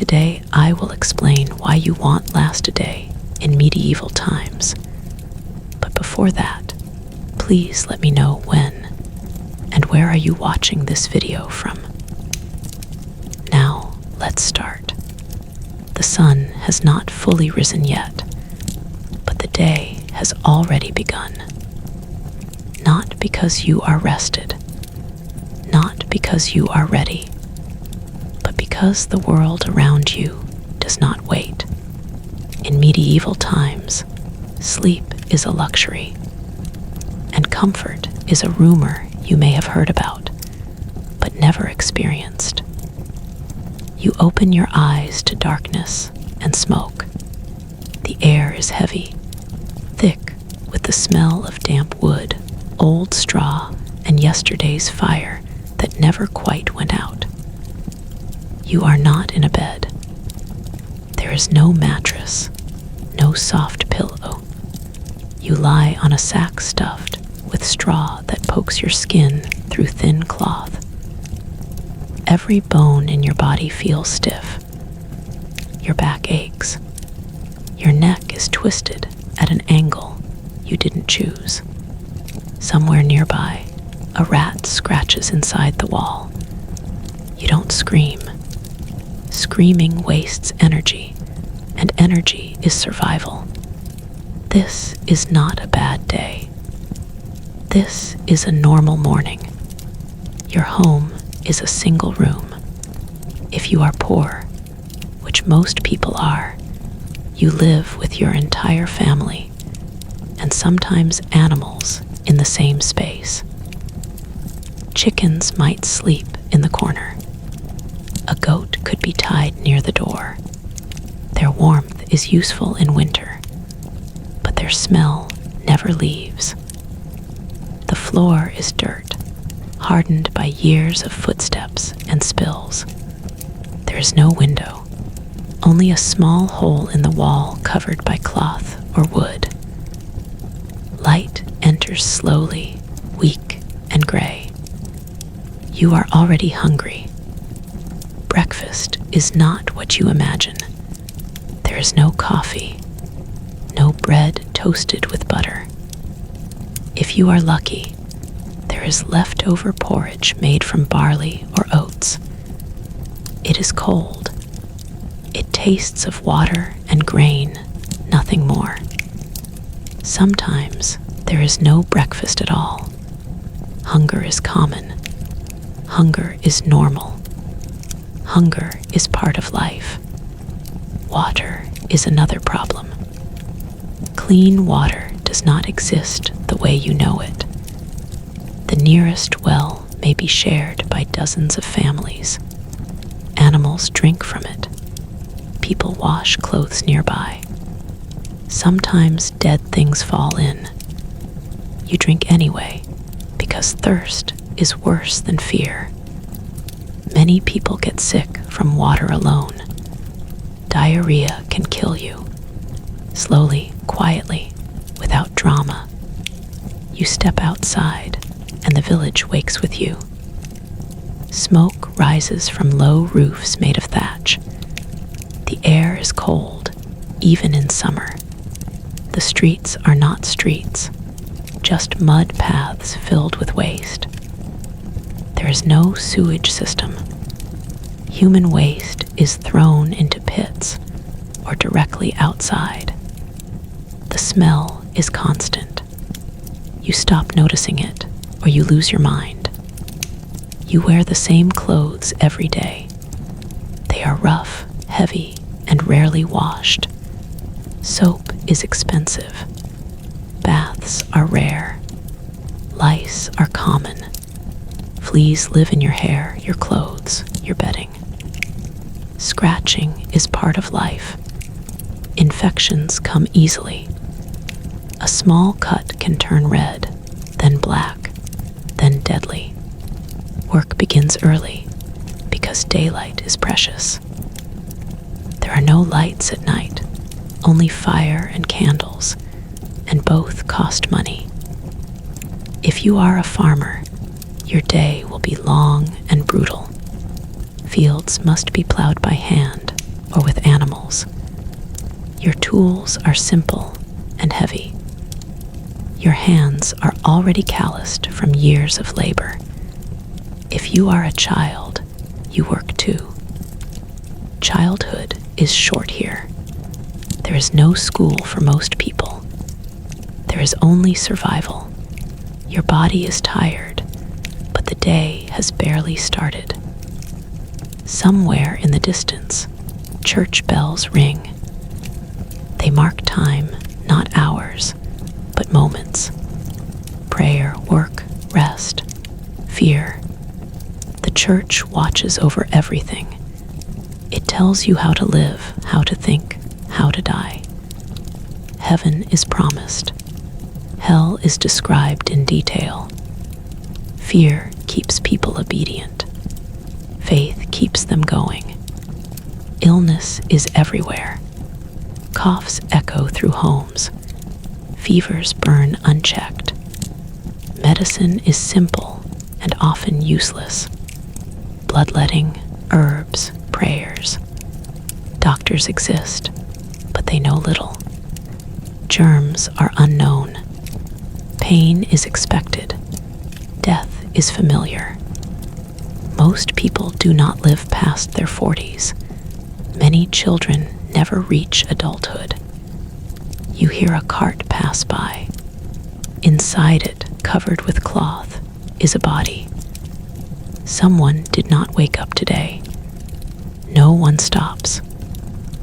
Today I will explain why you want last a day in medieval times. But before that, please let me know when and where are you watching this video from. Now, let's start. The sun has not fully risen yet, but the day has already begun. Not because you are rested, not because you are ready, but because the world around you does not wait. In medieval times, sleep is a luxury, and comfort is a rumor you may have heard about, but never experienced. You open your eyes to darkness and smoke. The air is heavy, thick with the smell of damp wood, old straw, and yesterday's fire that never quite went out. You are not in a bed. There is no mattress, no soft pillow. You lie on a sack stuffed with straw that pokes your skin through thin cloth. Every bone in your body feels stiff. Your back aches. Your neck is twisted at an angle you didn't choose. Somewhere nearby, a rat scratches inside the wall. You don't scream. Screaming wastes energy, and energy is survival. This is not a bad day. This is a normal morning. Your home is a single room. If you are poor, which most people are, you live with your entire family, and sometimes animals in the same space. Chickens might sleep in the corner. A goat could be tied near the door. Their warmth is useful in winter, but their smell never leaves. The floor is dirt, hardened by years of footsteps and spills. There is no window, only a small hole in the wall covered by cloth or wood. Light enters slowly, weak and gray. You are already hungry. Breakfast is not what you imagine. There is no coffee, no bread toasted with butter. If you are lucky, there is leftover porridge made from barley or oats. It is cold. It tastes of water and grain, nothing more. Sometimes there is no breakfast at all. Hunger is common. Hunger is normal. Hunger is part of life. Water is another problem. Clean water does not exist the way you know it. The nearest well may be shared by dozens of families. Animals drink from it. People wash clothes nearby. Sometimes dead things fall in. You drink anyway, because thirst is worse than fear. Many people get sick from water alone. Diarrhea can kill you. Slowly, quietly, without drama. You step outside, and the village wakes with you. Smoke rises from low roofs made of thatch. The air is cold, even in summer. The streets are not streets, just mud paths filled with waste. There is no sewage system. Human waste is thrown into pits or directly outside. The smell is constant. You stop noticing it, or you lose your mind. You wear the same clothes every day. They are rough, heavy, and rarely washed. Soap is expensive. Baths are rare. Lice are common. Fleas live in your hair, your clothes, your bedding. Scratching is part of life. Infections come easily. A small cut can turn red, then black, then deadly. Work begins early because daylight is precious. There are no lights at night, only fire and candles, and both cost money. If you are a farmer, your day will be long and brutal. Fields must be plowed by hand, or with animals. Your tools are simple and heavy. Your hands are already calloused from years of labor. If you are a child, you work too. Childhood is short here. There is no school for most people. There is only survival. Your body is tired, but the day has barely started. Somewhere in the distance, church bells ring. They mark time, not hours, but moments. Prayer, work, rest, fear. The church watches over everything. It tells you how to live, how to think, how to die. Heaven is promised. Hell is described in detail. Fear keeps people obedient. Faith keeps them going. Illness is everywhere. Coughs echo through homes. Fevers burn unchecked. Medicine is simple and often useless. Bloodletting, herbs, prayers. Doctors exist, but they know little. Germs are unknown. Pain is expected. Death is familiar. Most people do not live past their 40s. Many children never reach adulthood. You hear a cart pass by. Inside it, covered with cloth, is a body. Someone did not wake up today. No one stops.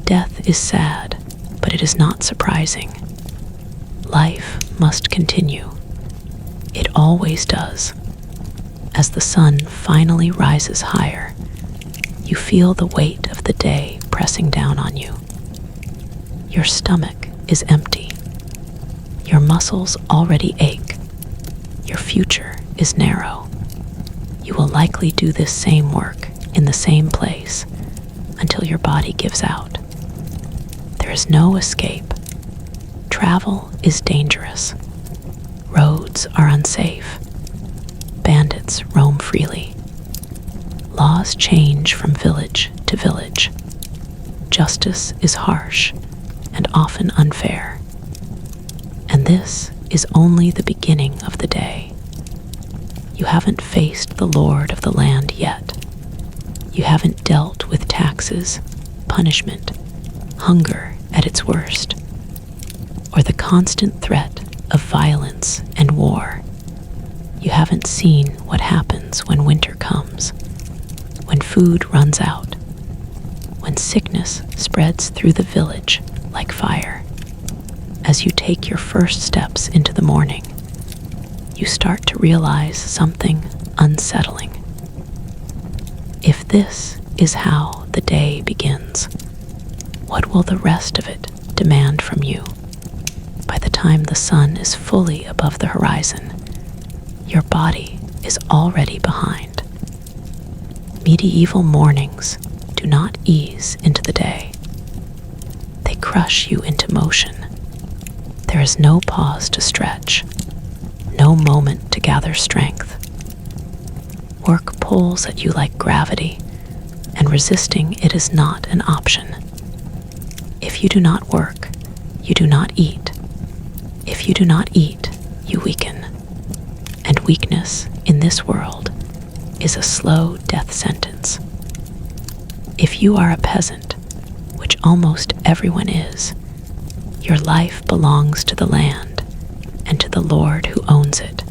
Death is sad, but it is not surprising. Life must continue. It always does. As the sun finally rises higher, you feel the weight of the day pressing down on you. Your stomach is empty. Your muscles already ache. Your future is narrow. You will likely do this same work in the same place until your body gives out. There is no escape. Travel is dangerous. Roads are unsafe. Bandits roam freely. Laws change from village to village. Justice is harsh and often unfair. And this is only the beginning of the day. You haven't faced the Lord of the land yet. You haven't dealt with taxes, punishment, hunger at its worst, or the constant threat of violence and war. You haven't seen what happens when winter comes, when food runs out, when sickness spreads through the village like fire. As you take your first steps into the morning, you start to realize something unsettling. If this is how the day begins, what will the rest of it demand from you? By the time the sun is fully above the horizon, your body is already behind. Medieval mornings do not ease into the day. They crush you into motion. There is no pause to stretch, no moment to gather strength. Work pulls at you like gravity, and resisting it is not an option. If you do not work, you do not eat. If you do not eat, you weaken. And weakness in this world is a slow death sentence. If you are a peasant, which almost everyone is, your life belongs to the land and to the Lord who owns it.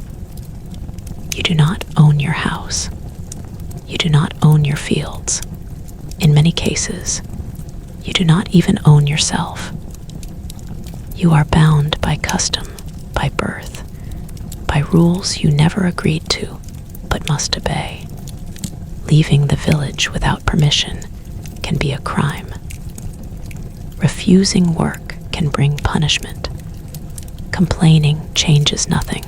You do not own your house. You do not own your fields. In many cases, you do not even own yourself. You are bound by custom, by birth, by rules you never agreed to, but must obey. Leaving the village without permission can be a crime. Refusing work can bring punishment. Complaining changes nothing.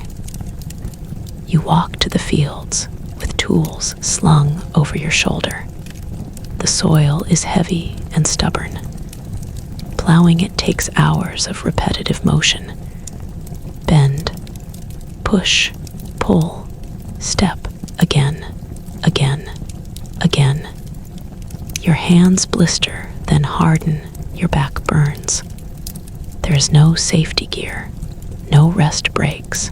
You walk to the fields with tools slung over your shoulder. The soil is heavy and stubborn. Plowing it takes hours of repetitive motion. Bend, push, pull, step again, again, again. Your hands blister then harden, your back burns. There is no safety gear, no rest breaks,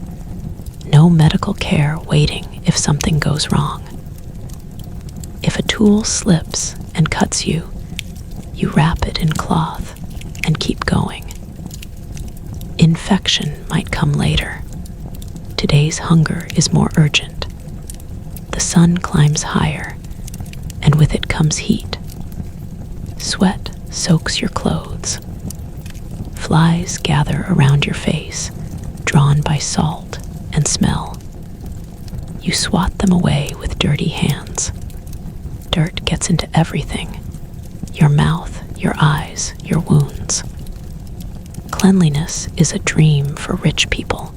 no medical care waiting if something goes wrong. If a tool slips and cuts you, you wrap it in cloth and keep going. Infection might come later. Today's hunger is more urgent. The sun climbs higher, and with it comes heat. Sweat soaks your clothes. Flies gather around your face, drawn by salt and smell. You swat them away with dirty hands. Dirt gets into everything: your mouth, your eyes, your wounds. Cleanliness is a dream for rich people.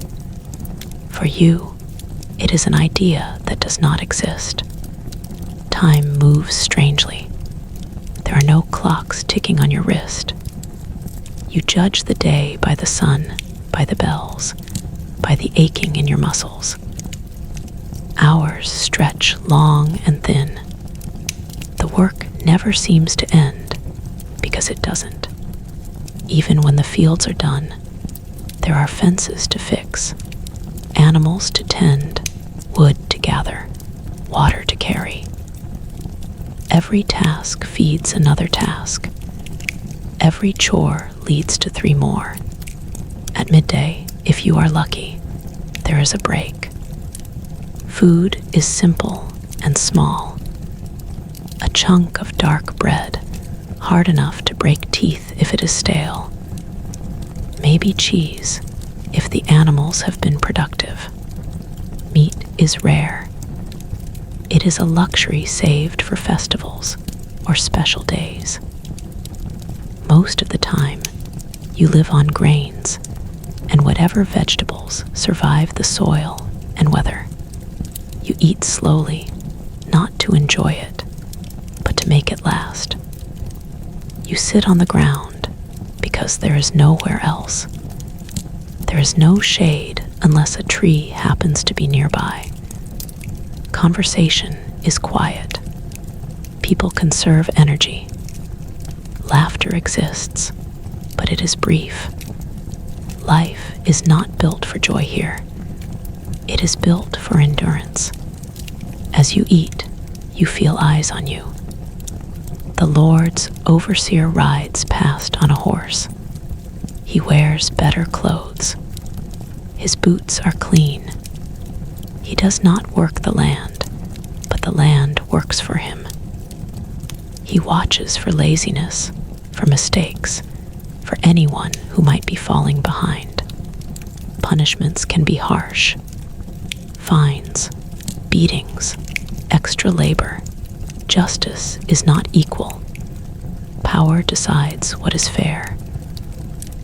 For you, it is an idea that does not exist. Time moves strangely. There are no clocks ticking on your wrist. You judge the day by the sun, by the bells, by the aching in your muscles. Hours stretch long and thin. The work never seems to end, because it doesn't. Even when the fields are done, there are fences to fix, animals to tend, wood to gather, water to carry. Every task feeds another task. Every chore leads to 3 more. At midday, if you are lucky, there is a break. Food is simple and small. A chunk of dark bread, hard enough to break teeth if it is stale. Maybe cheese, if the animals have been productive. Meat is rare. It is a luxury saved for festivals or special days. Most of the time, you live on grains and whatever vegetables survive the soil and weather. You eat slowly, not to enjoy it, but to make it last. You sit on the ground because there is nowhere else. There is no shade unless a tree happens to be nearby. Conversation is quiet. People conserve energy. Laughter exists, but it is brief. Life is not built for joy here. It is built for endurance. As you eat, you feel eyes on you. The Lord's overseer rides past on a horse. He wears better clothes. His boots are clean. He does not work the land, but the land works for him. He watches for laziness, for mistakes, for anyone who might be falling behind. Punishments can be harsh. Fines, beatings, extra labor. Justice is not equal. Power decides what is fair.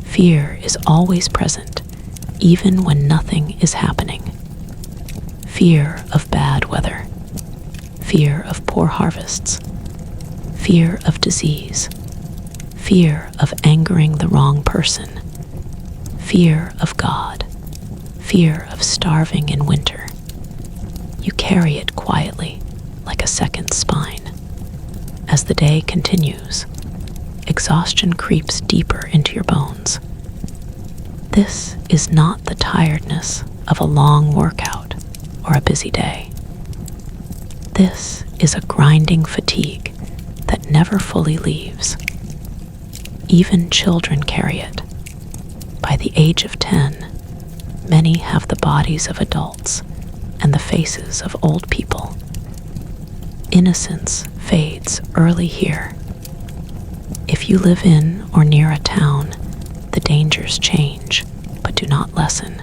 Fear is always present, even when nothing is happening. Fear of bad weather. Fear of poor harvests. Fear of disease. Fear of angering the wrong person. Fear of God. Fear of starving in winter. You carry it quietly, like a second spine. As the day continues, exhaustion creeps deeper into your bones. This is not the tiredness of a long workout or a busy day. This is a grinding fatigue that never fully leaves. Even children carry it. By the age of 10, many have the bodies of adults and the faces of old people. Innocence fades early here. If you live in or near a town, the dangers change, but do not lessen.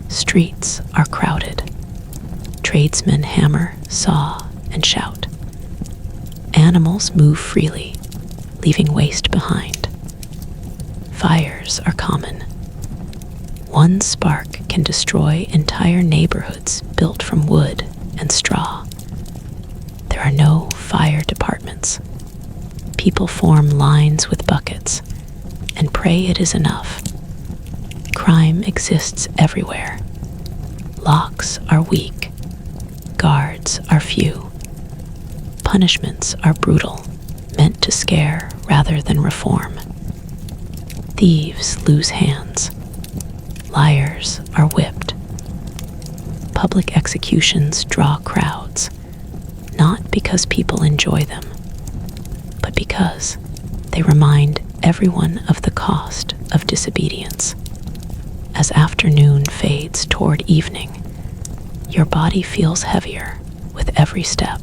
Streets are crowded. Tradesmen hammer, saw, and shout. Animals move freely, leaving waste behind. Fires are common. One spark can destroy entire neighborhoods built from wood and straw. There are no fire departments. People form lines with buckets and pray it is enough. Crime exists everywhere. Locks are weak. Guards are few. Punishments are brutal, meant to scare rather than reform. Thieves lose hands. Liars are whipped. Public executions draw crowds, not because people enjoy them, but because they remind everyone of the cost of disobedience. As afternoon fades toward evening, your body feels heavier with every step.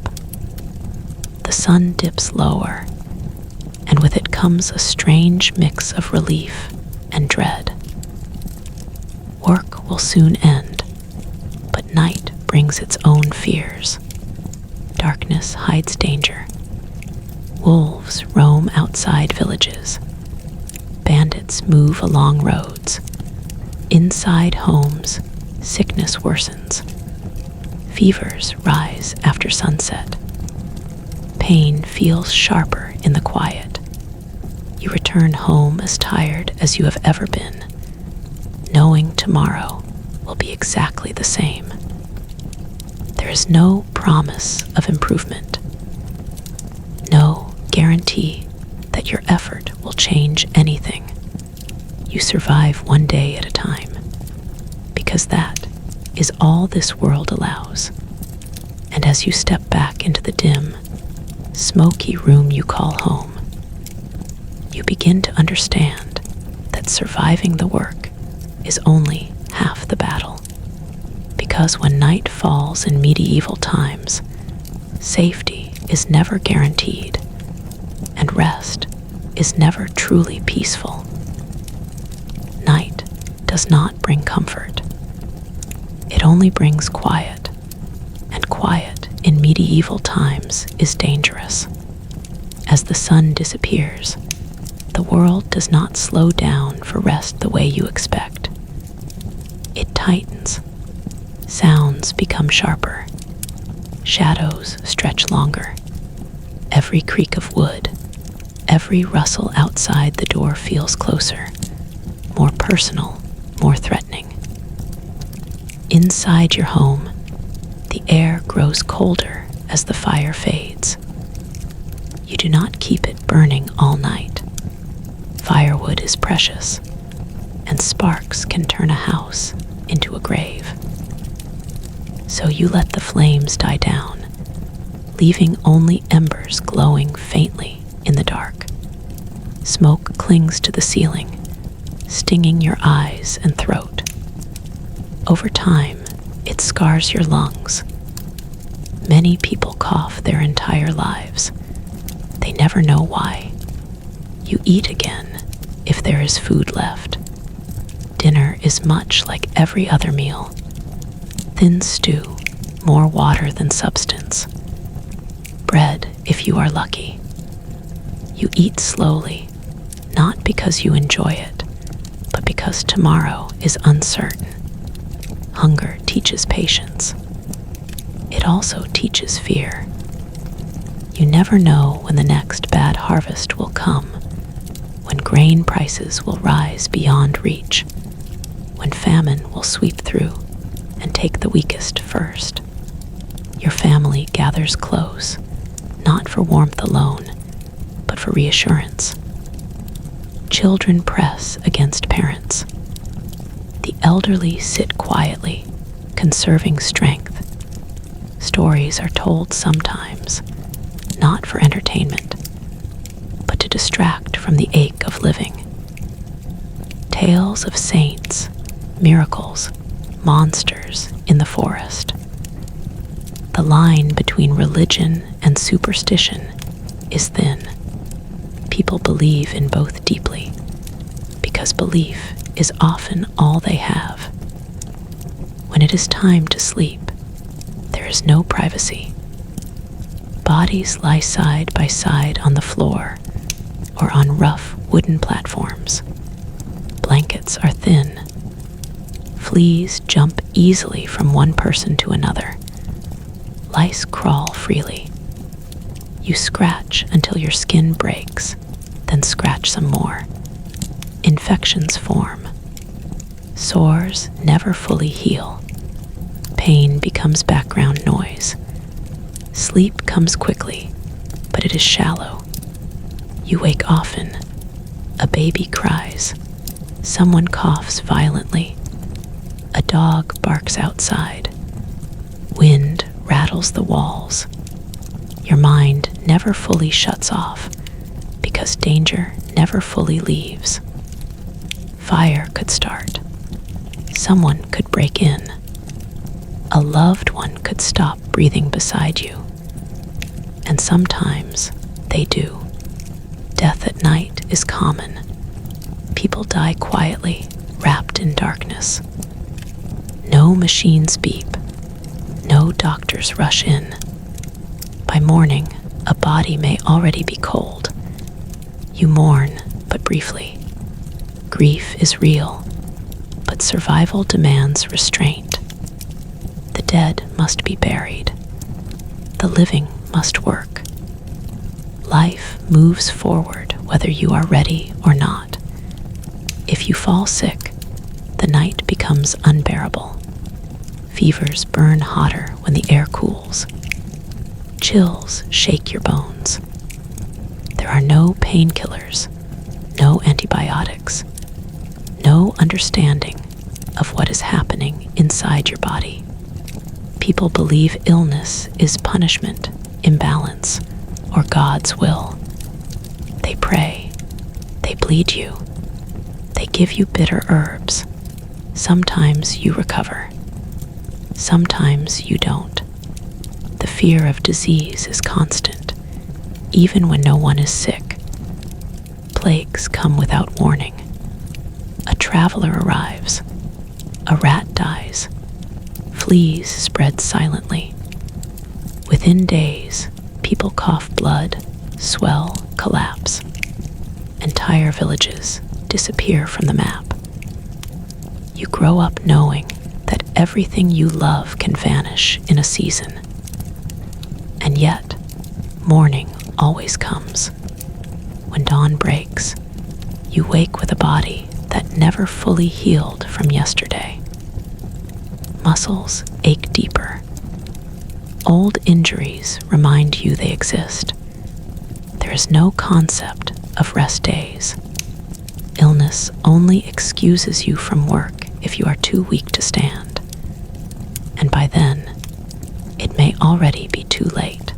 The sun dips lower, and with it comes a strange mix of relief and dread. Work will soon end, but night brings its own fears. Darkness hides danger. Wolves roam outside villages. Bandits move along roads. Inside homes, sickness worsens. Fevers rise after sunset. Pain feels sharper in the quiet. You return home as tired as you have ever been, knowing tomorrow will be exactly the same. There is no promise of improvement, no guarantee that your effort will change anything. You survive one day at a time, because that is all this world allows. And as you step back into the dim, smoky room you call home, you begin to understand that surviving the work is only half the battle. Because when night falls in medieval times, safety is never guaranteed, and rest is never truly peaceful. Night does not bring comfort. It only brings quiet, and quiet in medieval times is dangerous. As the sun disappears, the world does not slow down for rest the way you expect. It tightens. Sounds become sharper. Shadows stretch longer. Every creak of wood, every rustle outside the door feels closer, more personal, more threatening. Inside your home, the air grows colder as the fire fades. You do not keep it burning all night. Firewood is precious, and sparks can turn a house into a grave. So you let the flames die down, leaving only embers glowing faintly in the dark. Smoke clings to the ceiling, stinging your eyes and throat. Over time, it scars your lungs. Many people cough their entire lives. They never know why. You eat again if there is food left. Dinner is much like every other meal. Thin stew, more water than substance. Bread if you are lucky. You eat slowly, not because you enjoy it, but because tomorrow is uncertain. Hunger teaches patience. It also teaches fear. You never know when the next bad harvest will come, when grain prices will rise beyond reach, when famine will sweep through and take the weakest first. Your family gathers close, not for warmth alone, but for reassurance. Children press against parents. The elderly sit quietly, conserving strength. Stories are told sometimes, not for entertainment, but to distract from the ache of living. Tales of saints, miracles, monsters in the forest. The line between religion and superstition is thin. People believe in both deeply, because belief is often all they have. When it is time to sleep, there is no privacy. Bodies lie side by side on the floor or on rough wooden platforms. Blankets are thin. Fleas jump easily from one person to another. Lice crawl freely. You scratch until your skin breaks, then scratch some more. Infections form. Sores never fully heal. Pain becomes background noise. Sleep comes quickly, but it is shallow. You wake often. A baby cries. Someone coughs violently. A dog barks outside. Wind rattles the walls. Your mind never fully shuts off because danger never fully leaves. Fire could start. Someone could break in. A loved one could stop breathing beside you. And sometimes they do. Death at night is common. People die quietly, wrapped in darkness. No machines beep. No doctors rush in. By morning, a body may already be cold. You mourn, but briefly. Grief is real, but survival demands restraint. The dead must be buried. The living must work. Life moves forward whether you are ready or not. If you fall sick, the night becomes unbearable. Fevers burn hotter when the air cools. Chills shake your bones. There are no painkillers, no antibiotics, no understanding of what is happening inside your body. People believe illness is punishment, imbalance, or God's will. They pray. They bleed you. They give you bitter herbs. Sometimes you recover. Sometimes you don't. The fear of disease is constant, even when no one is sick. Plagues come without warning. A traveler arrives. A rat dies. Fleas spread silently. Within days, people cough blood, swell, collapse. Entire villages disappear from the map. You grow up knowing that everything you love can vanish in a season. And yet, morning always comes. When dawn breaks, you wake with a body that never fully healed from yesterday. Muscles ache deeper. Old injuries remind you they exist. There is no concept of rest days. Illness only excuses you from work if you are too weak to stand. And by then, it may already be too late.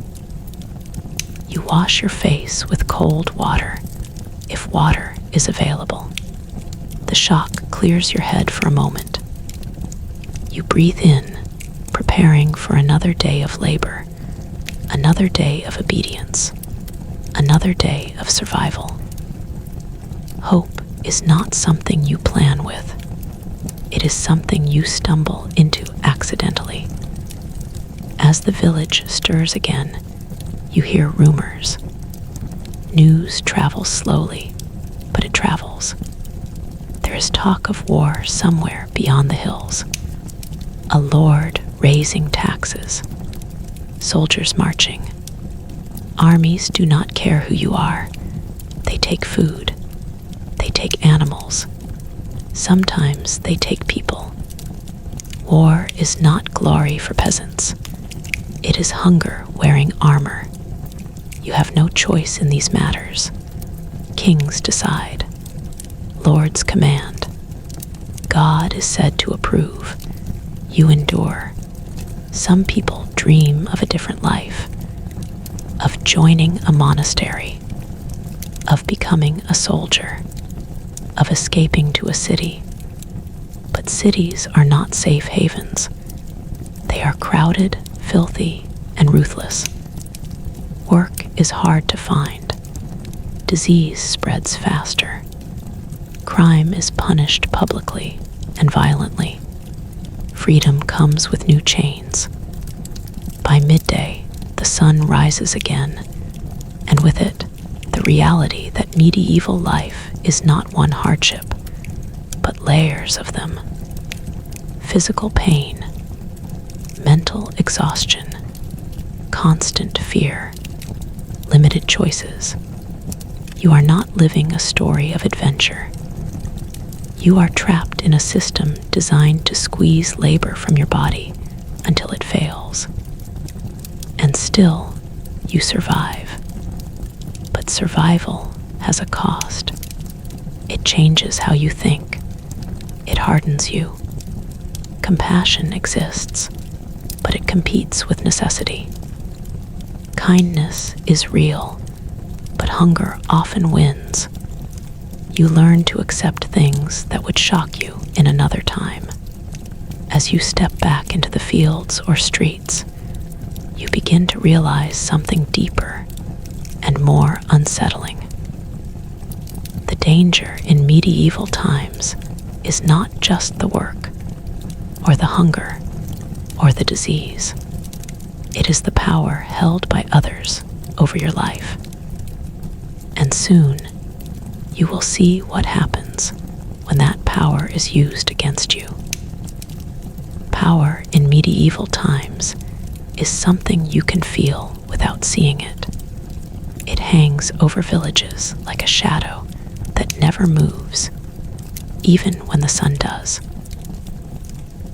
You wash your face with cold water, if water is available. The shock clears your head for a moment. You breathe in, preparing for another day of labor, another day of obedience, another day of survival. Hope is not something you plan with. It is something you stumble into accidentally. As the village stirs again, you hear rumors. News travels slowly, but it travels. There is talk of war somewhere beyond the hills. A lord raising taxes. Soldiers marching. Armies do not care who you are. They take food. They take animals. Sometimes they take people. War is not glory for peasants. It is hunger wearing armor. You have no choice in these matters. Kings decide. Lords command. God is said to approve. You endure. Some people dream of a different life, of joining a monastery, of becoming a soldier, of escaping to a city. But cities are not safe havens. They are crowded, filthy, and ruthless. Work is hard to find. Disease spreads faster. Crime is punished publicly and violently. Freedom comes with new chains. By midday, the sun rises again, and with it, the reality that medieval life is not one hardship, but layers of them. Physical pain, mental exhaustion, constant fear, limited choices. You are not living a story of adventure. You are trapped in a system designed to squeeze labor from your body until it fails. And still, you survive. But survival has a cost. It changes how you think. It hardens you. Compassion exists, but it competes with necessity. Kindness is real, but hunger often wins. You learn to accept things that would shock you in another time. As you step back into the fields or streets, you begin to realize something deeper and more unsettling. The danger in medieval times is not just the work, or the hunger, or the disease. It is the power held by others over your life. And soon, you will see what happens when that power is used against you. Power in medieval times is something you can feel without seeing it. It hangs over villages like a shadow that never moves, even when the sun does.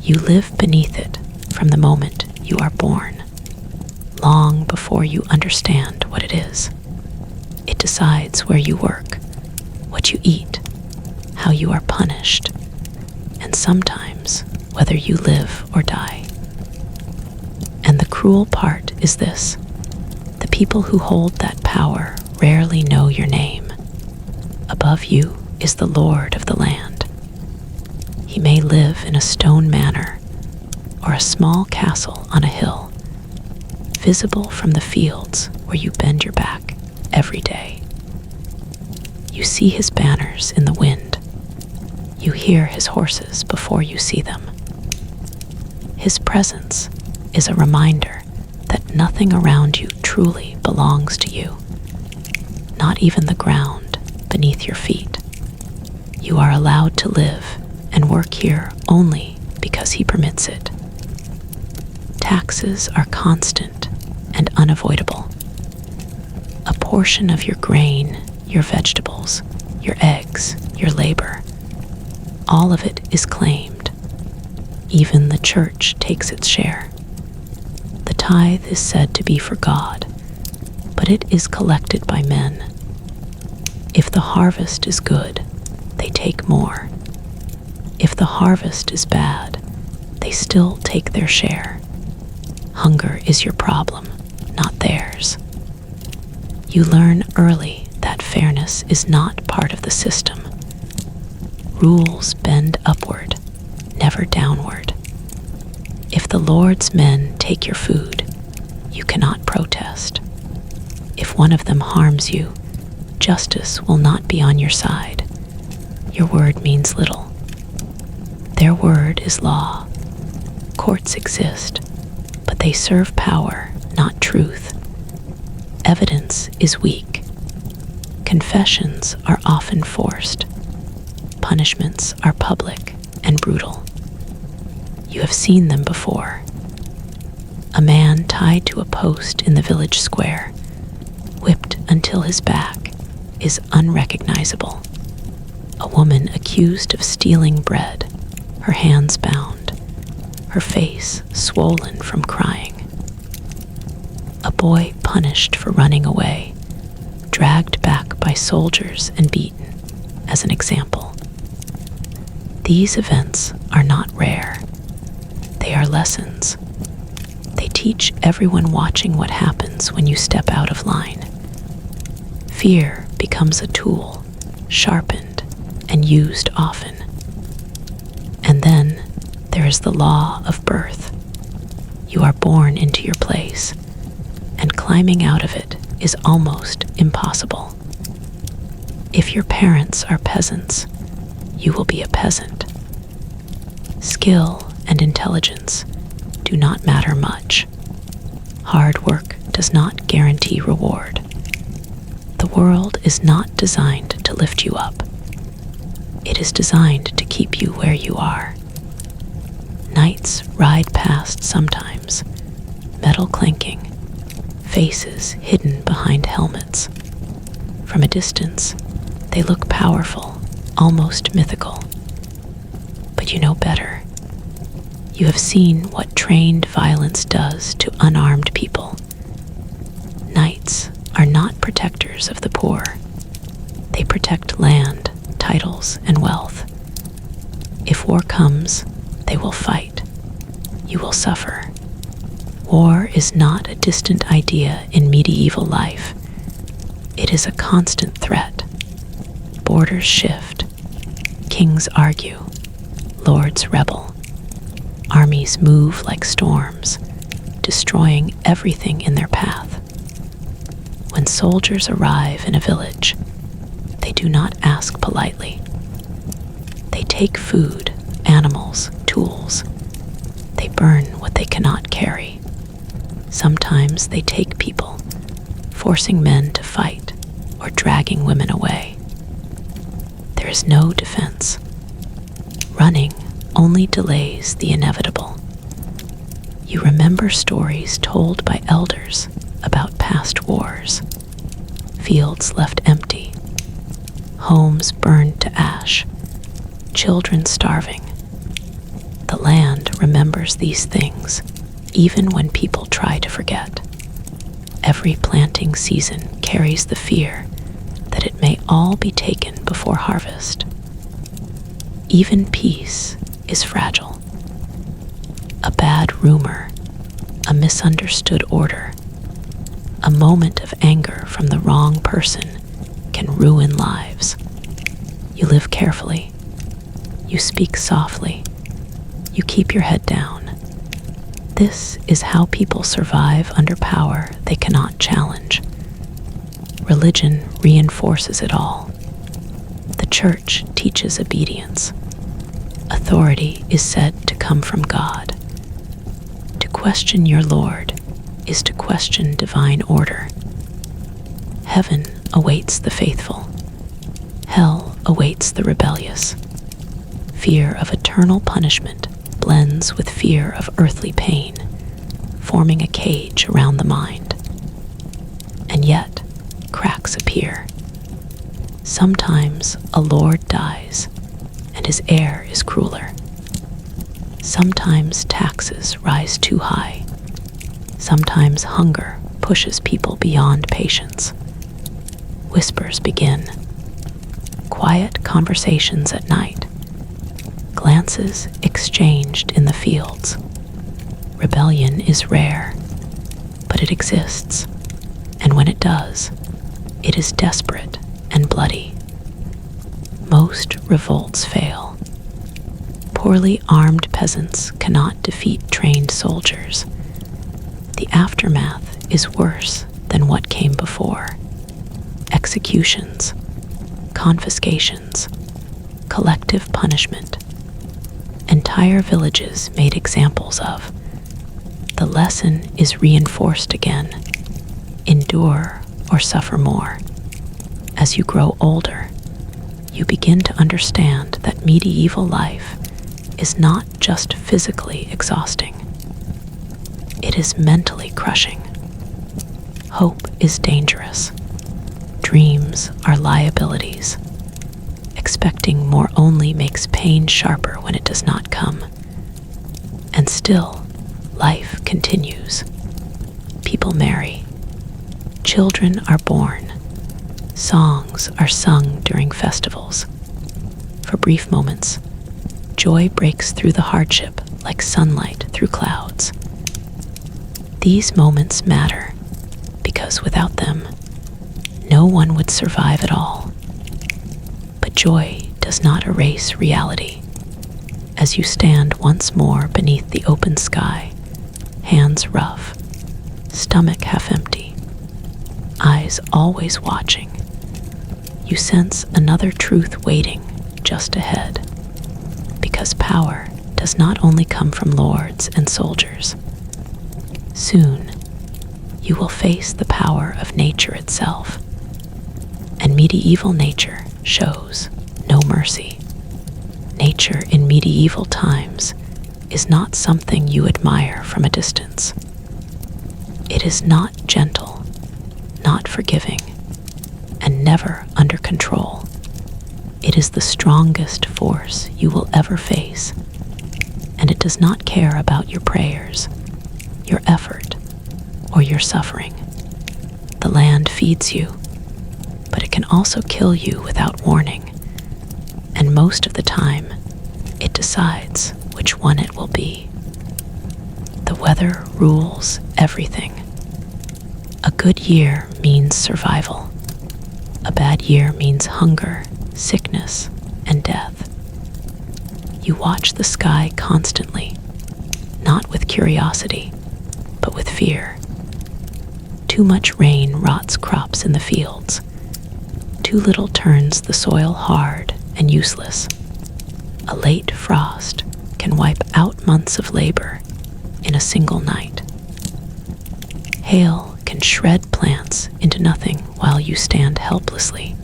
You live beneath it from the moment you are born, long before you understand what it is. It decides where you work, what you eat, how you are punished, and sometimes whether you live or die. And the cruel part is this: the people who hold that power rarely know your name. Above you is the Lord of the land. He may live in a stone manor or a small castle on a hill, visible from the fields where you bend your back every day. You see his banners in the wind. You hear his horses before you see them. His presence is a reminder that nothing around you truly belongs to you, not even the ground beneath your feet. You are allowed to live and work here only because he permits it. Taxes are constant and unavoidable. A portion of your grain, your vegetables, your eggs, your labor, all of it is claimed. Even the church takes its share. The tithe is said to be for God, but it is collected by men. If the harvest is good, they take more. If the harvest is bad, they still take their share. Hunger is your problem, not theirs. You learn early that fairness is not part of the system. Rules bend upward, never downward. If the Lord's men take your food, you cannot protest. If one of them harms you, justice will not be on your side. Your word means little. Their word is law. Courts exist, but they serve power, not truth. Evidence is weak. Confessions are often forced. Punishments are public and brutal. You have seen them before. A man tied to a post in the village square, whipped until his back is unrecognizable. A woman accused of stealing bread, her hands bound, her face swollen from crying. A boy punished for running away, dragged back by soldiers and beaten, as an example. These events are not rare. They are lessons. They teach everyone watching what happens when you step out of line. Fear becomes a tool, sharpened and used often. And then there is the law of birth. You are born into your place, and climbing out of it is almost impossible. If your parents are peasants, you will be a peasant. Skill and intelligence do not matter much. Hard work does not guarantee reward. The world is not designed to lift you up. It is designed to keep you where you are. Knights ride past sometimes, metal clanking, faces hidden behind helmets. From a distance, they look powerful, almost mythical. But you know better. You have seen what trained violence does to unarmed people. Knights are not protectors of the poor. protect land, titles, and wealth. If war comes, they will fight. You will suffer. War is not a distant idea in medieval life. It is a constant threat. Borders shift. Kings argue. Lords rebel. Armies move like storms, destroying everything in their path. When soldiers arrive in a village, they do not ask politely. They take food, animals, tools. They burn what they cannot carry. Sometimes they take people, forcing men to fight or dragging women away. There is no defense. Running only delays the inevitable. You remember stories told by elders about past wars, fields left empty, homes burned to ash, children starving. The land remembers these things, even when people try to forget. Every planting season carries the fear that it may all be taken before harvest. Even peace is fragile. A bad rumor, a misunderstood order, a moment of anger from the wrong person can ruin lives. You live carefully. You speak softly. You keep your head down. This is how people survive under power they cannot challenge. Religion reinforces it all. The church teaches obedience. Authority is said to come from God. To question your Lord is to question divine order. Heaven awaits the faithful. Hell awaits the rebellious. Fear of eternal punishment blends with fear of earthly pain, forming a cage around the mind. And yet, cracks appear. Sometimes a lord dies, and his heir is crueler. Sometimes taxes rise too high. Sometimes hunger pushes people beyond patience. Whispers begin. Quiet conversations at night. Glances exchanged in the fields. Rebellion is rare, but it exists, and when it does, it is desperate and bloody. Most revolts fail. Poorly armed peasants cannot defeat trained soldiers. The aftermath is worse than what came before. Executions, confiscations, collective punishment. Entire villages made examples of. The lesson is reinforced again. Endure or suffer more. As you grow older, you begin to understand that medieval life is not just physically exhausting. It is mentally crushing. Hope is dangerous. Dreams are liabilities. Expecting more only makes pain sharper when it does not come. And still, life continues. People marry. Children are born. Songs are sung during festivals. For brief moments, joy breaks through the hardship like sunlight through clouds. These moments matter because without them, no one would survive at all. But joy does not erase reality. As you stand once more beneath the open sky, hands rough, stomach half empty, eyes always watching, you sense another truth waiting just ahead. Because power does not only come from lords and soldiers. Soon, you will face the power of nature itself. And medieval nature shows no mercy. Nature in medieval times is not something you admire from a distance. It is not gentle, not forgiving, and never under control. It is the strongest force you will ever face, and it does not care about your prayers, your effort, or your suffering. The land feeds you. but it can also kill you without warning. And most of the time, it decides which one it will be. The weather rules everything. A good year means survival. A bad year means hunger, sickness, and death. You watch the sky constantly, not with curiosity, but with fear. Too much rain rots crops in the fields. Too little turns the soil hard and useless. A late frost can wipe out months of labor in a single night. Hail can shred plants into nothing while you stand helplessly,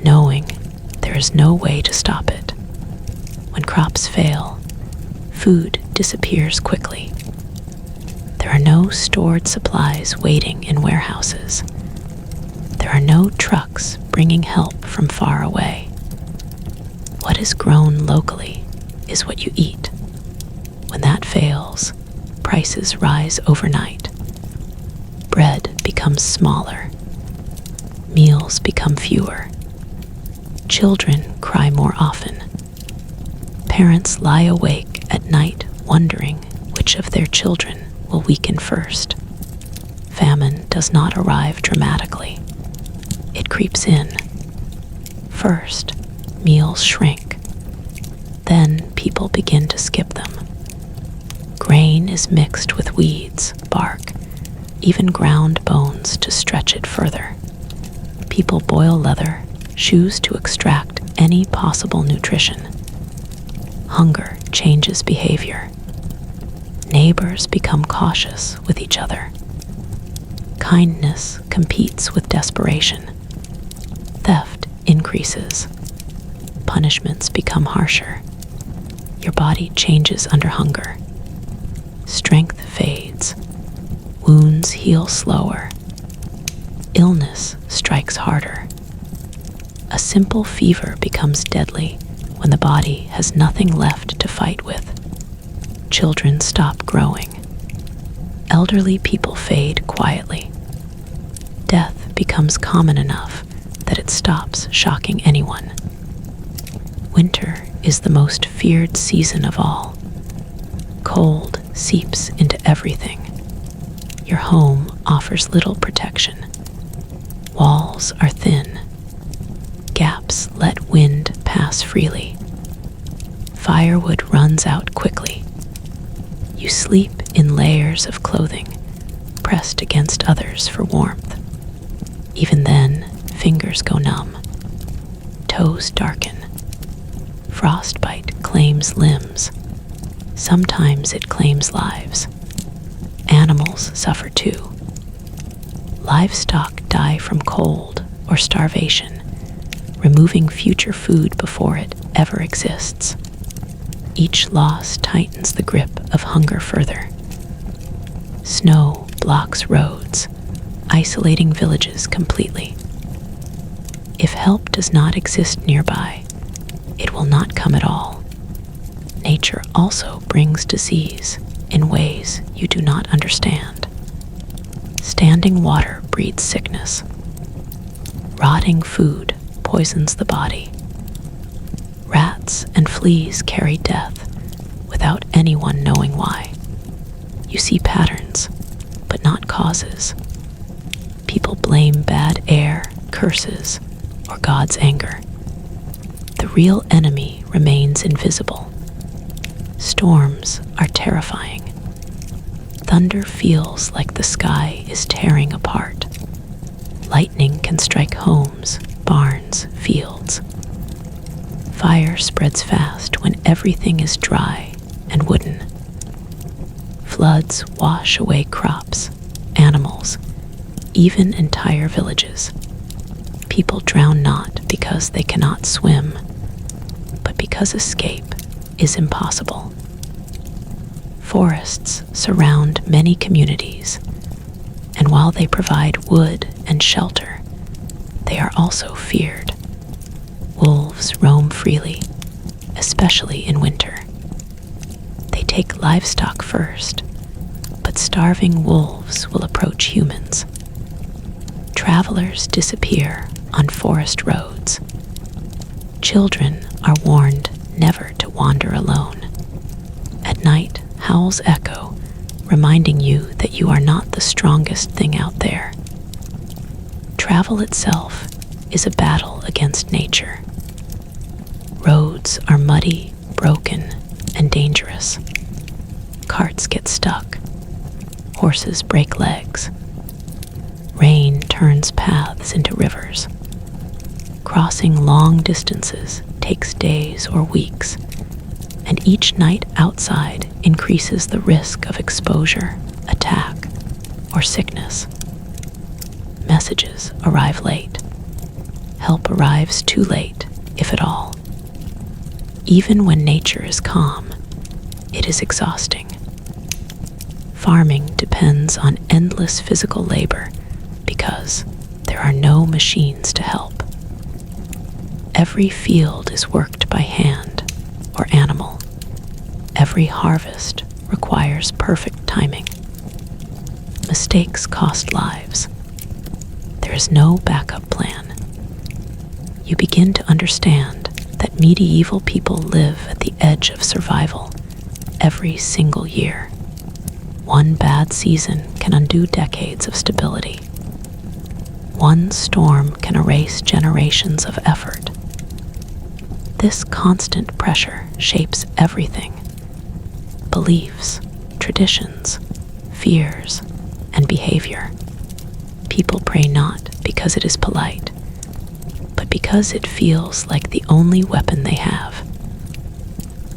knowing there is no way to stop it. When crops fail, food disappears quickly. There are no stored supplies waiting in warehouses. There are no trucks bringing help from far away. What is grown locally is what you eat. When that fails, prices rise overnight. Bread becomes smaller. Meals become fewer. Children cry more often. Parents lie awake at night wondering which of their children will weaken first. Famine does not arrive dramatically. It creeps in. First, meals shrink. Then people begin to skip them. Grain is mixed with weeds, bark, even ground bones to stretch it further. People boil leather, shoes to extract any possible nutrition. Hunger changes behavior. Neighbors become cautious with each other. Kindness competes with desperation. Theft increases. Punishments become harsher. Your body changes under hunger. Strength fades. Wounds heal slower. Illness strikes harder. A simple fever becomes deadly when the body has nothing left to fight with. Children stop growing. Elderly people fade quietly. Death becomes common enough that it stops shocking anyone. Winter is the most feared season of all. Cold seeps into everything. Your home offers little protection. Walls are thin. Gaps let wind pass freely. Firewood runs out quickly. You sleep in layers of clothing, pressed against others for warmth. Even then, fingers go numb. Toes darken. Frostbite claims limbs. Sometimes it claims lives. Animals suffer too. Livestock die from cold or starvation, removing future food before it ever exists. Each loss tightens the grip of hunger further. Snow blocks roads, isolating villages completely. If help does not exist nearby, it will not come at all. Nature also brings disease in ways you do not understand. Standing water breeds sickness. Rotting food poisons the body. Rats and fleas carry death without anyone knowing why. You see patterns, but not causes. People blame bad air, curses, or God's anger. The real enemy remains invisible. Storms are terrifying. Thunder feels like the sky is tearing apart. Lightning can strike homes, barns, fields. Fire spreads fast when everything is dry and wooden. Floods wash away crops, animals, even entire villages. People drown not because they cannot swim, but because escape is impossible. Forests surround many communities, and while they provide wood and shelter, they are also feared. Wolves roam freely, especially in winter. They take livestock first, but starving wolves will approach humans. Travelers disappear on forest roads. Children are warned never to wander alone. At night, howls echo, reminding you that you are not the strongest thing out there. Travel itself is a battle against nature. Roads are muddy, broken, and dangerous. Carts get stuck. Horses break legs. Rain turns paths into rivers. Crossing long distances takes days or weeks, and each night outside increases the risk of exposure, attack, or sickness. Messages arrive late. Help arrives too late, if at all. Even when nature is calm, it is exhausting. Farming depends on endless physical labor because there are no machines to help. Every field is worked by hand or animal. Every harvest requires perfect timing. Mistakes cost lives. There is no backup plan. You begin to understand that medieval people live at the edge of survival every single year. One bad season can undo decades of stability. One storm can erase generations of effort. This constant pressure shapes everything: beliefs, traditions, fears, and behavior. People pray not because it is polite, but because it feels like the only weapon they have.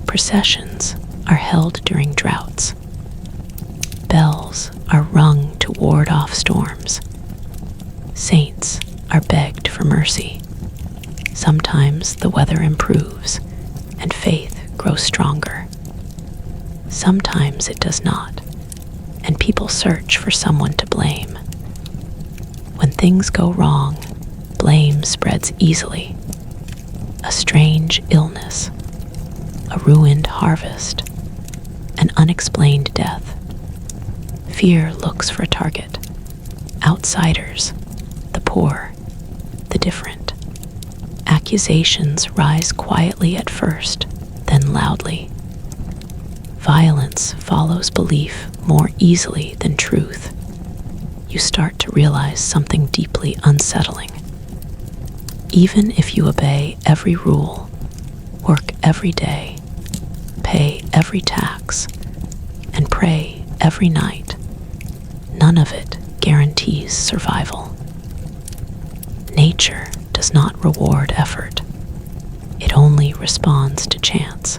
Processions are held during droughts. Bells are rung to ward off storms. Saints are begged for mercy. Sometimes the weather improves and faith grows stronger. Sometimes it does not, and people search for someone to blame. When things go wrong, blame spreads easily. A strange illness, a ruined harvest, an unexplained death. Fear looks for a target. Outsiders, the poor, the different. Accusations rise quietly at first, then loudly. Violence follows belief more easily than truth. You start to realize something deeply unsettling. Even if you obey every rule, work every day, pay every tax, and pray every night, none of it guarantees survival. Nature does not reward effort. It only responds to chance.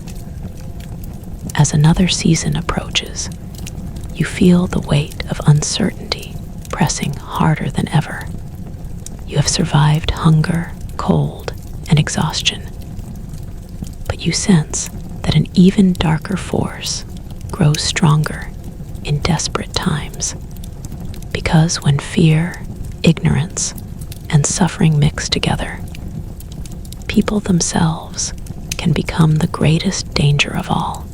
As another season approaches, you feel the weight of uncertainty pressing harder than ever. You have survived hunger, cold, and exhaustion. But you sense that an even darker force grows stronger in desperate times. Because when fear, ignorance, and suffering mix together, people themselves can become the greatest danger of all.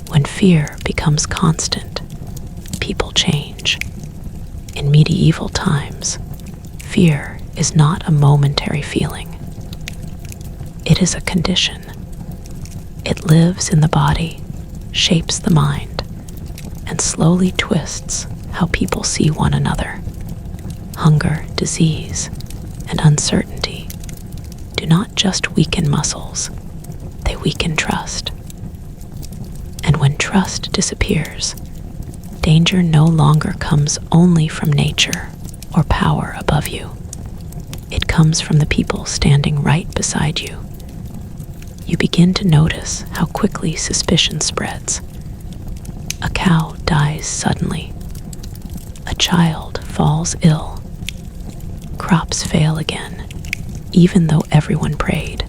When fear becomes constant, people change. In medieval times, fear is not a momentary feeling. It is a condition. It lives in the body, shapes the mind, and slowly twists how people see one another. Hunger, disease, and uncertainty do not just weaken muscles, they weaken trust. And when trust disappears, danger no longer comes only from nature or power above you. It comes from the people standing right beside you. You begin to notice how quickly suspicion spreads. A cow dies suddenly. A child falls ill. Crops fail again, even though everyone prayed.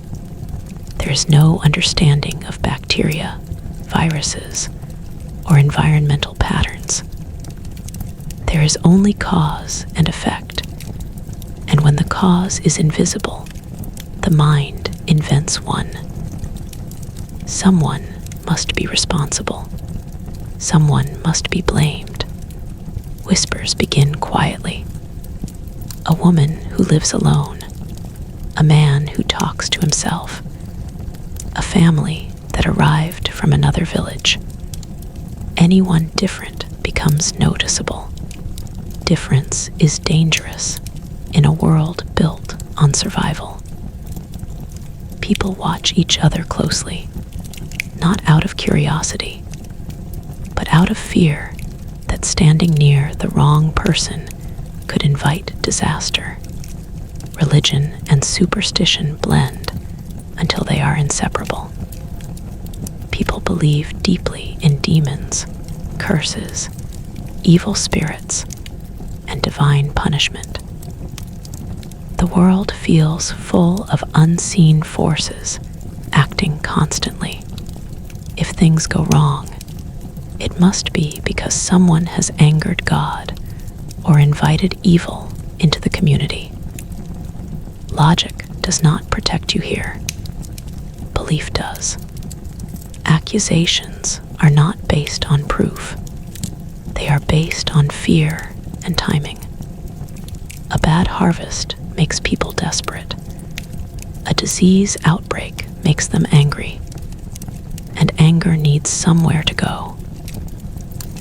There is no understanding of bacteria, viruses, or environmental patterns. There is only cause and effect, and when the cause is invisible, the mind invents one. Someone must be responsible. Someone must be blamed. Whispers begin quietly. a woman who lives alone, a man who talks to himself, a family that arrived from another village. Anyone different becomes noticeable. Difference is dangerous in a world built on survival. People watch each other closely, not out of curiosity, but out of fear that standing near the wrong person could invite disaster. Religion and superstition blend until they are inseparable. People believe deeply in demons, curses, evil spirits, and divine punishment. The world feels full of unseen forces acting constantly. If things go wrong, it must be because someone has angered God or invited evil into the community. Logic does not protect you here. Belief does. Accusations are not based on proof. They are based on fear and timing. A bad harvest makes people desperate. A disease outbreak makes them angry. And anger needs somewhere to go.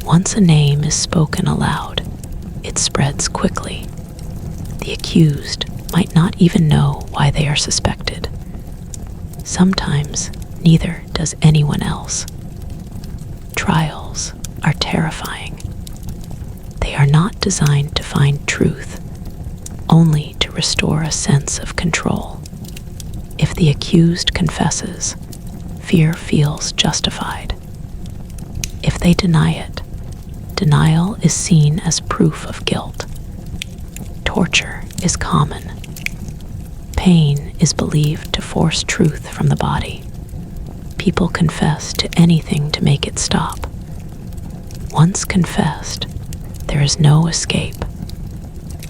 Once a name is spoken aloud, it spreads quickly. The accused might not even know why they are suspected. Sometimes neither does anyone else. Trials are terrifying. They are not designed to find truth, only to restore a sense of control. If the accused confesses, fear feels justified. If they deny it, denial is seen as proof of guilt. Torture is common. Pain is believed to force truth from the body. People confess to anything to make it stop. Once confessed, there is no escape.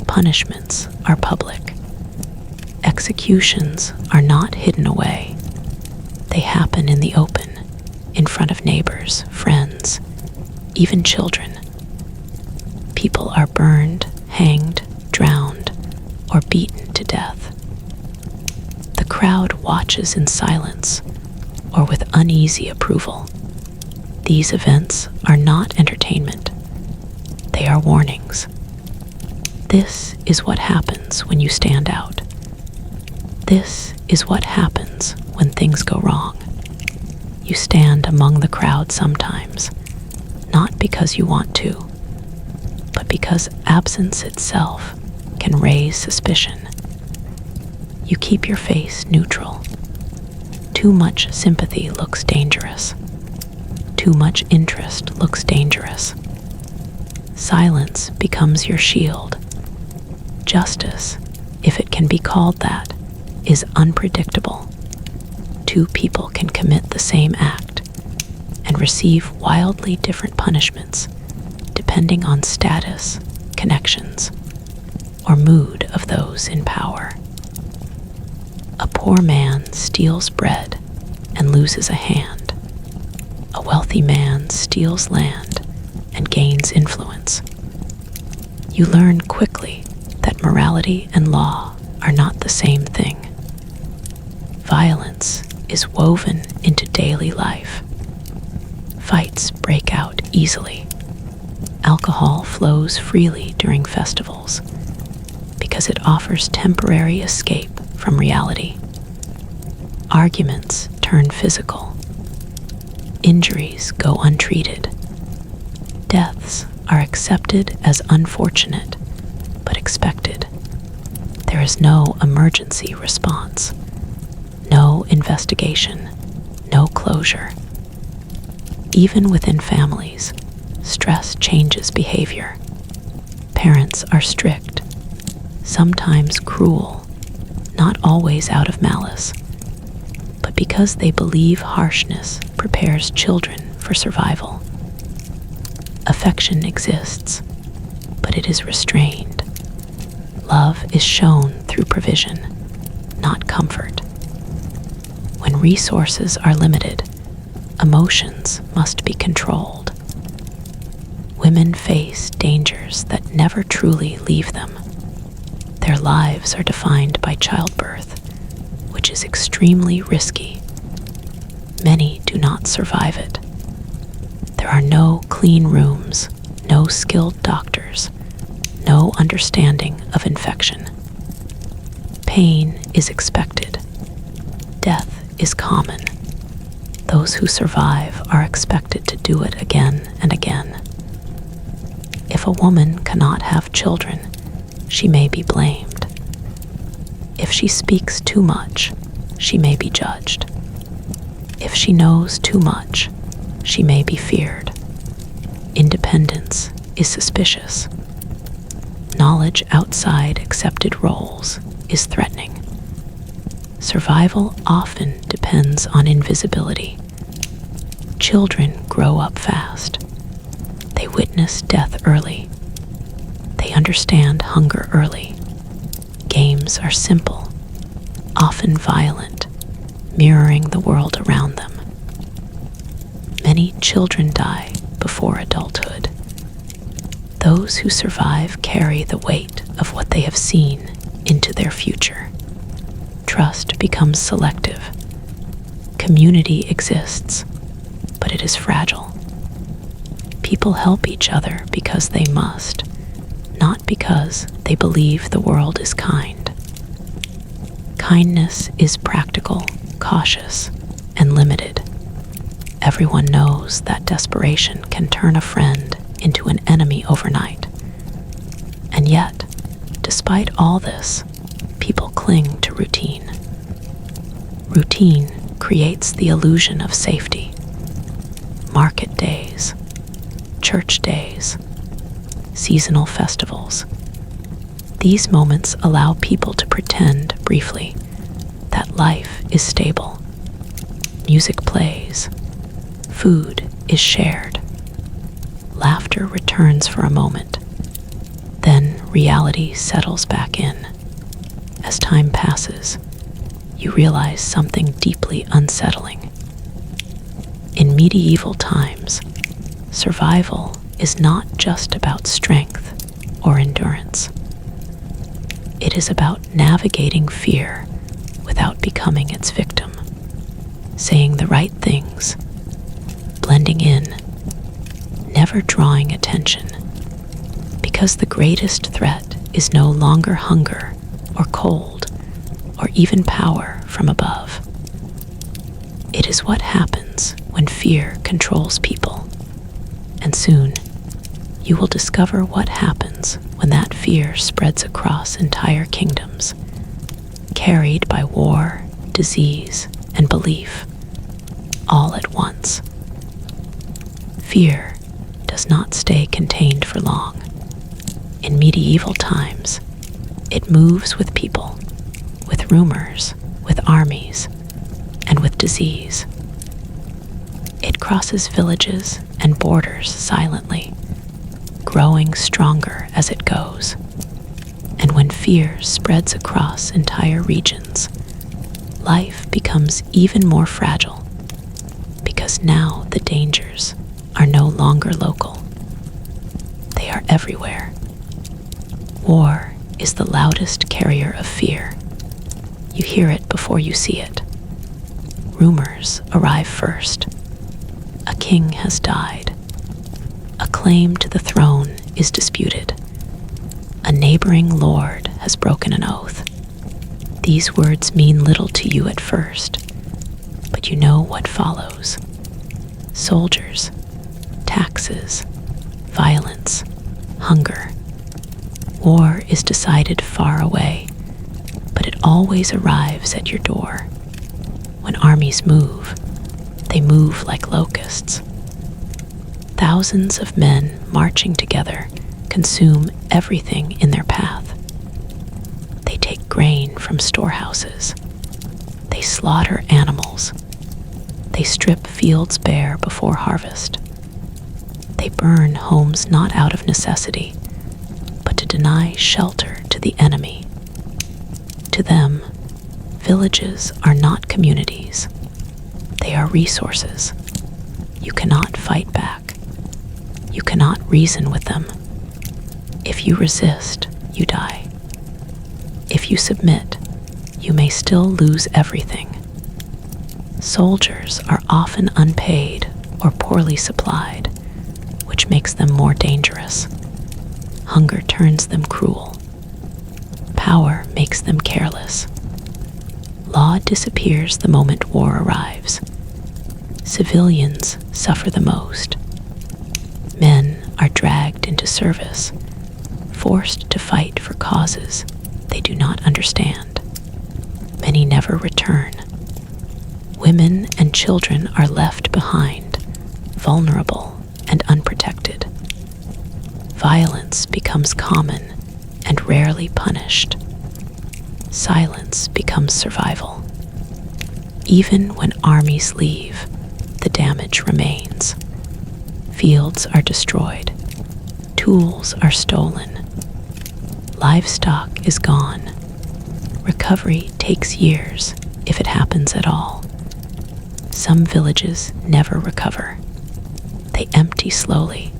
Punishments are public. Executions are not hidden away. They happen in the open, in front of neighbors, friends, even children. People are burned, hanged, drowned, or beaten to death. The crowd watches in silence or with uneasy approval. These events are not entertainment. They are warnings. This is what happens when you stand out. This is what happens when things go wrong. You stand among the crowd sometimes, not because you want to, but because absence itself can raise suspicion. You keep your face neutral. Too much sympathy looks dangerous. Too much interest looks dangerous. Silence becomes your shield. Justice, if it can be called that, is unpredictable. Two people can commit the same act and receive wildly different punishments depending on status, connections, or mood of those in power. A poor man steals bread and loses a hand. A wealthy man steals land and gains influence. You learn quickly that morality and law are not the same thing. Violence is woven into daily life. Fights break out easily. Alcohol flows freely during festivals because it offers temporary escape from reality. Arguments turn physical. Injuries go untreated. Deaths are accepted as unfortunate, but expected. There is no emergency response, no investigation, no closure. Even within families, stress changes behavior. Parents are strict, sometimes cruel, not always out of malice, but because they believe harshness prepares children for survival. Affection exists, but it is restrained. Love is shown through provision, not comfort. When resources are limited, emotions must be controlled. Women face dangers that never truly leave them. Their lives are defined by childbirth, which is extremely risky. Many do not survive it. There are no clean rooms, no skilled doctors, no understanding of infection. Pain is expected. Death is common. Those who survive are expected to do it again and again. If a woman cannot have children, she may be blamed. If she speaks too much, she may be judged. If she knows too much, she may be feared. Independence is suspicious. Knowledge outside accepted roles is threatening. Survival often depends on invisibility. Children grow up fast. They witness death early. They understand hunger early. Games are simple, often violent, mirroring the world around them. Many children die before adulthood. Those who survive carry the weight of what they have seen into their future. Trust becomes selective. Community exists, but it is fragile. People help each other because they must, not because they believe the world is kind. Kindness is practical, cautious, and limited. Everyone knows that desperation can turn a friend into an enemy overnight. And yet, despite all this, people cling to routine. Routine creates the illusion of safety. Market days, church days, seasonal festivals. These moments allow people to pretend briefly that life is stable. Music plays, food is shared, laughter returns for a moment, then reality settles back in. As time passes, you realize something deeply unsettling. In medieval times, survival is not just about strength or endurance. It is about navigating fear without becoming its victim, saying the right things, blending in, never drawing attention, because the greatest threat is no longer hunger or cold or even power from above. It is what happens when fear controls people, and soon you will discover what happens when that fear spreads across entire kingdoms, carried by war, disease, and belief, all at once. Fear does not stay contained for long. In medieval times, it moves with people, with rumors, with armies, and with disease. It crosses villages and borders silently, growing stronger as it goes. And when fear spreads across entire regions, life becomes even more fragile, because now the dangers are no longer local. They are everywhere. War is the loudest carrier of fear. You hear it before you see it. Rumors arrive first. A king has died. A claim to the throne is disputed. A neighboring lord has broken an oath. These words mean little to you at first, but you know what follows. Soldiers, taxes, violence, hunger. War is decided far away, but it always arrives at your door. When armies move, they move like locusts. Thousands of men marching together consume everything in their path. They take grain from storehouses. They slaughter animals. They strip fields bare before harvest. They burn homes not out of necessity, but to deny shelter to the enemy. To them, villages are not communities. They are resources. You cannot fight back. You cannot reason with them. If you resist, you die. if you submit, you may still lose everything. Soldiers are often unpaid or poorly supplied, which makes them more dangerous. Hunger turns them cruel. Power makes them careless. Law disappears the moment war arrives. Civilians suffer the most. Men are dragged into service, forced to fight for causes they do not understand. Many never return. Women and children are left behind, vulnerable and unprotected. Violence becomes common and rarely punished. Silence becomes survival. Even when armies leave, the damage remains. Fields are destroyed. Tools are stolen. Livestock is gone. Recovery takes years, if it happens at all. Some villages never recover. They empty slowly,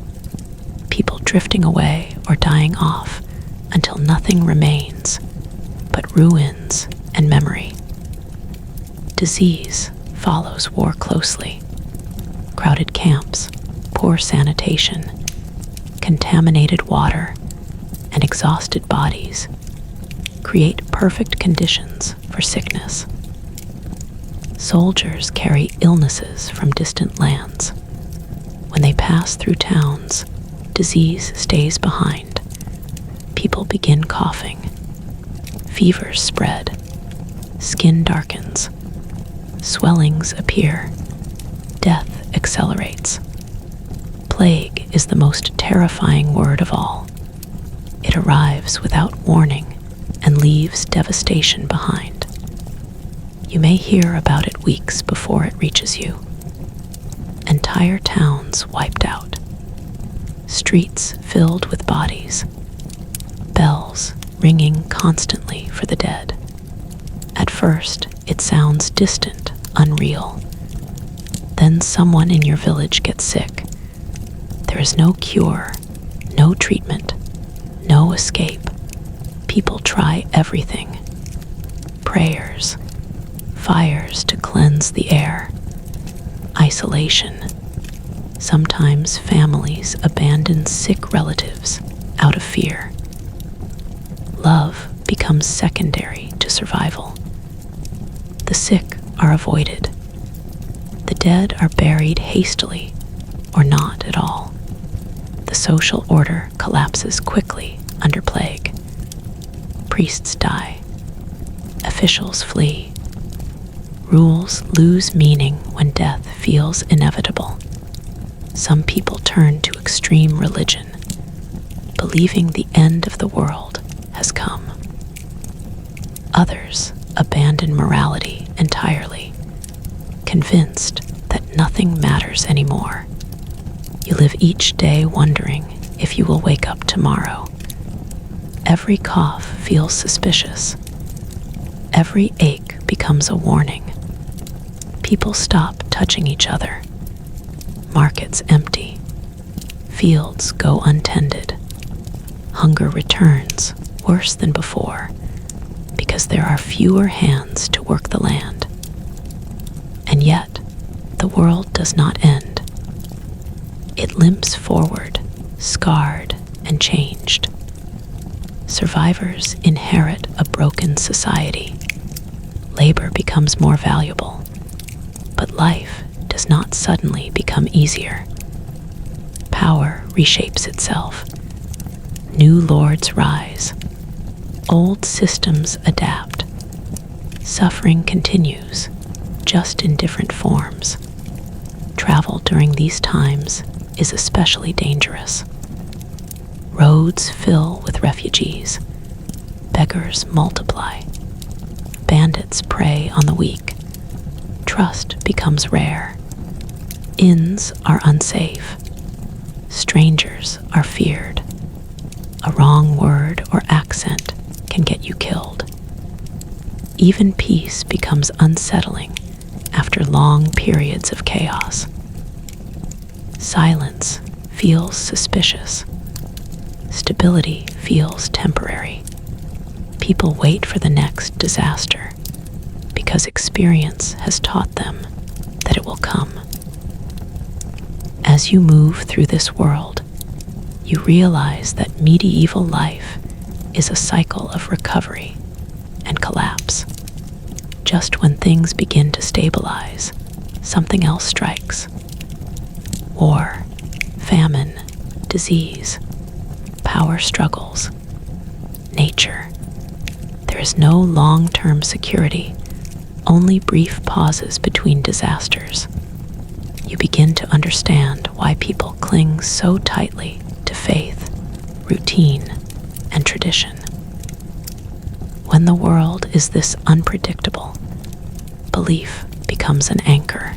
people drifting away or dying off until nothing remains but ruins and memory. Disease follows war closely. Crowded camps, poor sanitation, contaminated water, and exhausted bodies create perfect conditions for sickness. Soldiers carry illnesses from distant lands. When they pass through towns, disease stays behind. People begin coughing. Fevers spread. Skin darkens. Swellings appear. Death accelerates. Plague is the most terrifying word of all. It arrives without warning and leaves devastation behind. You may hear about it weeks before it reaches you. Entire towns wiped out. Streets filled with bodies. Bells ringing constantly for the dead. At first, it sounds distant, unreal. Then someone in your village gets sick. There is no cure, no treatment, no escape. People try everything. Prayers, fires to cleanse the air, isolation. Sometimes families abandon sick relatives out of fear. Love becomes secondary to survival. The sick are avoided. The dead are buried hastily or not at all. The social order collapses quickly under plague. Priests die. Officials flee. Rules lose meaning when death feels inevitable. Some people turn to extreme religion, believing the end of the world has come. Others abandon morality entirely, convinced that nothing matters anymore. You live each day wondering if you will wake up tomorrow. Every cough feels suspicious. Every ache becomes a warning. People stop touching each other. Markets empty. Fields go untended. Hunger returns, worse than before, because there are fewer hands to work the land. And yet, the world does not end. It limps forward, scarred and changed. Survivors inherit a broken society. Labor becomes more valuable, but life does not suddenly become easier. Power reshapes itself. New lords rise. Old systems adapt. Suffering continues, just in different forms. Travel during these times is especially dangerous. Roads fill with refugees. Beggars multiply. Bandits prey on the weak. Trust becomes rare. Inns are unsafe. Strangers are feared. A wrong word or accent can get you killed. Even peace becomes unsettling after long periods of chaos. Silence feels suspicious. Stability feels temporary. People wait for the next disaster because experience has taught them that it will come. As you move through this world, you realize that medieval life is a cycle of recovery and collapse. Just when things begin to stabilize, something else strikes. War, famine, disease, power struggles, nature. There is no long-term security, only brief pauses between disasters. You begin to understand why people cling so tightly to faith, routine, and tradition. When the world is this unpredictable, belief becomes an anchor.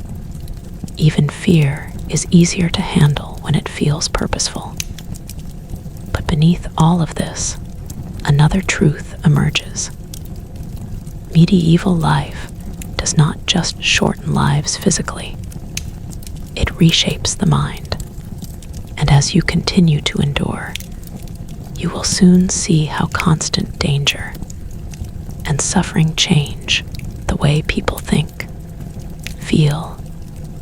Even fear is easier to handle when it feels purposeful. But beneath all of this, another truth emerges. Medieval life does not just shorten lives physically, it reshapes the mind. And as you continue to endure, you will soon see how constant danger and suffering change the way people think, feel,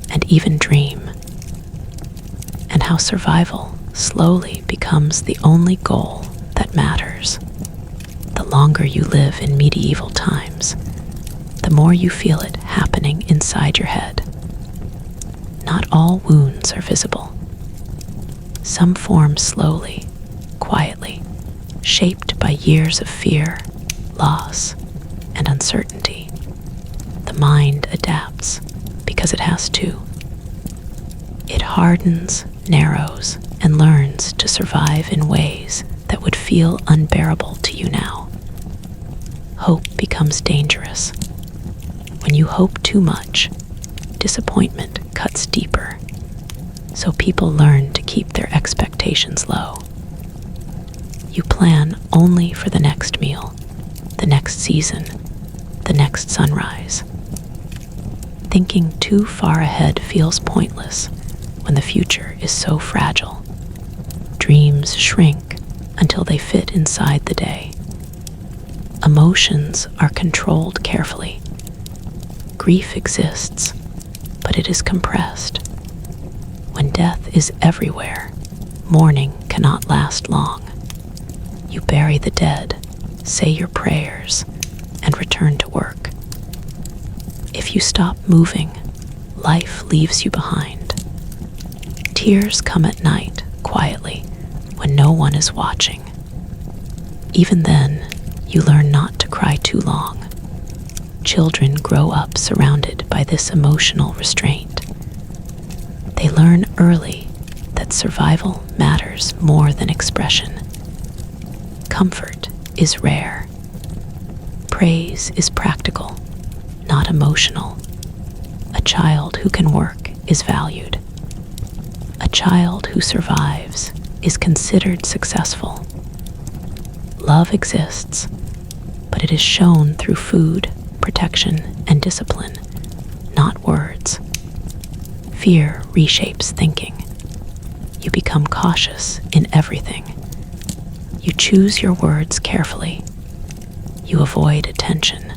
and even dream, and how survival slowly becomes the only goal that matters. The longer you live in medieval times, the more you feel it happening inside your head. Not all wounds are visible. Some form slowly, quietly, shaped by years of fear, loss, and uncertainty. The mind adapts because it has to. It hardens, narrows, and learns to survive in ways that would feel unbearable to you now. Hope becomes dangerous. When you hope too much, disappointment cuts deeper, so people learn to keep their expectations low. You plan only for the next meal, the next season, the next sunrise. Thinking too far ahead feels pointless when the future is so fragile. Dreams shrink until they fit inside the day. Emotions are controlled carefully. Grief exists, but it is compressed. When death is everywhere, mourning cannot last long. You bury the dead, say your prayers, and return to work. If you stop moving, life leaves you behind. Tears come at night, quietly, when no one is watching. Even then, you learn not to cry too long. Children grow up surrounded by this emotional restraint. They learn early that survival matters more than expression. Comfort is rare. Praise is practical, not emotional. A child who can work is valued. A child who survives is considered successful. Love exists, but it is shown through food, protection, and discipline, not words. Fear reshapes thinking. You become cautious in everything. You choose your words carefully. You avoid attention.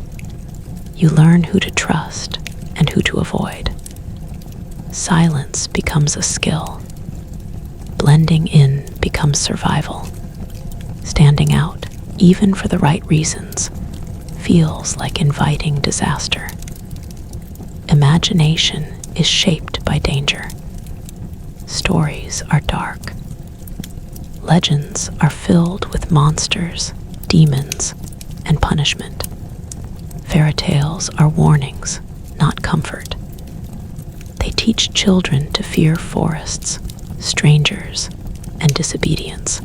You learn who to trust and who to avoid. Silence becomes a skill. Blending in becomes survival. Standing out, even for the right reasons, feels like inviting disaster. Imagination is shaped by danger. Stories are dark. Legends are filled with monsters, demons, and punishment. Fairy tales are warnings, not comfort. They teach children to fear forests, strangers, and disobedience.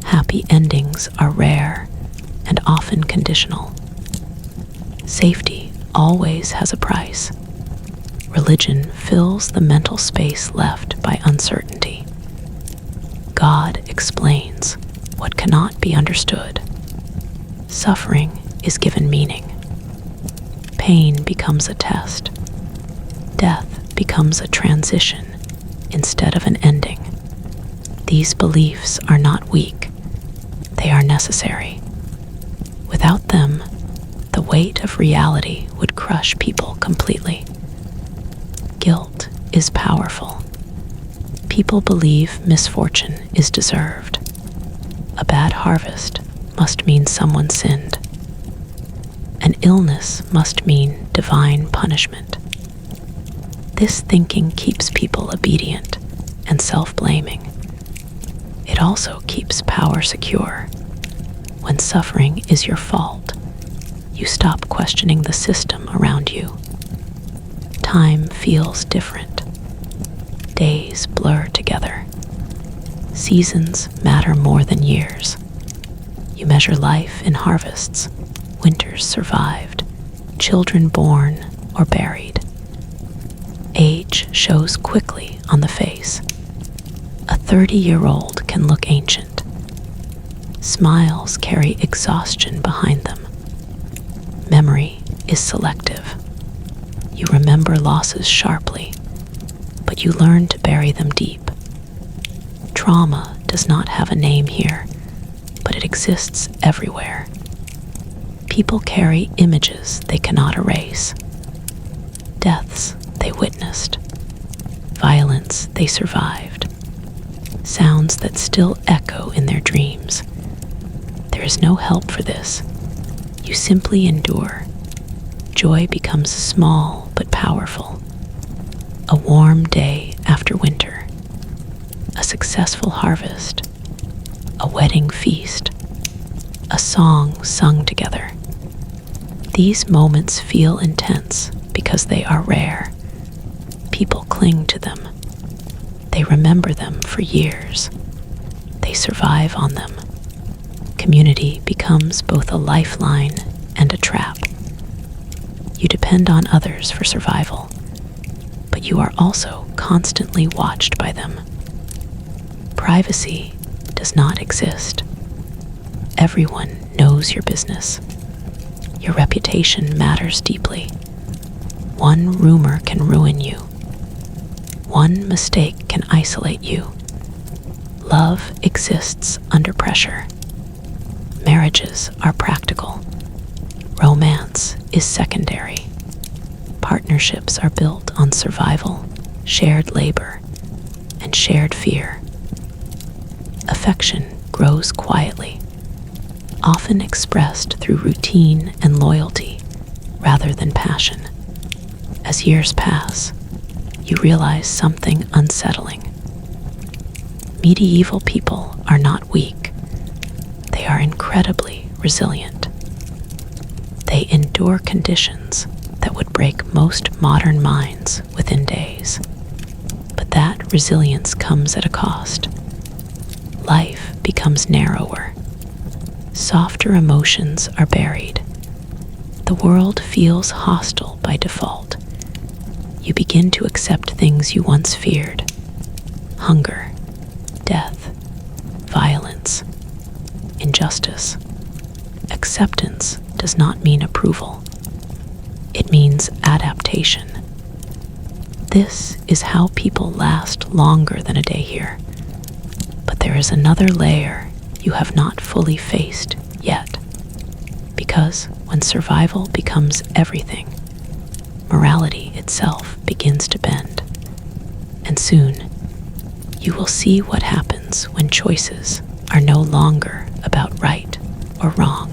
Happy endings are rare and often conditional. Safety always has a price. Religion fills the mental space left by uncertainty. God explains what cannot be understood. Suffering is given meaning. Pain becomes a test. Death becomes a transition instead of an ending. These beliefs are not weak. They are necessary. Without them, the weight of reality would crush people completely. Guilt is powerful. People believe misfortune is deserved. A bad harvest must mean someone sinned. An illness must mean divine punishment. This thinking keeps people obedient and self-blaming. It also keeps power secure. When suffering is your fault, you stop questioning the system around you. Time feels different. Days blur together. Seasons matter more than years. You measure life in harvests, winters survived, children born or buried. Age shows quickly on the face. A 30-year-old can look ancient. Smiles carry exhaustion behind them. Memory is selective. You remember losses sharply, but you learn to bury them deep. Trauma does not have a name here, but it exists everywhere. People carry images they cannot erase. Deaths they witnessed. Violence they survived. Sounds that still echo in their dreams. There is no help for this. You simply endure. Joy becomes small but powerful. A warm day after winter. A successful harvest. A wedding feast. A song sung together. These moments feel intense because they are rare. People cling to them. They remember them for years. They survive on them. Community becomes both a lifeline and a trap. You depend on others for survival, but you are also constantly watched by them. Privacy does not exist. Everyone knows your business. Your reputation matters deeply. One rumor can ruin you. One mistake can isolate you. Love exists under pressure. Marriages are practical. Romance is secondary. Partnerships are built on survival, shared labor, and shared fear. Affection grows quietly, often expressed through routine and loyalty rather than passion. As years pass, you realize something unsettling. Medieval people are not weak. They are incredibly resilient. They endure conditions that would break most modern minds within days. But that resilience comes at a cost. Life becomes narrower. Softer emotions are buried. The world feels hostile by default. You begin to accept things you once feared. Hunger, death, violence, injustice. Acceptance does not mean approval. It means adaptation. This is how people last longer than a day here. But there is another layer you have not fully faced yet. Because when survival becomes everything, morality itself begins to bend. And soon, you will see what happens when choices are no longer about right or wrong,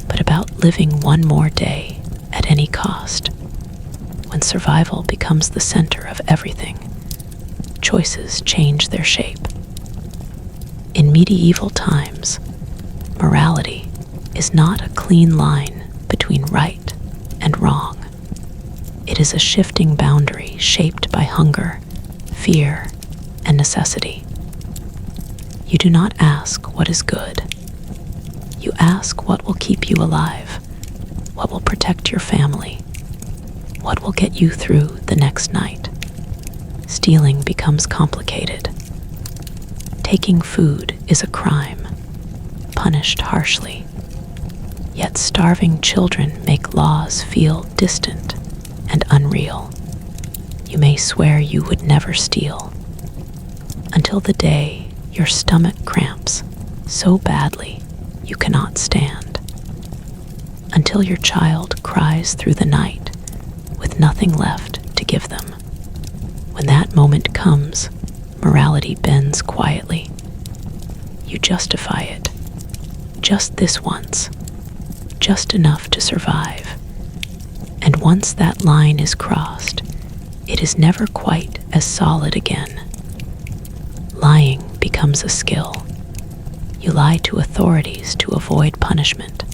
but about living one more day at any cost. When survival becomes the center of everything, choices change their shape. In medieval times, morality is not a clean line between right and wrong. It is a shifting boundary shaped by hunger, fear, and necessity. You do not ask what is good. You ask what will keep you alive, what will protect your family, what will get you through the next night. Stealing becomes complicated. Taking food is a crime, punished harshly. Yet starving children make laws feel distant and unreal. You may swear you would never steal, until the day your stomach cramps so badly you cannot stand. until your child cries through the night with nothing left to give them. When that moment comes, morality bends quietly. You justify it. Just this once. Just enough to survive. And once that line is crossed, it is never quite as solid again. Lying becomes a skill. You lie to authorities to avoid punishment.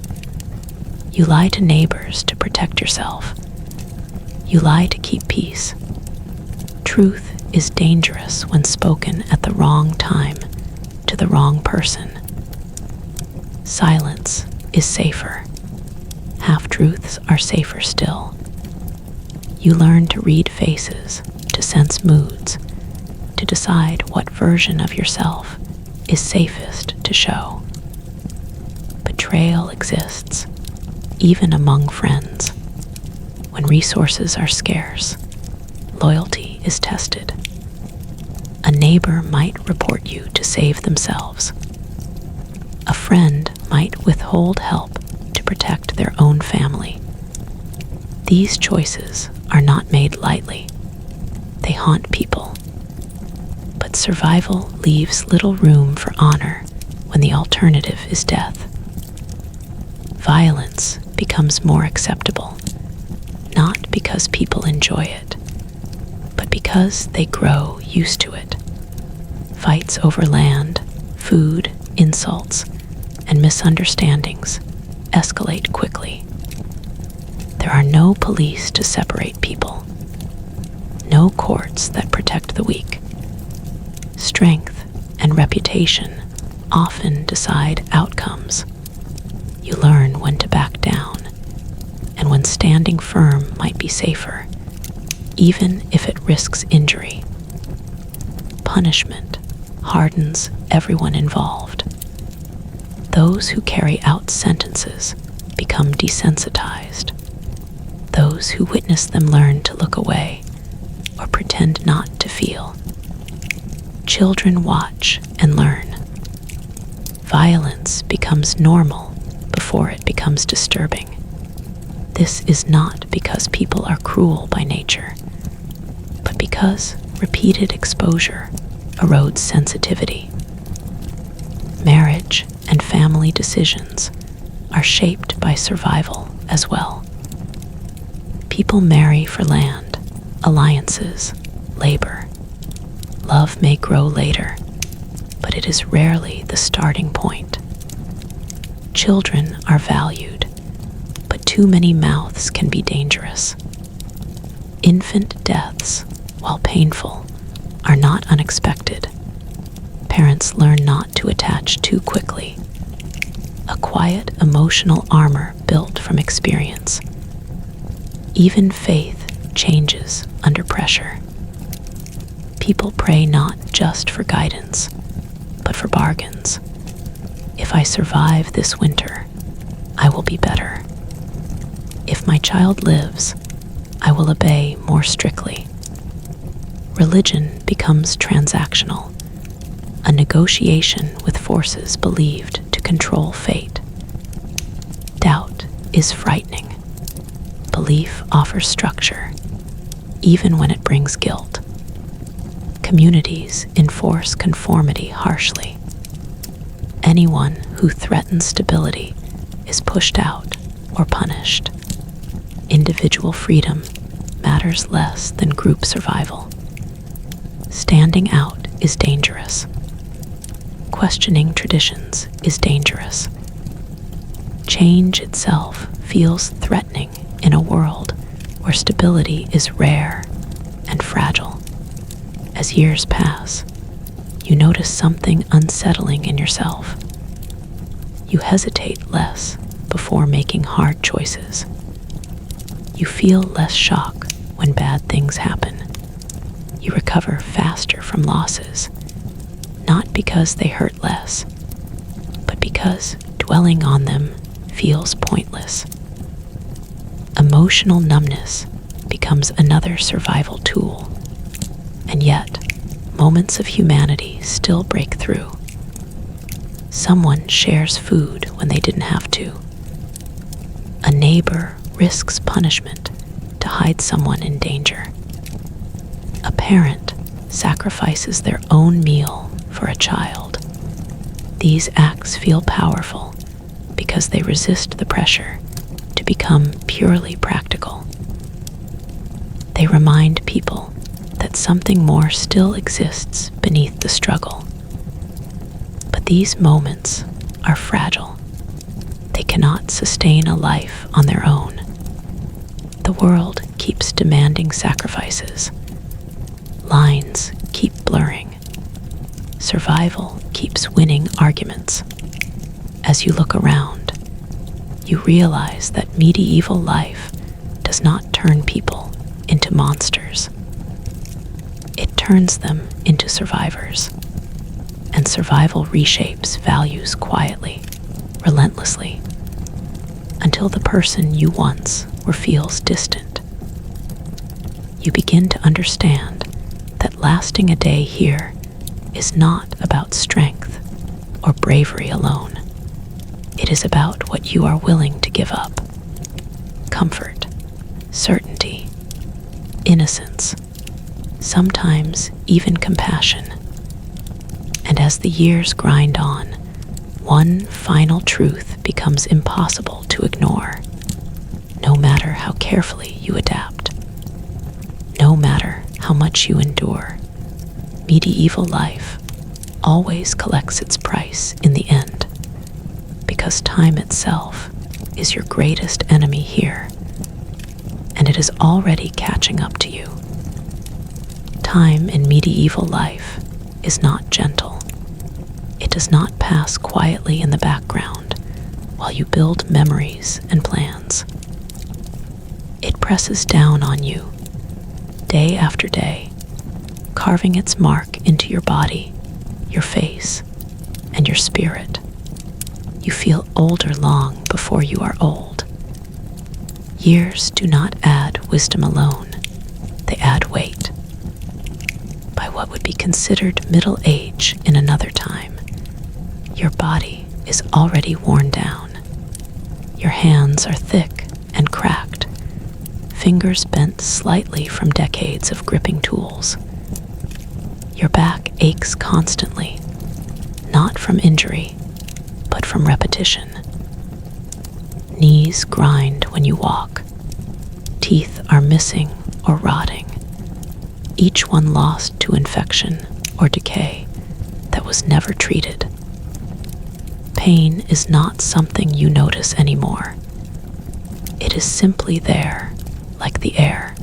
You lie to neighbors to protect yourself. You lie to keep peace. Truth is dangerous when spoken at the wrong time to the wrong person. Silence is safer. Half-truths are safer still. You learn to read faces, to sense moods, to decide what version of yourself is safest to show. Betrayal exists, even among friends. When resources are scarce, loyalty is tested. A neighbor might report you to save themselves. A friend might withhold help to protect their own family. These choices are not made lightly. They haunt people. But survival leaves little room for honor when the alternative is death. Violence becomes more acceptable, not because people enjoy it, but because they grow used to it. Fights over land, food, insults, and misunderstandings escalate quickly. There are no police to separate people, no courts that protect the weak. Strength and reputation often decide outcomes. You learn when to back down, and when standing firm might be safer, even if it risks injury. Punishment hardens everyone involved. Those who carry out sentences become desensitized. Those who witness them learn to look away or pretend not to feel. Children watch and learn. Violence becomes normal before it becomes disturbing. This is not because people are cruel by nature, but because repeated exposure erodes sensitivity. Marriage and family decisions are shaped by survival as well. People marry for land, alliances, labor. Love may grow later, but it is rarely the starting point. Children are valued, but too many mouths can be dangerous. Infant deaths, while painful, are not unexpected. Parents learn not to attach too quickly. A quiet emotional armor built from experience. Even faith changes under pressure. People pray not just for guidance, but for bargains. If I survive this winter, I will be better. If my child lives, I will obey more strictly. Religion becomes transactional, a negotiation with forces believed to control fate. Doubt is frightening. Belief offers structure, even when it brings guilt. Communities enforce conformity harshly. Anyone who threatens stability is pushed out or punished. Individual freedom matters less than group survival. Standing out is dangerous. Questioning traditions is dangerous. Change itself feels threatening in a world where stability is rare and fragile. As years pass, you notice something unsettling in yourself. You hesitate less before making hard choices. You feel less shock when bad things happen. You recover faster from losses, not because they hurt less, but because dwelling on them feels pointless. Emotional numbness becomes another survival tool, and yet, moments of humanity still break through. Someone shares food when they didn't have to. A neighbor risks punishment to hide someone in danger. A parent sacrifices their own meal for a child. These acts feel powerful because they resist the pressure to become purely practical. They remind people that something more still exists beneath the struggle. But these moments are fragile. They cannot sustain a life on their own. The world keeps demanding sacrifices. Lines keep blurring. Survival keeps winning arguments. As you look around, you realize that medieval life does not turn people into monsters. It turns them into survivors. And survival reshapes values quietly, relentlessly, until the person you once were feels distant. You begin to understand that lasting a day here is not about strength or bravery alone. It is about what you are willing to give up. Comfort, certainty, innocence, sometimes even compassion. And as the years grind on, one final truth becomes impossible to ignore, no matter how carefully you adapt, no matter how much you endure. Medieval life always collects its price in the end, because time itself is your greatest enemy here, and it is already catching up to you. Time in medieval life is not gentle. It does not pass quietly in the background while you build memories and plans. It presses down on you, day after day, carving its mark into your body, your face, and your spirit. You feel older long before you are old. Years do not add wisdom alone, they add weight. By what would be considered middle age in another time, your body is already worn down. Your hands are thick and cracked, fingers bent slightly from decades of gripping tools. Your back aches constantly, not from injury, but from repetition. Knees grind when you walk. Teeth are missing or rotting, each one lost to infection or decay that was never treated. Pain is not something you notice anymore. It is simply there, like the air.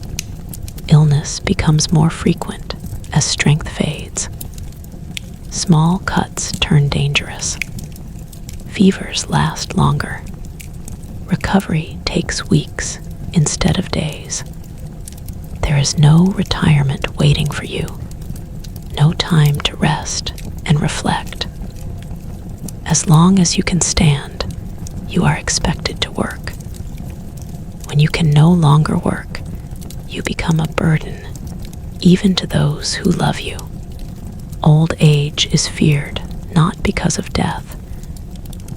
Illness becomes more frequent as strength fades. Small cuts turn dangerous. Fevers last longer. Recovery takes weeks instead of days. There is no retirement waiting for you, no time to rest and reflect. As long as you can stand, you are expected to work. When you can no longer work, you become a burden, even to those who love you. Old age is feared not because of death,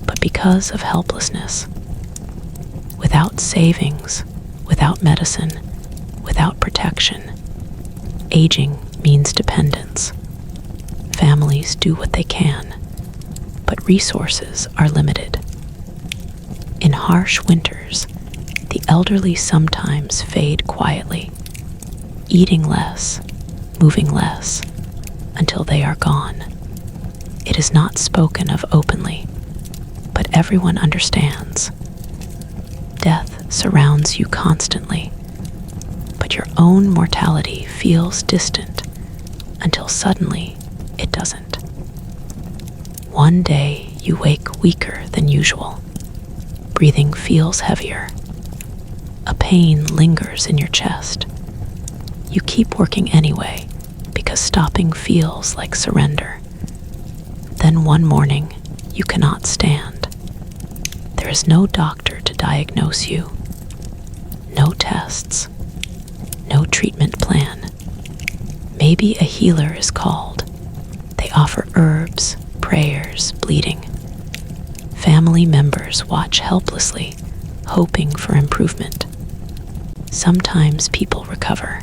but because of helplessness. Without savings, without medicine, without protection, aging means dependence. Families do what they can, but resources are limited. In harsh winters, the elderly sometimes fade quietly, eating less, moving less, until they are gone. It is not spoken of openly, but everyone understands. Death surrounds you constantly, but your own mortality feels distant until suddenly it doesn't. One day you wake weaker than usual. Breathing feels heavier. A pain lingers in your chest. You keep working anyway because stopping feels like surrender. Then one morning, you cannot stand. There is no doctor to diagnose you. No tests. No treatment plan. Maybe a healer is called. They offer herbs, prayers, bleeding. Family members watch helplessly hoping for improvement. Sometimes people recover.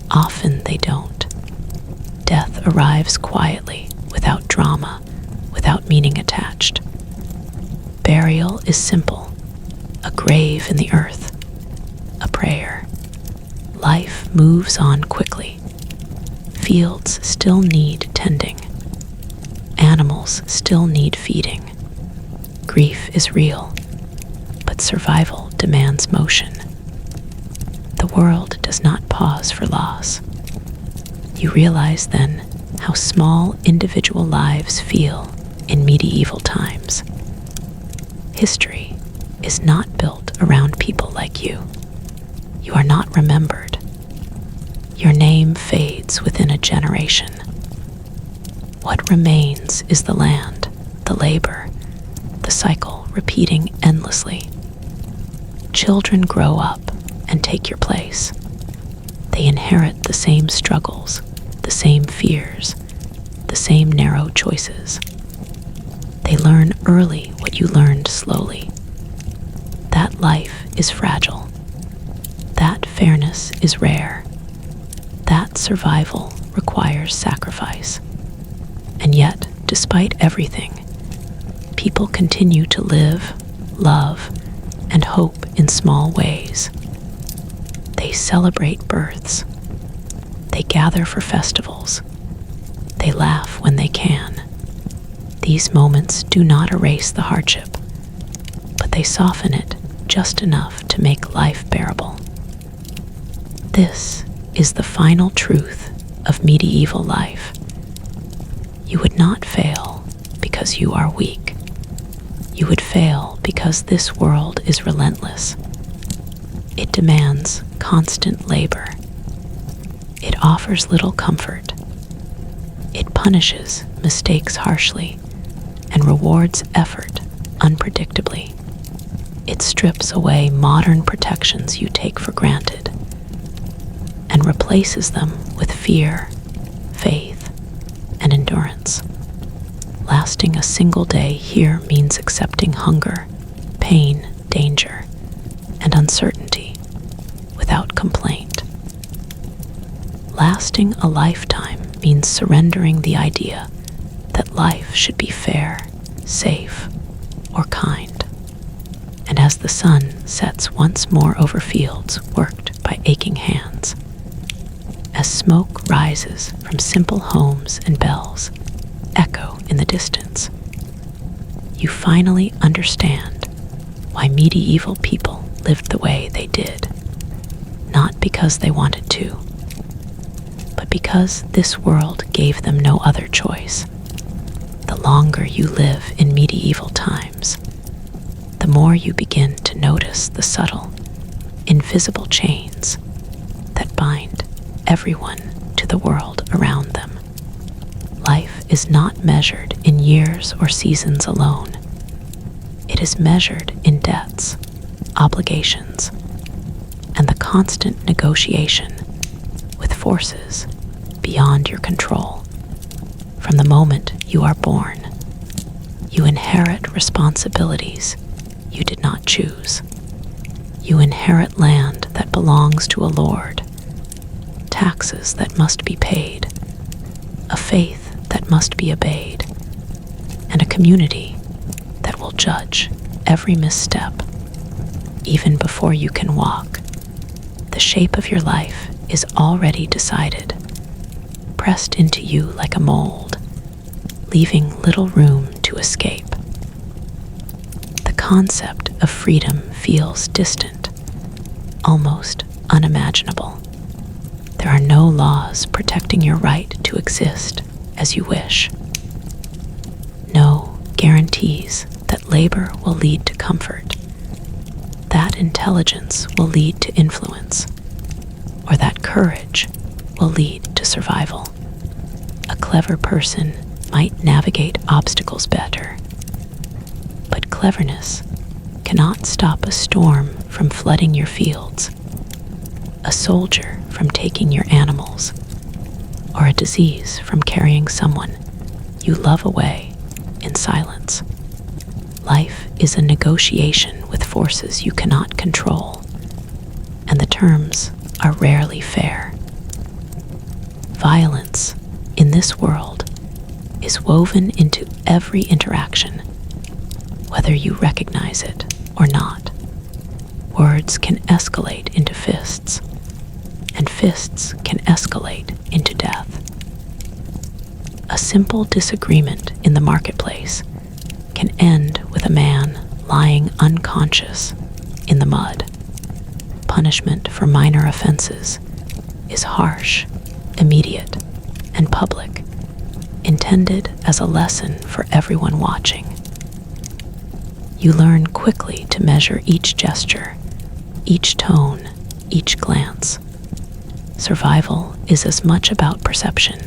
Often they don't. Death arrives quietly, without drama, without meaning attached. Burial is simple: a grave in the earth, a prayer. Life moves on quickly. Fields still need tending. Animals still need feeding. Grief is real, but survival demands motion. The world does not pause for loss. You realize then how small individual lives feel in medieval times. History is not built around people like you. You are not remembered. Your name fades within a generation. What remains is the land, the labor, the cycle repeating endlessly. Children grow up and take your place. They inherit the same struggles, the same fears, the same narrow choices. They learn early what you learned slowly. That life is fragile. That fairness is rare. That survival requires sacrifice. And yet, despite everything, people continue to live, love, and hope in small ways. They celebrate births. They gather for festivals. They laugh when they can. These moments do not erase the hardship, but they soften it just enough to make life bearable. This is the final truth of medieval life. You would not fail because you are weak. You would fail because this world is relentless. It demands constant labor. It offers little comfort. It punishes mistakes harshly and rewards effort unpredictably. It strips away modern protections you take for granted and replaces them with fear, faith, and endurance. Lasting a single day here means accepting hunger, pain, danger, and uncertainty without complaint. Lasting a lifetime means surrendering the idea that life should be fair, safe, or kind. And as the sun sets once more over fields worked by aching hands, as smoke rises from simple homes and bells echo in the distance, you finally understand why medieval people lived the way they did, not because they wanted to, but because this world gave them no other choice. The longer you live in medieval times, the more you begin to notice the subtle, invisible chains that bind everyone to the world around them. Life is not measured in years or seasons alone. It is measured in debts, obligations, and the constant negotiation with forces beyond your control. From the moment you are born, you inherit responsibilities you did not choose. You inherit land that belongs to a lord, taxes that must be paid, a faith that must be obeyed, and a community that will judge every misstep. Even before you can walk, the shape of your life is already decided, pressed into you like a mold, leaving little room to escape. The concept of freedom feels distant, almost unimaginable. There are no laws protecting your right to exist as you wish. No guarantees that labor will lead to comfort, that intelligence will lead to influence, or that courage will lead to survival. A clever person might navigate obstacles better, but cleverness cannot stop a storm from flooding your fields, a soldier from taking your animals, or a disease from carrying someone you love away in silence. Life is a negotiation with forces you cannot control, and the terms are rarely fair. Violence in this world is woven into every interaction, whether you recognize it or not. Words can escalate into fists, and fists can escalate into death. A simple disagreement in the marketplace can end with a man lying unconscious in the mud. Punishment for minor offenses is harsh, immediate, and public, intended as a lesson for everyone watching. You learn quickly to measure each gesture, each tone, each glance. Survival is as much about perception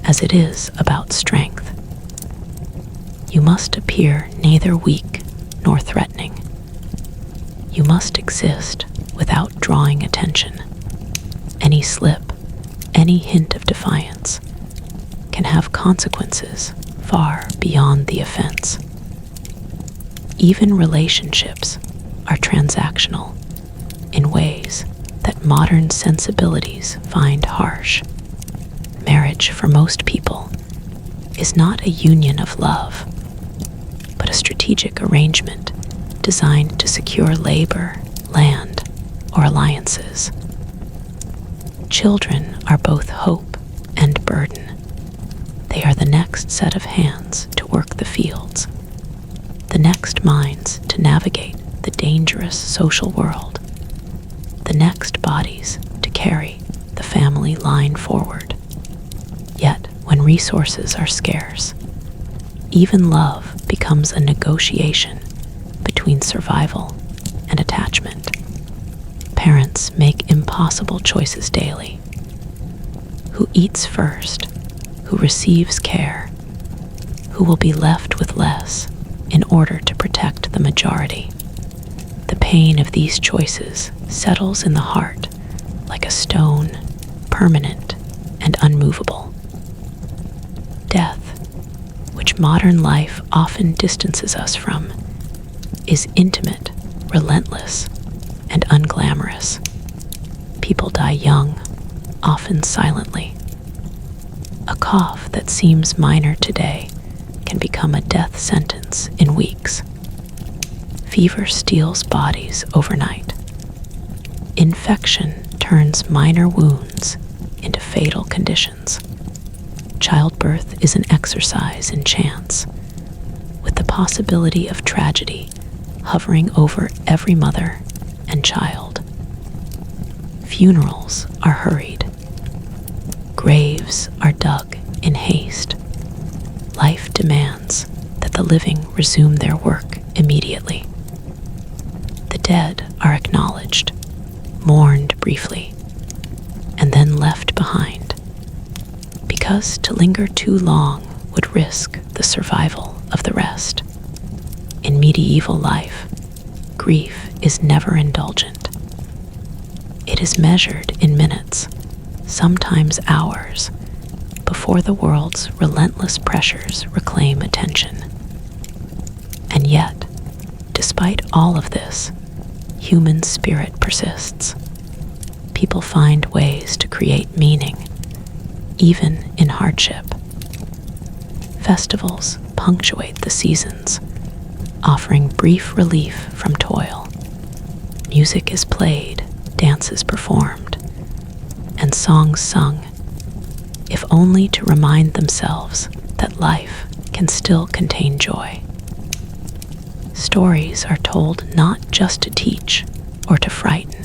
as it is about strength. You must appear neither weak nor threatening. You must exist without drawing attention. Any slip, any hint of defiance can have consequences far beyond the offense. Even relationships are transactional in ways that modern sensibilities find harsh. Marriage, for most people, is not a union of love, but a strategic arrangement designed to secure labor, land, or alliances. Children are both hope and burden. They are the next set of hands to work the fields, the next minds to navigate the dangerous social world, the next bodies to carry the family line forward. Yet, when resources are scarce, even love becomes a negotiation between survival and attachment. Parents make impossible choices daily. Who eats first? Who receives care? Who will be left with less in order to protect the majority? The pain of these choices settles in the heart like a stone, permanent and unmovable. Death, which modern life often distances us from, is intimate, relentless, and unglamorous. People die young, often silently. A cough that seems minor today can become a death sentence in weeks. Fever steals bodies overnight. Infection turns minor wounds into fatal conditions. Childbirth is an exercise in chance, with the possibility of tragedy hovering over every mother and child. Funerals are hurried. Graves are dug in haste. Life demands that the living resume their work immediately. The dead are acknowledged, mourned briefly, and then left behind, because to linger too long would risk the survival of the rest. In medieval life, grief is never indulgent. It is measured in minutes, sometimes hours, before the world's relentless pressures reclaim attention. And yet, despite all of this, human spirit persists. People find ways to create meaning, even in hardship. Festivals punctuate the seasons, offering brief relief from toil. Music is played, dances performed, and songs sung, if only to remind themselves that life can still contain joy. Stories are told not just to teach or to frighten,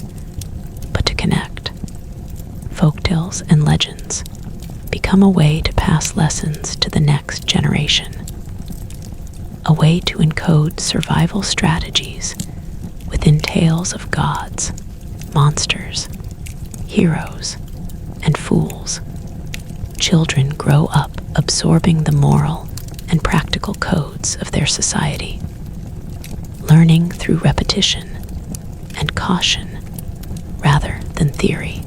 but to connect. Folktales and legends become a way to pass lessons to the next generation, a way to encode survival strategies within tales of gods, monsters, heroes, and fools. Children grow up absorbing the moral and practical codes of their society, learning through repetition and caution rather than theory.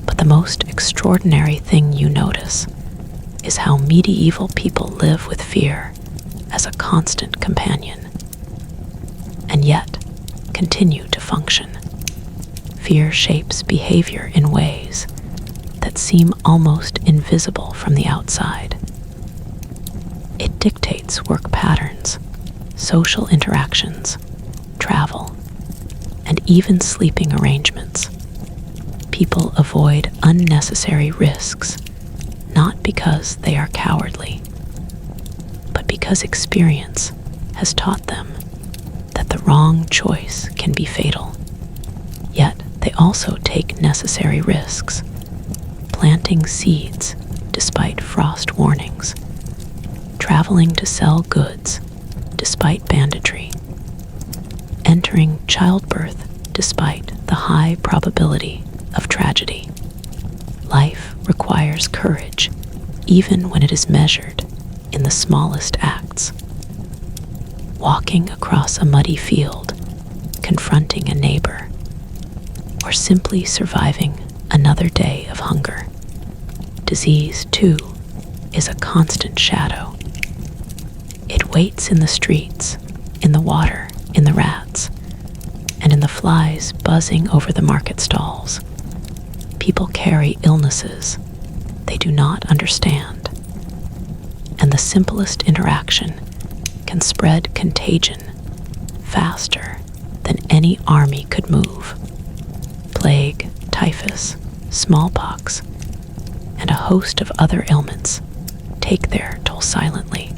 But the most extraordinary thing you notice is how medieval people live with fear as a constant companion. And yet, continue to function. Fear shapes behavior in ways that seem almost invisible from the outside. It dictates work patterns, social interactions, travel, and even sleeping arrangements. People avoid unnecessary risks, not because they are cowardly, but because experience has taught them that the wrong choice can be fatal. Yet they also take necessary risks, planting seeds despite frost warnings, traveling to sell goods despite banditry, entering childbirth despite the high probability of tragedy. Life requires courage, even when it is measured in the smallest acts. Walking across a muddy field, confronting a neighbor, or simply surviving another day of hunger. Disease, too, is a constant shadow. It waits in the streets, in the water, in the rats, and in the flies buzzing over the market stalls. People carry illnesses they do not understand, and the simplest interaction can spread contagion faster than any army could move. Plague, typhus, smallpox, and a host of other ailments take their toll silently.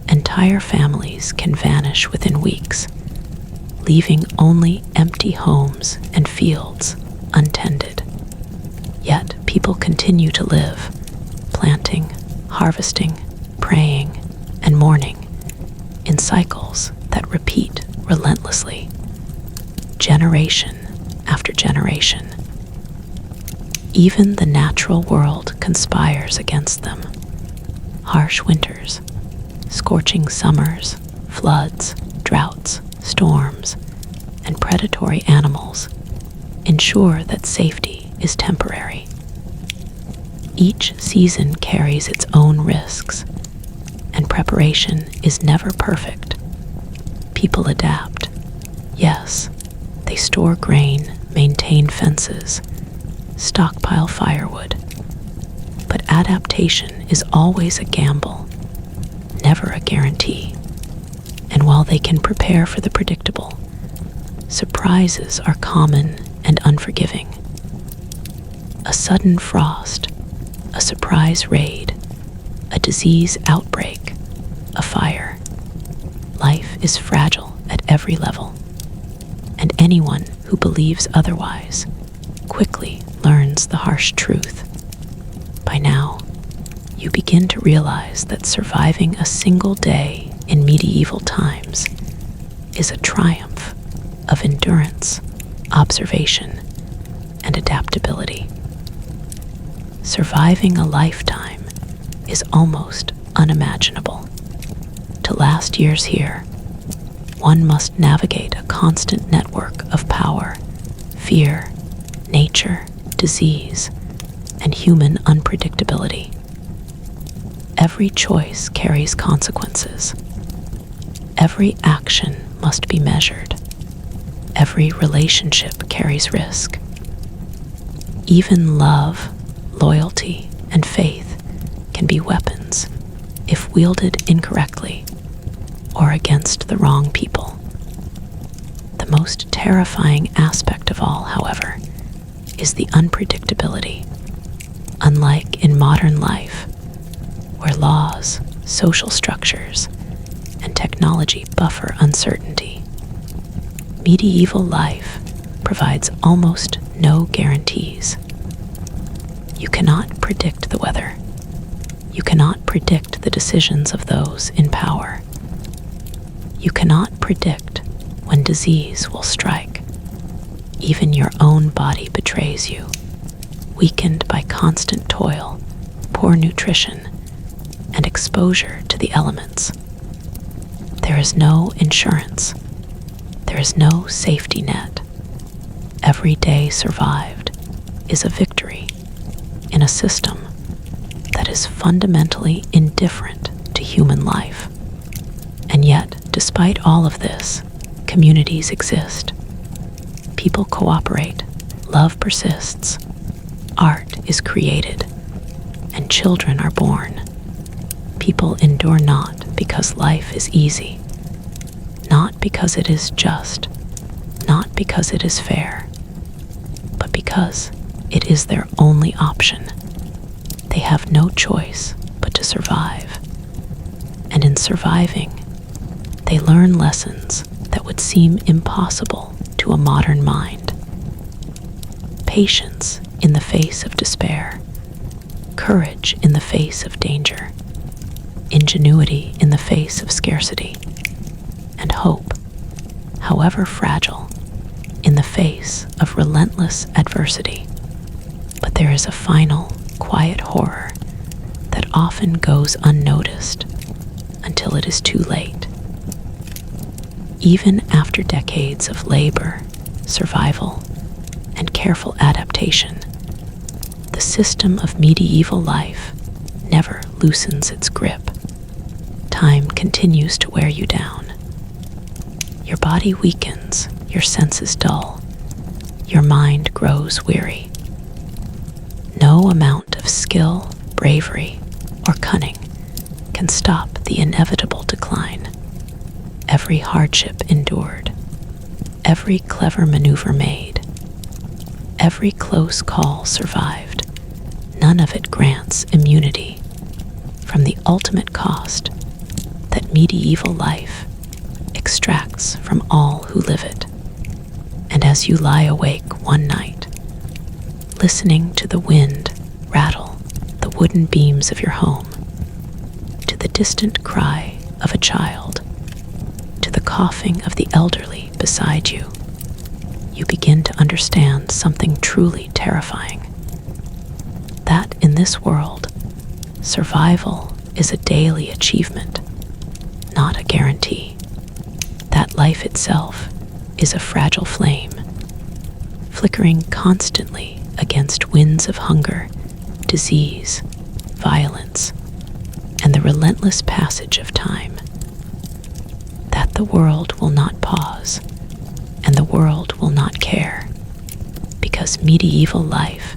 Entire families can vanish within weeks, leaving only empty homes and fields untended. Yet people continue to live, planting, harvesting, praying, and mourning in cycles that repeat relentlessly, generation after generation. Even the natural world conspires against them. Harsh winters, scorching summers, floods, droughts, storms, and predatory animals ensure that safety is temporary. Each season carries its own risks, and preparation is never perfect. People adapt. Yes, they store grain, maintain fences, stockpile firewood. But adaptation is always a gamble, never a guarantee. And while they can prepare for the predictable, surprises are common and unforgiving. A sudden frost, a surprise raid, a disease outbreak, a fire. Life is fragile at every level, and anyone who believes otherwise quickly learns the harsh truth. By now, you begin to realize that surviving a single day in medieval times is a triumph of endurance, observation, and adaptability. Surviving a lifetime is almost unimaginable. To last years here, one must navigate a constant network of power, fear, nature, disease, and human unpredictability. Every choice carries consequences. Every action must be measured. Every relationship carries risk. Even love, loyalty, and faith can be weapons if wielded incorrectly or against the wrong people. The most terrifying aspect of all, however, is the unpredictability. Unlike in modern life, where laws, social structures, and technology buffer uncertainty, medieval life provides almost no guarantees. You cannot predict the weather. You cannot predict the decisions of those in power. You cannot predict when disease will strike. Even your own body betrays you, weakened by constant toil, poor nutrition, and exposure to the elements. There is no insurance. There is no safety net. Every day survived is a victory in a system that is fundamentally indifferent to human life. And yet, despite all of this, Communities exist. People cooperate. Love persists. Art is created. And children are born. People endure not because life is easy, not because it is just, not because it is fair, but because it is their only option. They have no choice but to survive. And in surviving, they learn lessons that would seem impossible to a modern mind. Patience in the face of despair, courage in the face of danger, ingenuity in the face of scarcity, and hope, however fragile, in the face of relentless adversity. But there is a final, quiet horror that often goes unnoticed until it is too late. Even after decades of labor, survival, and careful adaptation, the system of medieval life never loosens its grip. Time continues to wear you down. Your body weakens, your senses dull, your mind grows weary. No amount of skill, bravery, or cunning can stop the inevitable decline. Every hardship endured, every clever maneuver made, every close call survived, none of it grants immunity from the ultimate cost that medieval life extracts from all who live it. And as you lie awake one night, listening to the wind rattle the wooden beams of your home, to the distant cry of a child, to the coughing of the elderly beside you, you begin to understand something truly terrifying. That in this world, survival is a daily achievement, not a guarantee. That life itself is a fragile flame, flickering constantly against winds of hunger, disease, violence, and the relentless passage of time. That the world will not pause, and the world will not care, because medieval life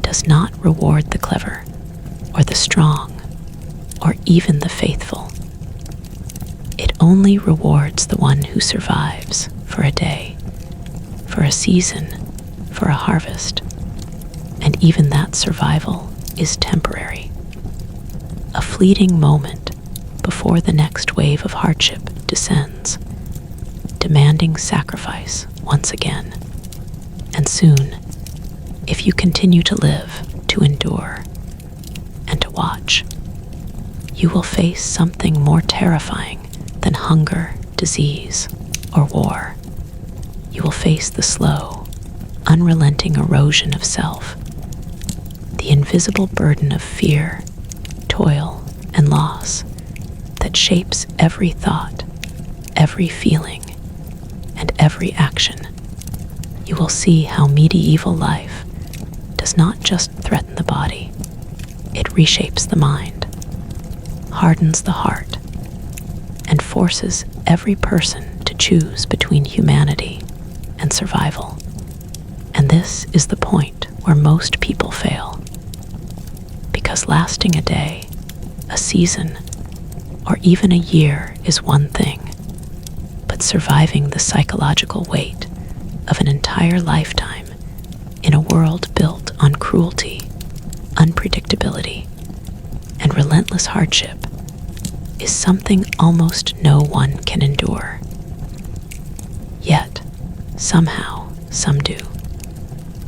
does not reward the clever, or the strong, or even the faithful. It only rewards the one who survives for a day, for a season, for a harvest, and even that survival is temporary. A fleeting moment before the next wave of hardship descends, demanding sacrifice once again. And soon, if you continue to live, to endure, and to watch, you will face something more terrifying than hunger, disease, or war. You will face the slow, unrelenting erosion of self, the invisible burden of fear, toil, and loss that shapes every thought, every feeling, and every action. You will see how medieval life does not just threaten the body, it reshapes the mind, hardens the heart, and forces every person to choose between humanity and survival. And this is the point where most people fail. Because lasting a day, a season, or even a year is one thing, but surviving the psychological weight of an entire lifetime in a world built on cruelty, unpredictability, and relentless hardship is something almost no one can endure. Yet, somehow, some do.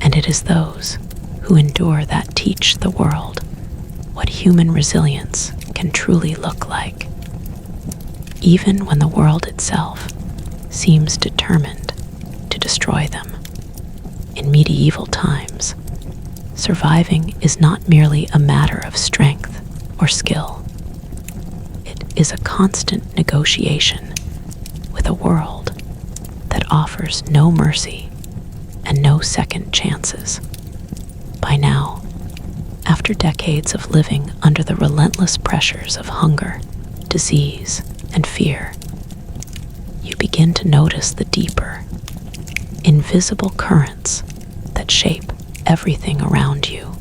And it is those who endure that teach the world what human resilience can truly look like. Even when the world itself seems determined to destroy them. In medieval times, surviving is not merely a matter of strength or skill. It is a constant negotiation with a world that offers no mercy and no second chances. By now, after decades of living under the relentless pressures of hunger, disease, and fear, you begin to notice the deeper, invisible currents that shape everything around you.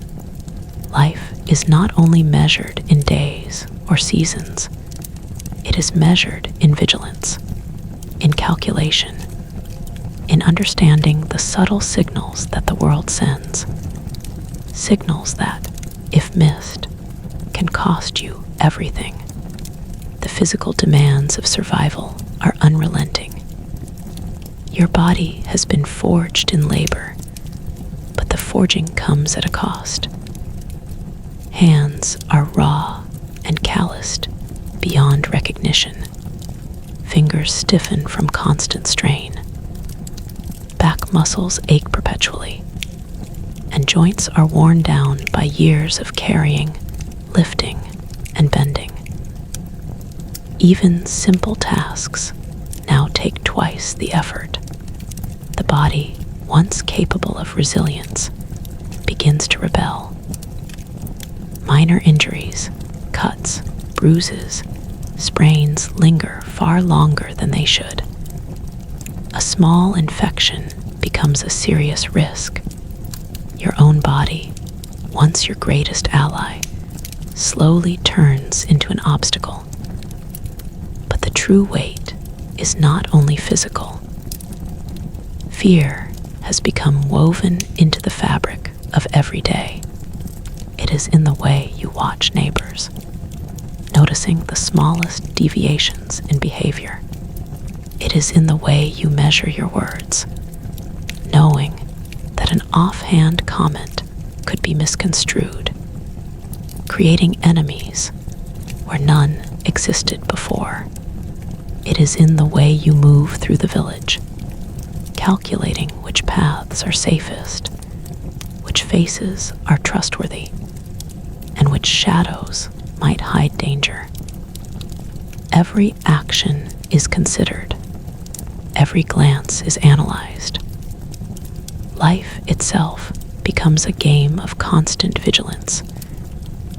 Life is not only measured in days or seasons, it is measured in vigilance, in calculation, in understanding the subtle signals that the world sends. Signals that, if missed, can cost you everything. The physical demands of survival are unrelenting. Your body has been forged in labor, but the forging comes at a cost. Hands are raw and calloused beyond recognition. Fingers stiffen from constant strain. Back muscles ache perpetually, and joints are worn down by years of carrying, lifting, and bending. Even simple tasks now take twice the effort. The body, once capable of resilience, begins to rebel. Minor injuries, cuts, bruises, sprains linger far longer than they should. A small infection becomes a serious risk. Your own body, once your greatest ally, slowly turns into an obstacle. But the true weight is not only physical. Fear has become woven into the fabric of every day. It is in the way you watch neighbors, noticing the smallest deviations in behavior. It is in the way you measure your words, knowing that an offhand comment could be misconstrued, creating enemies where none existed before. It is in the way you move through the village, calculating which paths are safest, which faces are trustworthy, and which shadows might hide danger. Every action is considered. Every glance is analyzed. Life itself becomes a game of constant vigilance,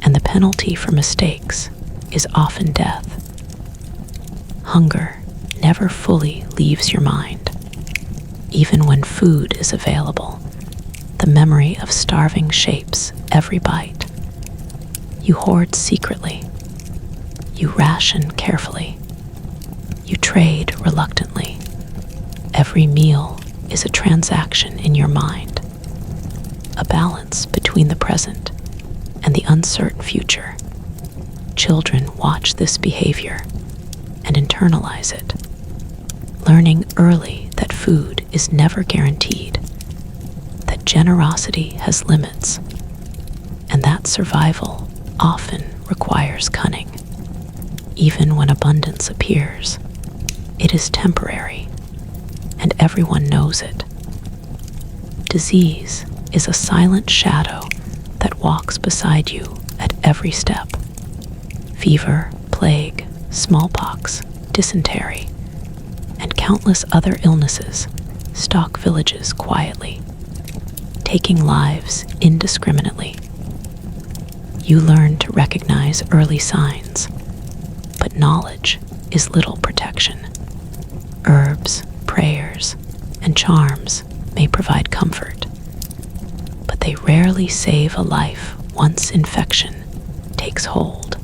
and the penalty for mistakes is often death. Hunger never fully leaves your mind. Even when food is available, the memory of starving shapes every bite. You hoard secretly. You ration carefully. You trade reluctantly. Every meal is a transaction in your mind, a balance between the present and the uncertain future. Children watch this behavior and internalize it, learning early that food is never guaranteed, that generosity has limits, and that survival often requires cunning. Even when abundance appears, it is temporary, and everyone knows it. Disease is a silent shadow that walks beside you at every step. Fever, plague, smallpox, dysentery, and countless other illnesses stalk villages quietly, taking lives indiscriminately. You learn to recognize early signs, but knowledge is little protection. Herbs, prayers, and charms may provide comfort, but they rarely save a life once infection takes hold.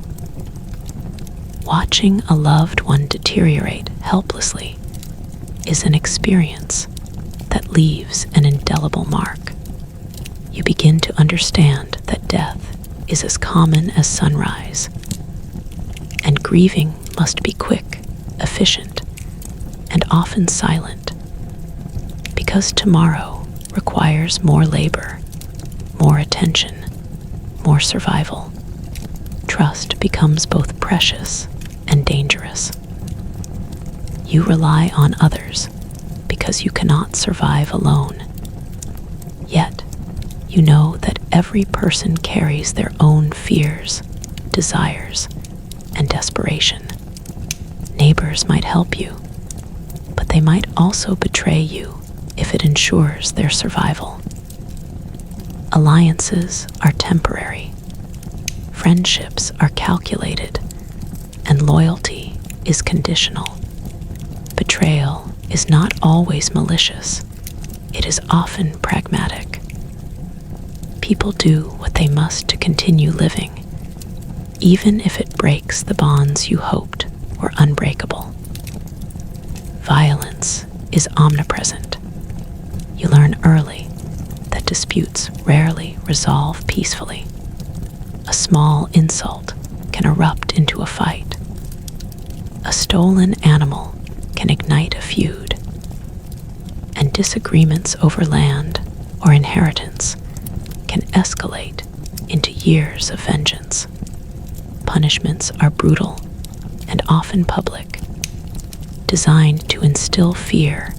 Watching a loved one deteriorate helplessly is an experience that leaves an indelible mark. You begin to understand that death is as common as sunrise, and grieving must be quick, efficient, and often silent, because tomorrow requires more labor, more attention, more survival. Trust becomes both precious and dangerous. You rely on others because you cannot survive alone. Yet, you know that every person carries their own fears, desires, and desperation. Neighbors might help you, but they might also betray you if it ensures their survival. Alliances are temporary. Friendships are calculated, and loyalty is conditional. Betrayal betrayal is not always malicious. It is often pragmatic. People do what they must to continue living, even if it breaks the bonds you hoped were unbreakable. Violence is omnipresent. You learn early that disputes rarely resolve peacefully. A small insult can erupt into a fight. A stolen animal can ignite a feud. And disagreements over land or inheritance can escalate into years of vengeance. Punishments are brutal and often public, designed to instill fear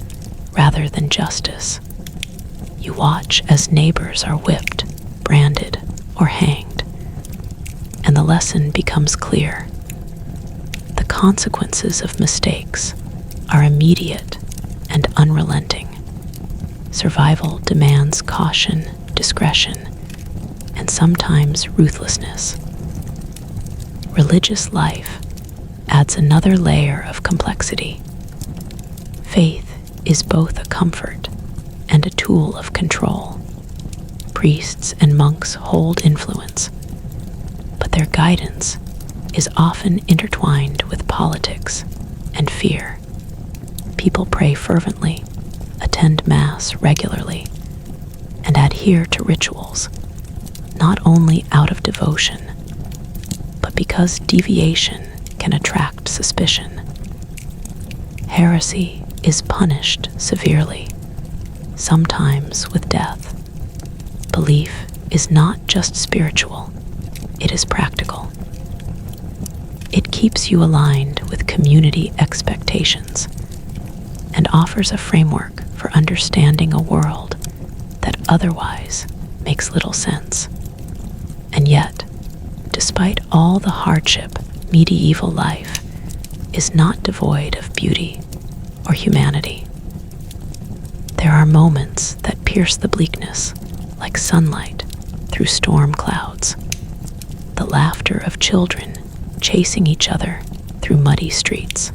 rather than justice. You watch as neighbors are whipped, branded, or hanged, and the lesson becomes clear. The consequences of mistakes are immediate and unrelenting. Survival demands caution, discretion, and sometimes ruthlessness. Religious life adds another layer of complexity. Faith is both a comfort and a tool of control. Priests and monks hold influence, but their guidance is often intertwined with politics and fear. People pray fervently, attend Mass regularly, and adhere to rituals, not only out of devotion, but because deviation can attract suspicion. Heresy is punished severely, sometimes with death. Belief is not just spiritual, it is practical. It keeps you aligned with community expectations and offers a framework for understanding a world that otherwise makes little sense. And yet, despite all the hardship, medieval life is not devoid of beauty or humanity. There are moments that pierce the bleakness like sunlight through storm clouds. The laughter of children chasing each other through muddy streets.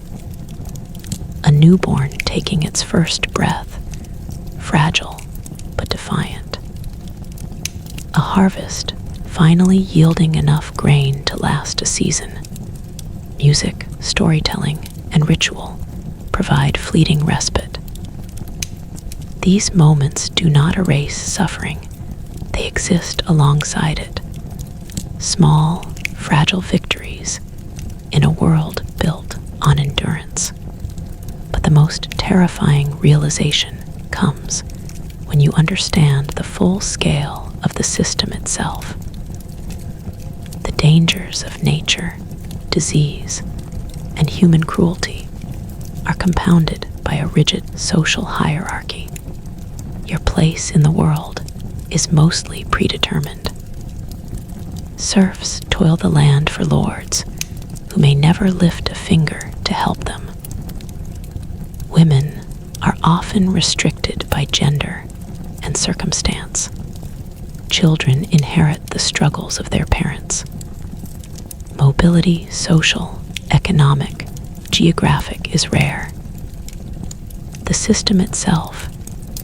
A newborn taking its first breath, fragile but defiant. A harvest finally yielding enough grain to last a season. Music, storytelling, and ritual provide fleeting respite. These moments do not erase suffering, they exist alongside it. Small, fragile victories in a world built on endurance. But the most terrifying realization comes when you understand the full scale of the system itself. The dangers of nature, disease, and human cruelty are compounded by a rigid social hierarchy. Your place in the world is mostly predetermined. Serfs toil the land for lords who may never lift a finger to help them. Women are often restricted by gender and circumstance. Children inherit the struggles of their parents. Mobility, social, economic, geographic, is rare. The system itself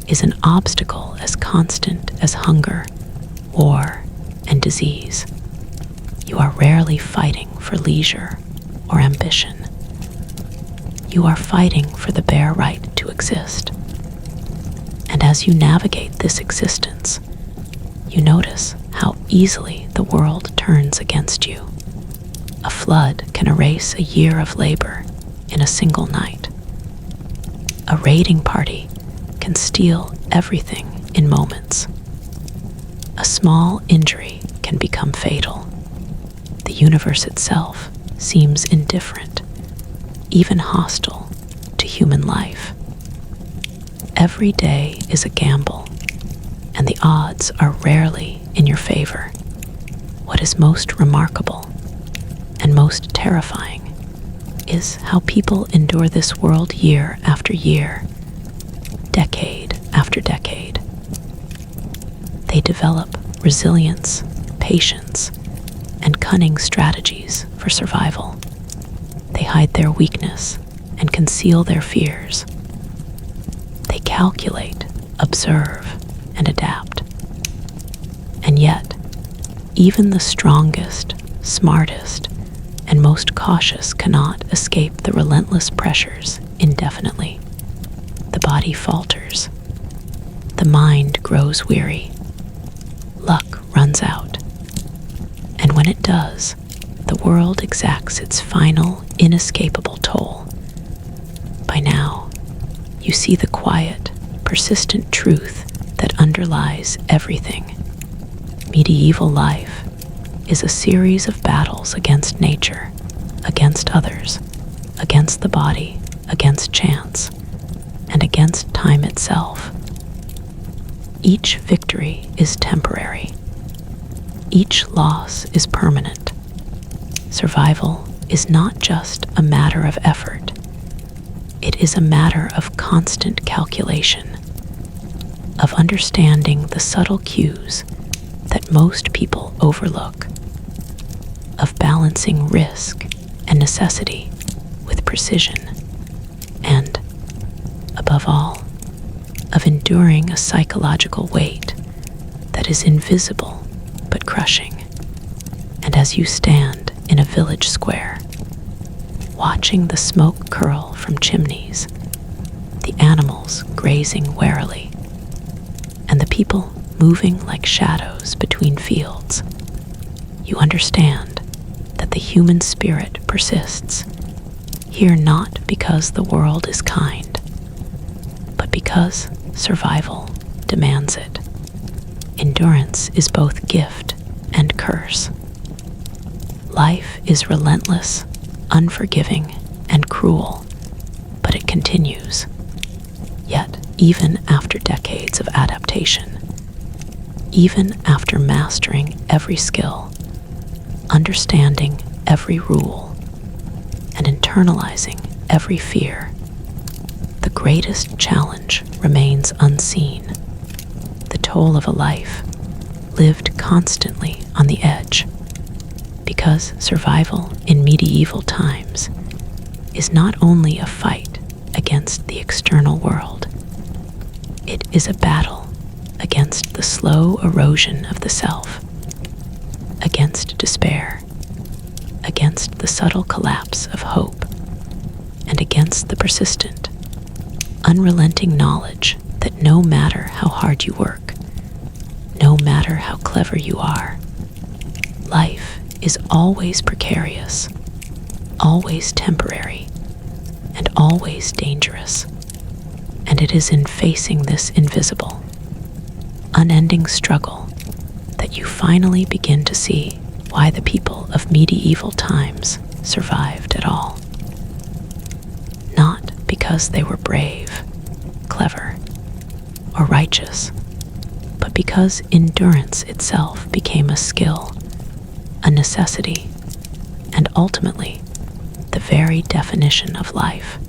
is an obstacle as constant as hunger, war, and disease. You are rarely fighting for leisure or ambition. You are fighting for the bare right to exist. And as you navigate this existence, you notice how easily the world turns against you. A flood can erase a year of labor in a single night. A raiding party can steal everything in moments. A small injury can become fatal. The universe itself seems indifferent, even hostile to human life. Every day is a gamble, and the odds are rarely in your favor. What is most remarkable and most terrifying is how people endure this world year after year, decade after decade. They develop resilience, patience, and cunning strategies for survival. They hide their weakness and conceal their fears. They calculate, observe, and adapt. And yet, even the strongest, smartest, and most cautious cannot escape the relentless pressures indefinitely. The body falters. The mind grows weary. Luck runs out. And when it does, the world exacts its final, inescapable toll. By now, you see the quiet, persistent truth that underlies everything. Medieval life is a series of battles against nature, against others, against the body, against chance, and against time itself. Each victory is temporary. Each loss is permanent. Survival is not just a matter of effort. It is a matter of constant calculation, of understanding the subtle cues that most people overlook, of balancing risk and necessity with precision, and, above all, of enduring a psychological weight that is invisible but crushing. And as you stand in a village square, watching the smoke curl from chimneys, the animals grazing warily, and the people moving like shadows between fields, you understand that the human spirit persists, here not because the world is kind, but because survival demands it. Endurance is both gift and curse. Life is relentless, unforgiving, and cruel, but it continues. Yet, even after decades of adaptation, even after mastering every skill, understanding every rule, and internalizing every fear, the greatest challenge remains unseen: the toll of a life lived constantly on the edge. Because survival in medieval times is not only a fight against the external world, it is a battle against the slow erosion of the self, against despair, against the subtle collapse of hope, and against the persistent, unrelenting knowledge that no matter how hard you work, no matter how clever you are, life is always precarious, always temporary, and always dangerous. And it is in facing this invisible, unending struggle that you finally begin to see why the people of medieval times survived at all. Not because they were brave, clever, or righteous, but because endurance itself became a skill, a necessity, and ultimately the very definition of life.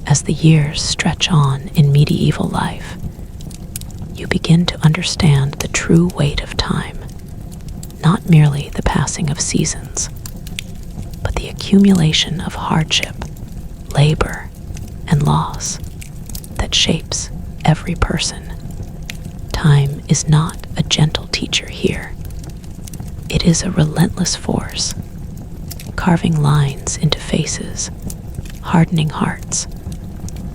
As the years stretch on in medieval life, you begin to understand the true weight of time, not merely the passing of seasons, but the accumulation of hardship, labor, and loss that shapes every person. Time is not a gentle teacher here. It is a relentless force, carving lines into faces, hardening hearts,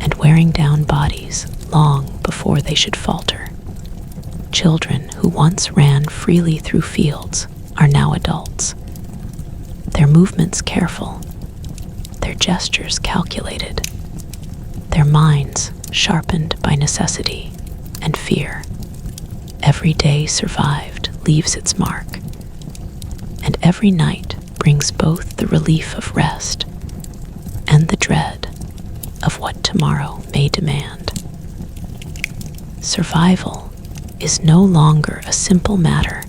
and wearing down bodies long before they should falter. Children who once ran freely through fields are now adults, their movements careful, their gestures calculated, their minds sharpened by necessity and fear. Every day survived leaves its mark, and every night brings both the relief of rest and the dread of what tomorrow may demand. Survival is no longer a simple matter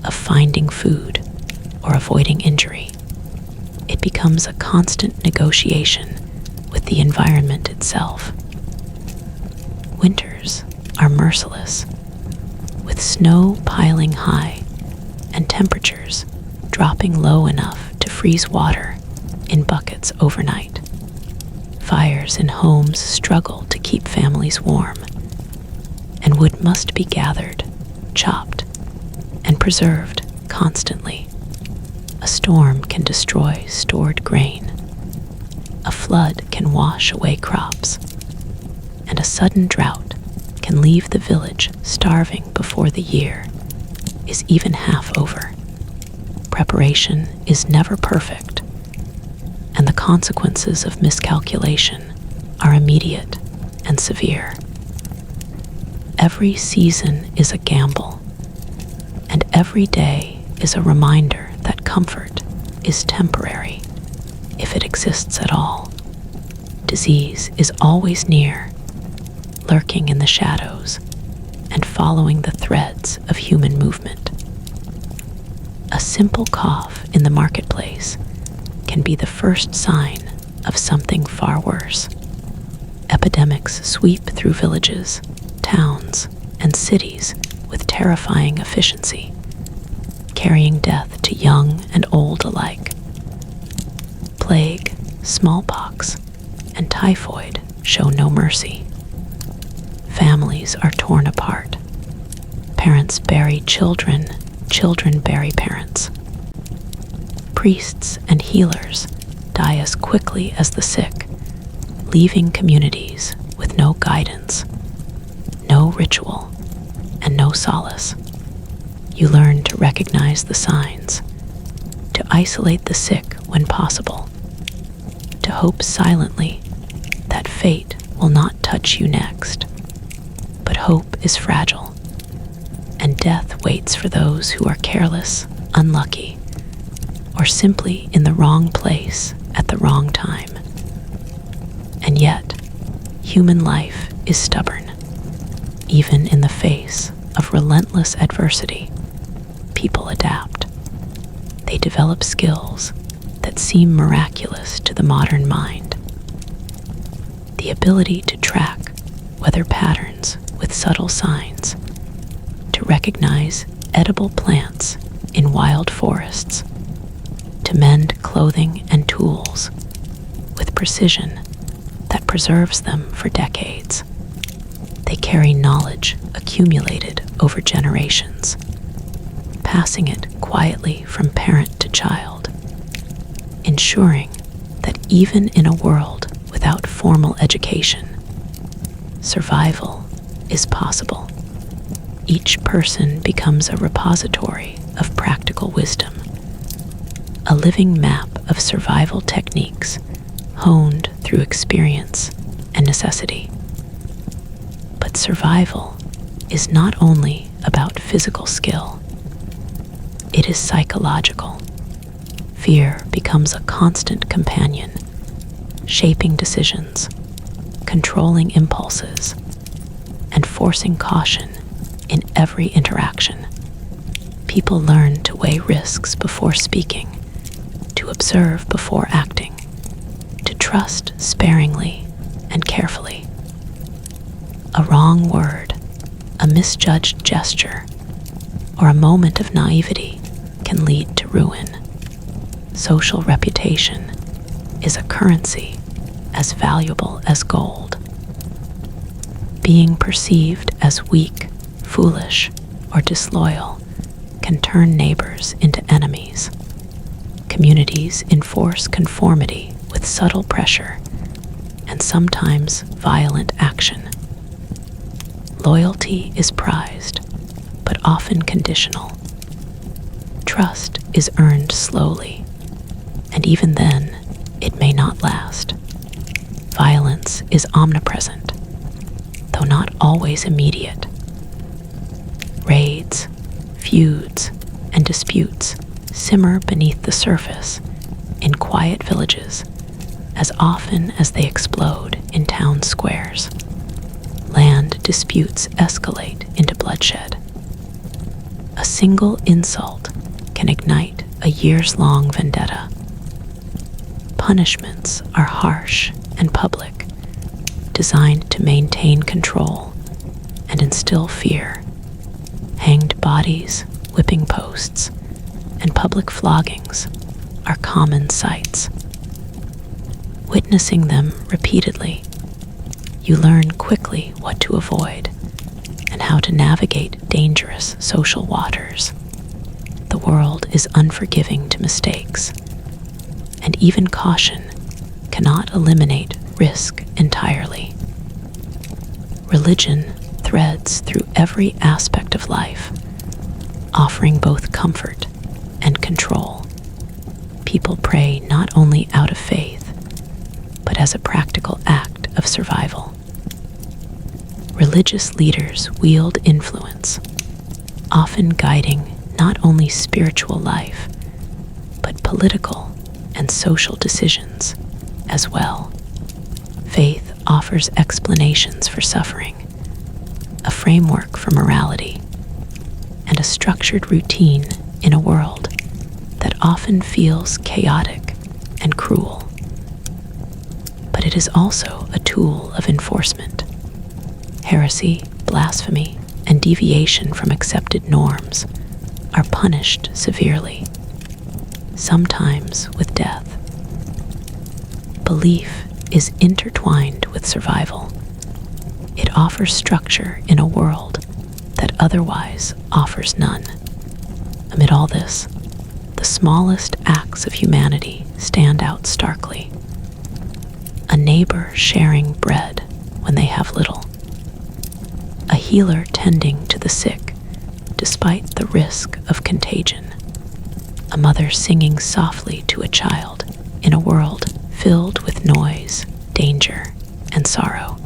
of finding food or avoiding injury. It becomes a constant negotiation with the environment itself. Winters are merciless, with snow piling high and temperatures dropping low enough to freeze water in buckets overnight. Fires in homes struggle to keep families warm, and wood must be gathered, chopped, and preserved constantly. A storm can destroy stored grain. A flood can wash away crops, and a sudden drought can leave the village starving before the year is even half over. Preparation is never perfect, and the consequences of miscalculation are immediate and severe. Every season is a gamble, and every day is a reminder that comfort is temporary, if it exists at all. Disease is always near, lurking in the shadows and following the threads of human movement. A simple cough in the marketplace can be the first sign of something far worse. Epidemics sweep through villages, towns, and cities with terrifying efficiency, carrying death to young and old alike. Plague, smallpox, and typhoid show no mercy. Families are torn apart. Parents bury children, children bury parents. Priests and healers die as quickly as the sick, leaving communities with no guidance, no ritual, and no solace. You learn to recognize the signs, to isolate the sick when possible, to hope silently that fate will not touch you next. But hope is fragile, and death waits for those who are careless, unlucky, or simply in the wrong place at the wrong time. And yet, human life is stubborn. Even in the face of relentless adversity, people adapt. They develop skills that seem miraculous to the modern mind. The ability to track weather patterns with subtle signs, to recognize edible plants in wild forests, to mend clothing and tools with precision that preserves them for decades. They carry knowledge accumulated over generations, passing it quietly from parent to child, ensuring that even in a world without formal education, survival is possible. Each person becomes a repository of practical wisdom, a living map of survival techniques honed through experience and necessity. But survival is not only about physical skill, it is psychological. Fear becomes a constant companion, shaping decisions, controlling impulses, and forcing caution in every interaction. People learn to weigh risks before speaking, to observe before acting, to trust sparingly and carefully. A wrong word, a misjudged gesture, or a moment of naivety can lead to ruin. Social reputation is a currency as valuable as gold. Being perceived as weak, foolish, or disloyal can turn neighbors into enemies. Communities enforce conformity with subtle pressure and sometimes violent action. Loyalty is prized, but often conditional. Trust is earned slowly, and even then, it may not last. Violence is omnipresent, though not always immediate. Raids, feuds, and disputes simmer beneath the surface in quiet villages as often as they explode in town squares. Land disputes escalate into bloodshed. A single insult can ignite a years-long vendetta. Punishments are harsh and public, designed to maintain control and instill fear. Hanged bodies, whipping posts, and public floggings are common sights. Witnessing them repeatedly, you learn quickly what to avoid and how to navigate dangerous social waters. The world is unforgiving to mistakes, and even caution cannot eliminate risk entirely. Religion threads through every aspect of life, offering both comfort and control. People pray not only out of faith, but as a practical act of survival. Religious leaders wield influence, often guiding not only spiritual life, but political and social decisions as well. Faith offers explanations for suffering, a framework for morality, and a structured routine in a world that often feels chaotic and cruel. But it is also a tool of enforcement. Heresy, blasphemy, and deviation from accepted norms are punished severely, sometimes with death. Belief is intertwined with survival. It offers structure in a world that otherwise offers none. Amid all this, the smallest acts of humanity stand out starkly. A neighbor sharing bread when they have little. A healer tending to the sick despite the risk of contagion. A mother singing softly to a child in a world filled with noise, danger, and sorrow.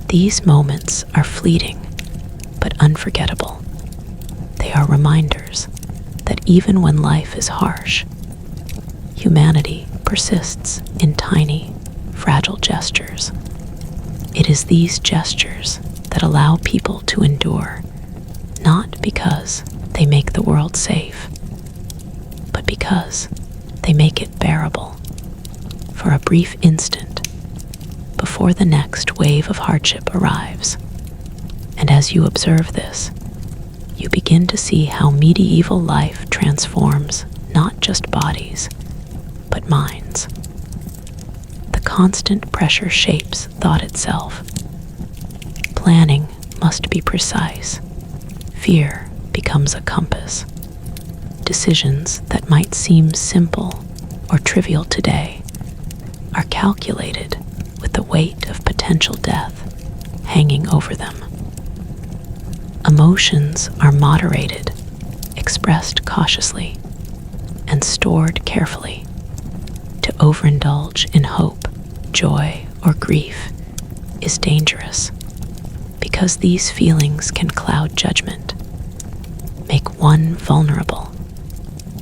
These moments are fleeting but unforgettable. They are reminders that even when life is harsh, humanity persists in tiny, fragile gestures. It is these gestures that allow people to endure, not because they make the world safe, but because they make it bearable for a brief instant before the next wave of hardship arrives. And as you observe this, you begin to see how medieval life transforms not just bodies, but minds. The constant pressure shapes thought itself. Planning must be precise. Fear becomes a compass. Decisions that might seem simple or trivial today are calculated with the weight of potential death hanging over them. Emotions are moderated, expressed cautiously, and stored carefully. To overindulge in hope, joy, or grief is dangerous because these feelings can cloud judgment, make one vulnerable,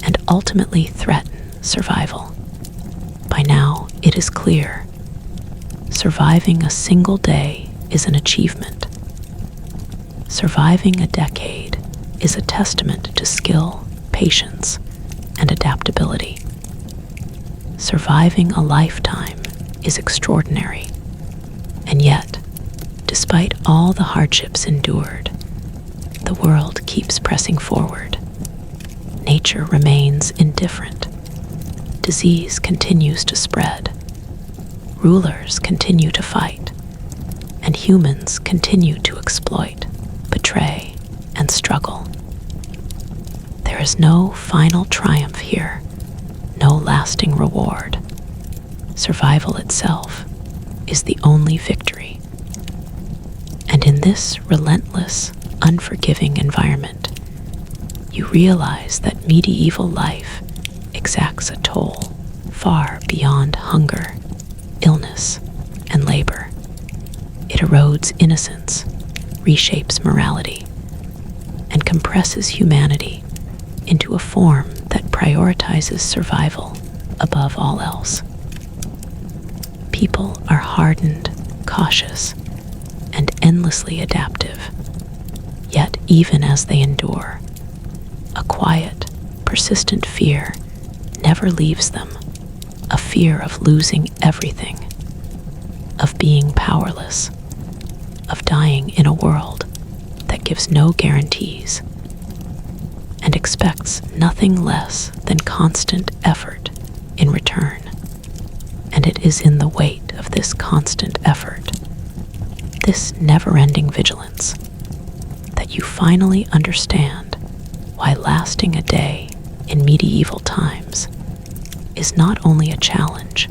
and ultimately threaten survival. By now, it is clear surviving a single day is an achievement. Surviving a decade is a testament to skill, patience, and adaptability. Surviving a lifetime is extraordinary, and yet, despite all the hardships endured, the world keeps pressing forward. Nature remains indifferent. Disease continues to spread. Rulers continue to fight, and humans continue to exploit, betray, and struggle. There is no final triumph here, no lasting reward. Survival itself is the only victory. And in this relentless, unforgiving environment, you realize that medieval life exacts a toll far beyond hunger, illness, and labor. It erodes innocence, reshapes morality, and compresses humanity into a form that prioritizes survival above all else. People are hardened, cautious, and endlessly adaptive. Yet even as they endure, a quiet, persistent fear never leaves them, a fear of losing everything, of being powerless, of dying in a world that gives no guarantees and expects nothing less than constant effort in return. And it is in the weight of this constant effort, this never-ending vigilance, that you finally understand why lasting a day in medieval times is not only a challenge,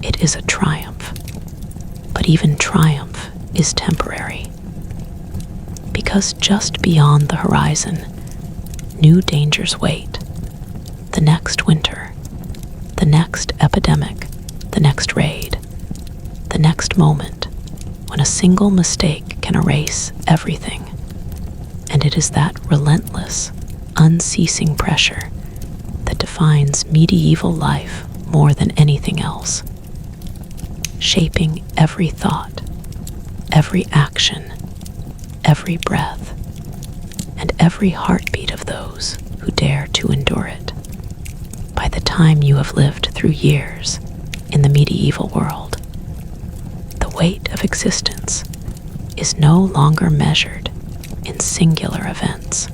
it is a triumph. But even triumph is temporary, because just beyond the horizon, new dangers wait. The next winter, the next epidemic, the next raid, the next moment when a single mistake can erase everything. And it is that relentless, unceasing pressure that defines medieval life more than anything else, shaping every thought, every action, every breath, and every heartbeat of those who dare to endure it. By the time you have lived through years in the medieval world, the weight of existence is no longer measured in singular events,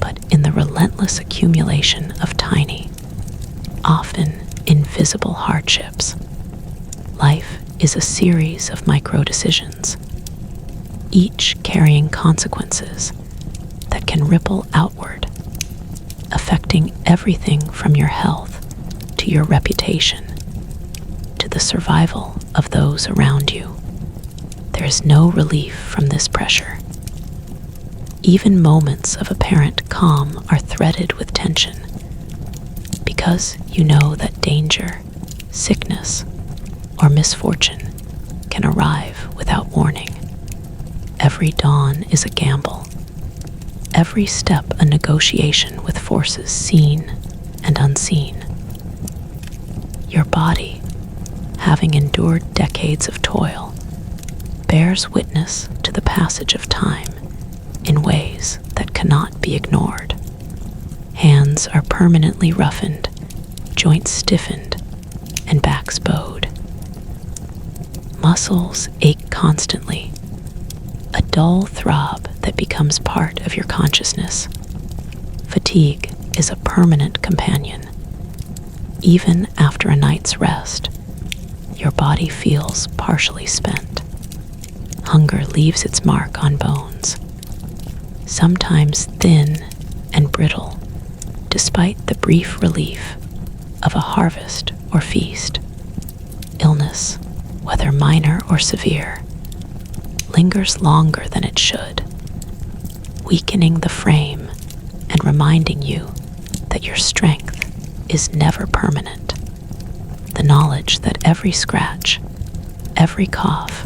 but in the relentless accumulation of tiny, often invisible hardships. Life is a series of micro-decisions, each carrying consequences that can ripple outward, affecting everything from your health to your reputation to the survival of those around you. There is no relief from this pressure. Even moments of apparent calm are threaded with tension, because you know that danger, sickness, or misfortune can arrive without warning. Every dawn is a gamble, every step a negotiation with forces seen and unseen. Your body, having endured decades of toil, bears witness to the passage of time in ways that cannot be ignored. Hands are permanently roughened, joints stiffened, and backs bowed. Muscles ache constantly, a dull throb that becomes part of your consciousness. Fatigue is a permanent companion. Even after a night's rest, your body feels partially spent. Hunger leaves its mark on bones, sometimes thin and brittle, despite the brief relief of a harvest or feast. Illness, whether minor or severe, lingers longer than it should, weakening the frame and reminding you that your strength is never permanent. The knowledge that every scratch, every cough,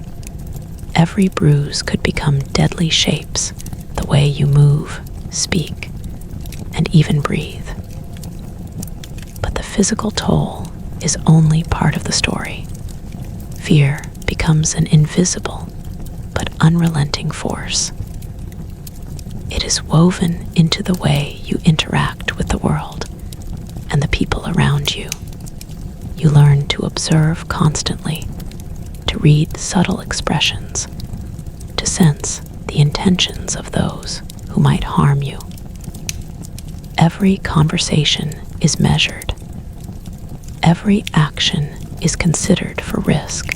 every bruise could become deadly shapes the way you move, speak, and even breathe. But the physical toll is only part of the story. Fear becomes an invisible but unrelenting force. It is woven into the way you interact with the world and the people around you. You learn to observe constantly, to read subtle expressions, to sense the intentions of those who might harm you. Every conversation is measured. Every action is considered for risk.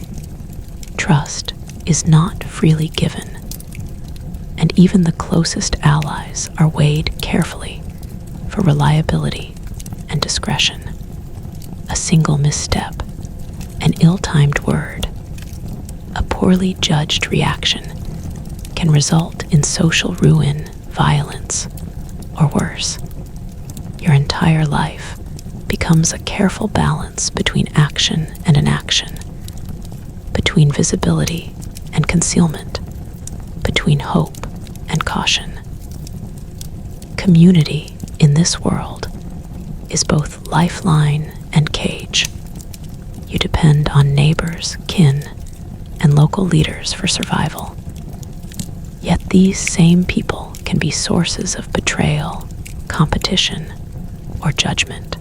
Trust is not freely given, and even the closest allies are weighed carefully for reliability and discretion. A single misstep, an ill-timed word, a poorly judged reaction can result in social ruin, violence, or worse. Your entire life becomes a careful balance between action and inaction, between visibility and concealment, between hope and caution. Community in this world is both lifeline and cage. You depend on neighbors, kin, and local leaders for survival. Yet these same people can be sources of betrayal, competition, or judgment.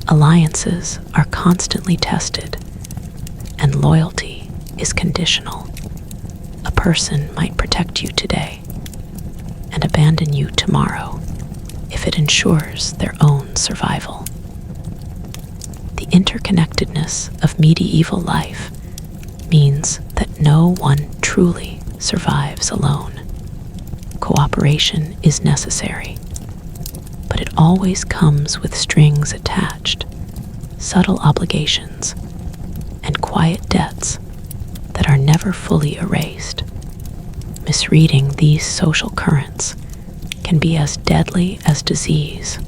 Alliances are constantly tested, and loyalty is conditional. A person might protect you today and abandon you tomorrow if it ensures their own survival. The interconnectedness of medieval life means that no one truly survives alone. Cooperation is necessary, but it always comes with strings attached, subtle obligations, and quiet debts that are never fully erased. Misreading these social currents can be as deadly as disease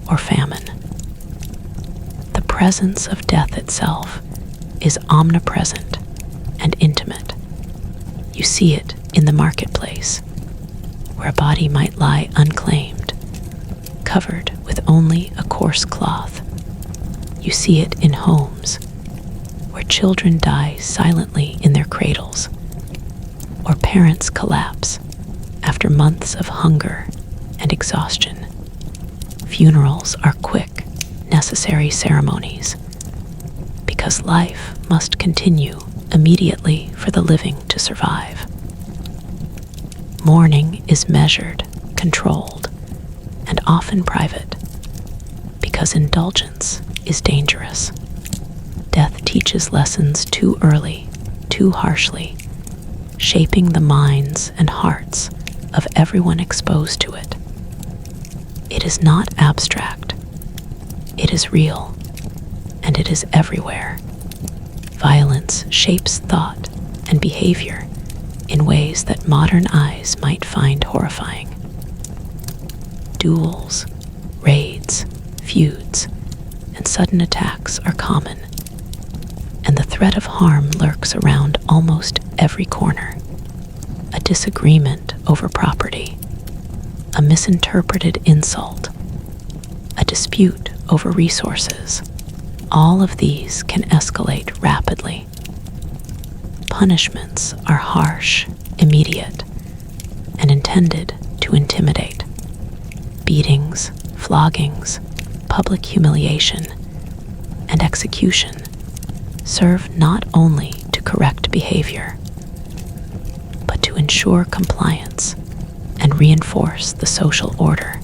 or famine. The presence of death itself is omnipresent and intimate. You see it in the marketplace, where a body might lie unclaimed, covered with only a coarse cloth. You see it in homes, where children die silently in their cradles, or parents collapse after months of hunger and exhaustion. Funerals are quick, necessary ceremonies, because life must continue immediately for the living to survive. Mourning is measured, controlled, and often private, because indulgence is dangerous. Death teaches lessons too early, too harshly, shaping the minds and hearts of everyone exposed to it. It is not abstract. It is real, and it is everywhere. Violence shapes thought and behavior in ways that modern eyes might find horrifying. Duels, raids, feuds, and sudden attacks are common, and the threat of harm lurks around almost every corner. A disagreement over property, a misinterpreted insult, a dispute over resources, all of these can escalate rapidly. Punishments are harsh, immediate, and intended to intimidate. Beatings, floggings, public humiliation, and execution serve not only to correct behavior, but to ensure compliance and reinforce the social order.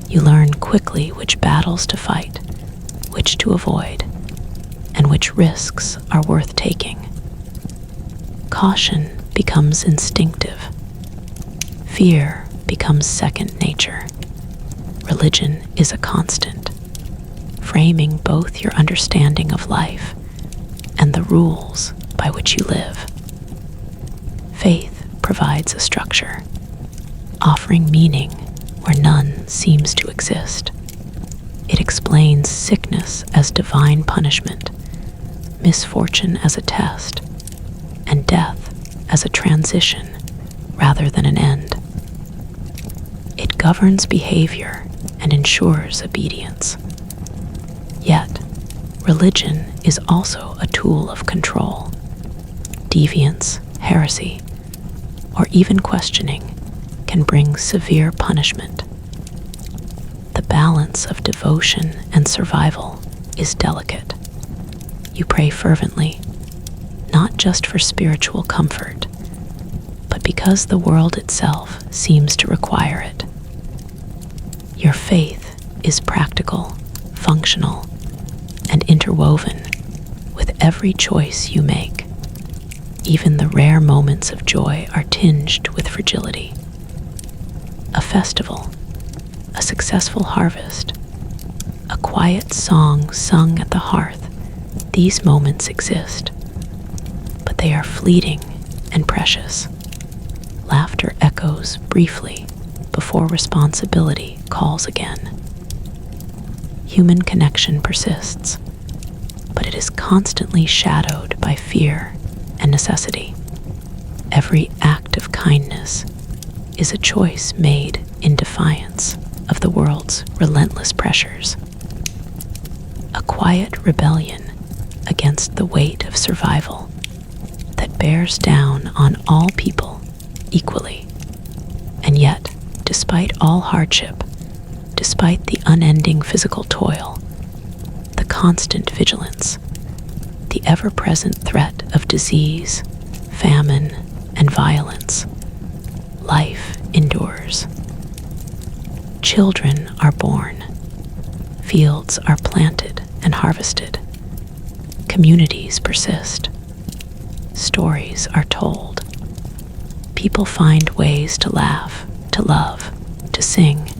You learn quickly which battles to fight, which to avoid, and which risks are worth taking. Caution becomes instinctive. Fear becomes second nature. Religion is a constant, framing both your understanding of life and the rules by which you live. Faith provides a structure, offering meaning where none seems to exist. It explains sickness as divine punishment, misfortune as a test, and death as a transition rather than an end. It governs behavior and ensures obedience. Yet, religion is also a tool of control. Deviance, heresy, or even questioning can bring severe punishment. The balance of devotion and survival is delicate. You pray fervently, not just for spiritual comfort, but because the world itself seems to require it. Your faith is practical, functional, and interwoven with every choice you make. Even the rare moments of joy are tinged with fragility. A festival, a successful harvest, a quiet song sung at the hearth, these moments exist, but they are fleeting and precious. Laughter echoes briefly before responsibility calls again. Human connection persists, but it is constantly shadowed by fear and necessity. Every act of kindness is a choice made in defiance of the world's relentless pressures. A quiet rebellion against the weight of survival that bears down on all people equally. And yet, despite all hardship, despite the unending physical toil, the constant vigilance, the ever-present threat of disease, famine, and violence, life endures. Children are born, fields are planted and harvested, Communities persist. Stories are told. People find ways to laugh, to love, to sing,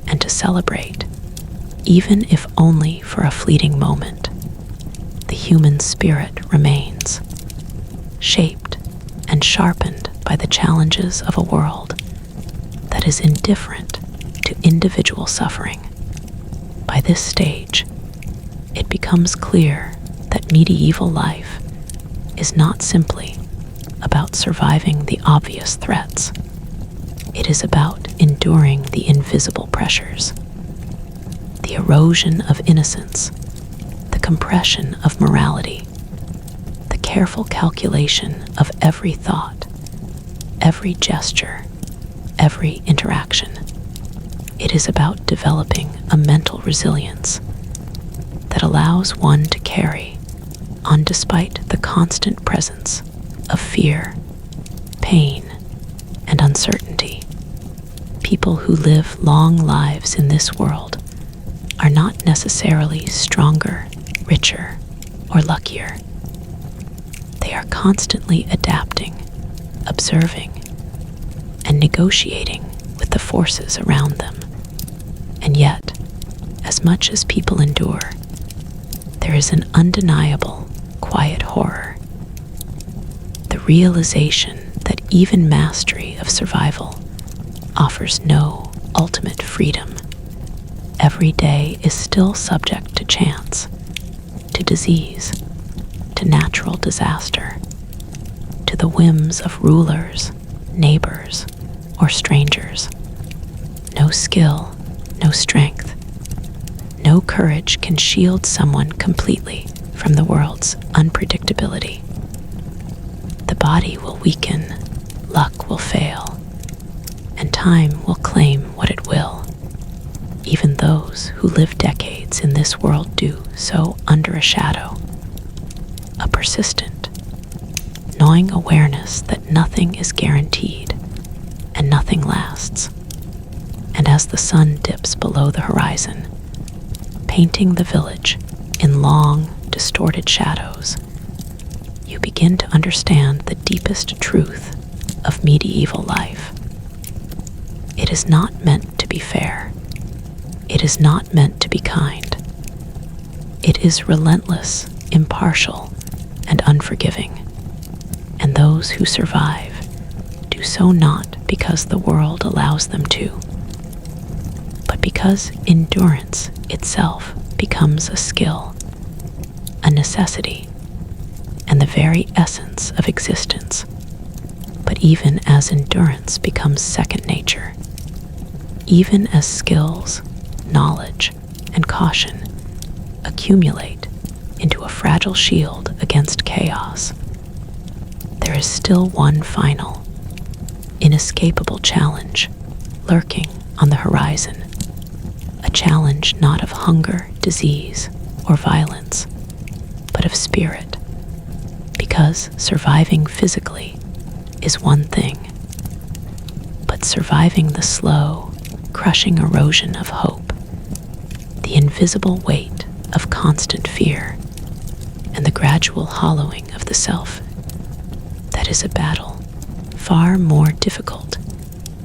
and to celebrate, even if only for a fleeting moment. The human spirit remains, shaped and sharpened by the challenges of a world that is indifferent to individual suffering. By this stage, it becomes clear that medieval life is not simply about surviving the obvious threats. It is about enduring the invisible pressures, the erosion of innocence, the compression of morality, the careful calculation of every thought, every gesture, every interaction. It is about developing a mental resilience that allows one to carry on despite the constant presence of fear, pain, and uncertainty. People who live long lives in this world are not necessarily stronger, richer, or luckier. They are constantly adapting, observing, and negotiating with the forces around them. And yet, as much as people endure, there is an undeniable, quiet horror. The realization that even mastery of survival offers no ultimate freedom. Every day is still subject to chance, to disease, to natural disaster, to the whims of rulers, neighbors, or strangers. No skill, no strength, no courage can shield someone completely from the world's unpredictability. The body will weaken, luck will fail, and time will claim what it will. Even those who live decades in this world do so under a shadow, a persistent, gnawing awareness that nothing is guaranteed and nothing lasts. And as the sun dips below the horizon, painting the village in long, distorted shadows, you begin to understand the deepest truth of medieval life. It is not meant to be fair. It is not meant to be kind. It is relentless, impartial, and unforgiving. And those who survive do so not because the world allows them to, but because endurance itself becomes a skill, a necessity, and the very essence of existence. But even as endurance becomes second nature, even as skills, knowledge, and caution accumulate into a fragile shield against chaos, there is still one final, inescapable challenge lurking on the horizon. A challenge not of hunger, disease, or violence, but of spirit. Because surviving physically is one thing, but surviving the slow, crushing erosion of hope, the invisible weight of constant fear, and the gradual hollowing of the self, that is a battle far more difficult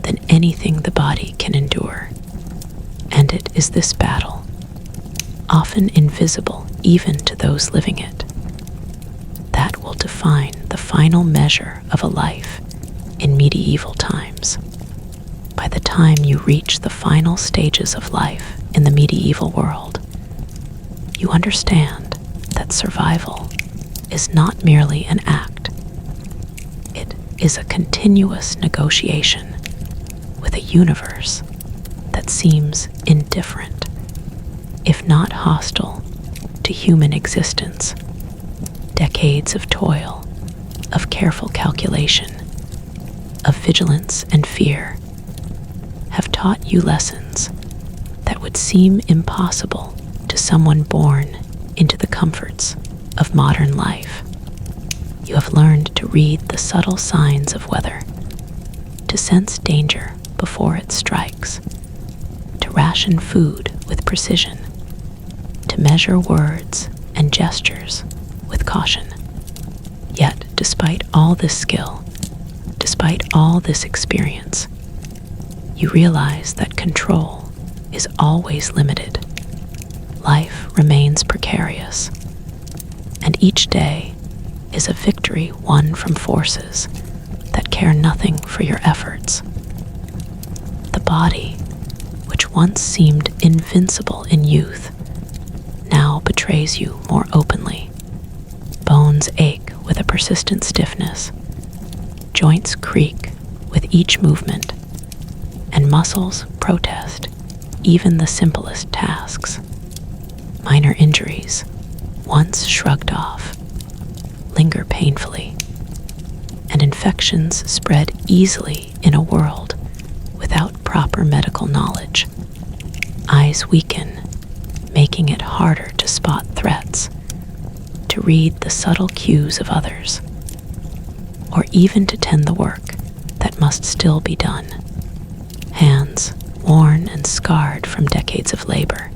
than anything the body can endure. And it is this battle, often invisible even to those living it, that will define the final measure of a life in medieval times. By the time you reach the final stages of life in the medieval world, you understand that survival is not merely an act. It is a continuous negotiation with a universe that seems indifferent, if not hostile, to human existence. Decades of toil, of careful calculation, of vigilance and fear have taught you lessons that would seem impossible to someone born into the comforts of modern life. You have learned to read the subtle signs of weather, to sense danger before it strikes, to ration food with precision, to measure words and gestures caution. Yet, despite all this skill, despite all this experience, you realize that control is always limited. Life remains precarious, and each day is a victory won from forces that care nothing for your efforts. The body, which once seemed invincible in youth, now betrays you more openly. Bones ache with a persistent stiffness, joints creak with each movement, and muscles protest even the simplest tasks. Minor injuries, once shrugged off, linger painfully, and infections spread easily in a world without proper medical knowledge. Eyes weaken, making it harder to spot threats, to read the subtle cues of others, or even to tend the work that must still be done. Hands, worn and scarred from decades of labor,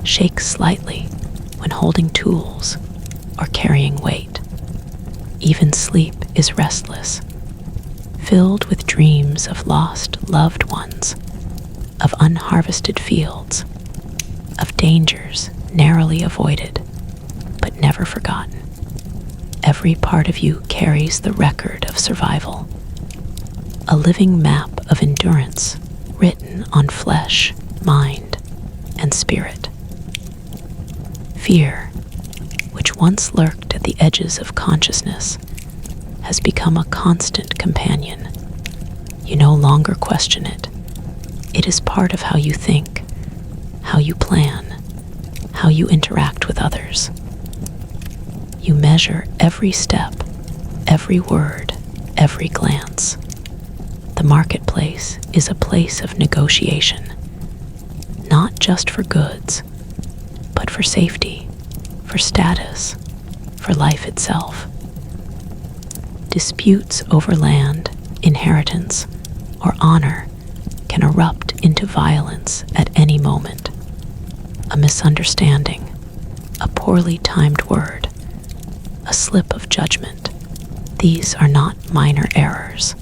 shake slightly when holding tools or carrying weight. Even sleep is restless, filled with dreams of lost loved ones, of unharvested fields, of dangers narrowly avoided but never forgotten. Every part of you carries the record of survival, a living map of endurance written on flesh, mind, and spirit. Fear, which once lurked at the edges of consciousness, has become a constant companion. You no longer question it. It is part of how you think, how you plan, how you interact with others. You measure every step, every word, every glance. The marketplace is a place of negotiation, not just for goods, but for safety, for status, for life itself. Disputes over land, inheritance, or honor can erupt into violence at any moment. A misunderstanding, a poorly timed word, a slip of judgment, these are not minor errors.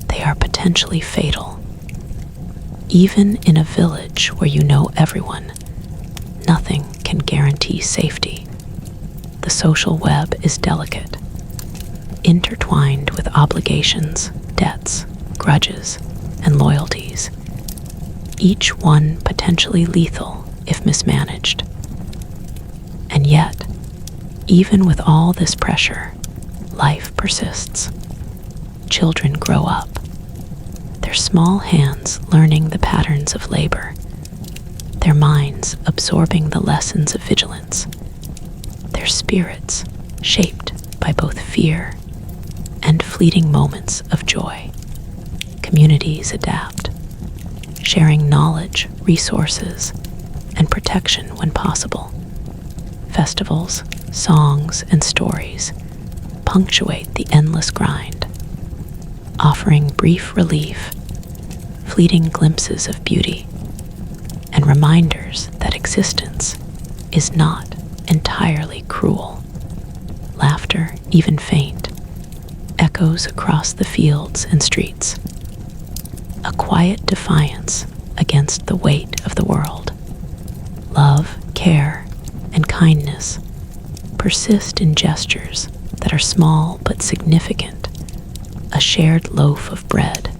They are potentially fatal. Even in a village where you know everyone, nothing can guarantee safety. The social web is delicate, intertwined with obligations, debts, grudges, and loyalties, each one potentially lethal if mismanaged. And yet, even with all this pressure, life persists. Children grow up, their small hands learning the patterns of labor, their minds absorbing the lessons of vigilance, their spirits shaped by both fear and fleeting moments of joy. Communities adapt, sharing knowledge, resources, and protection when possible. Festivals, songs, and stories punctuate the endless grind, offering brief relief, fleeting glimpses of beauty, and reminders that existence is not entirely cruel. Laughter, even faint, echoes across the fields and streets, a quiet defiance against the weight of the world. Love, care, and kindness persist in gestures that are small but significant. A shared loaf of bread,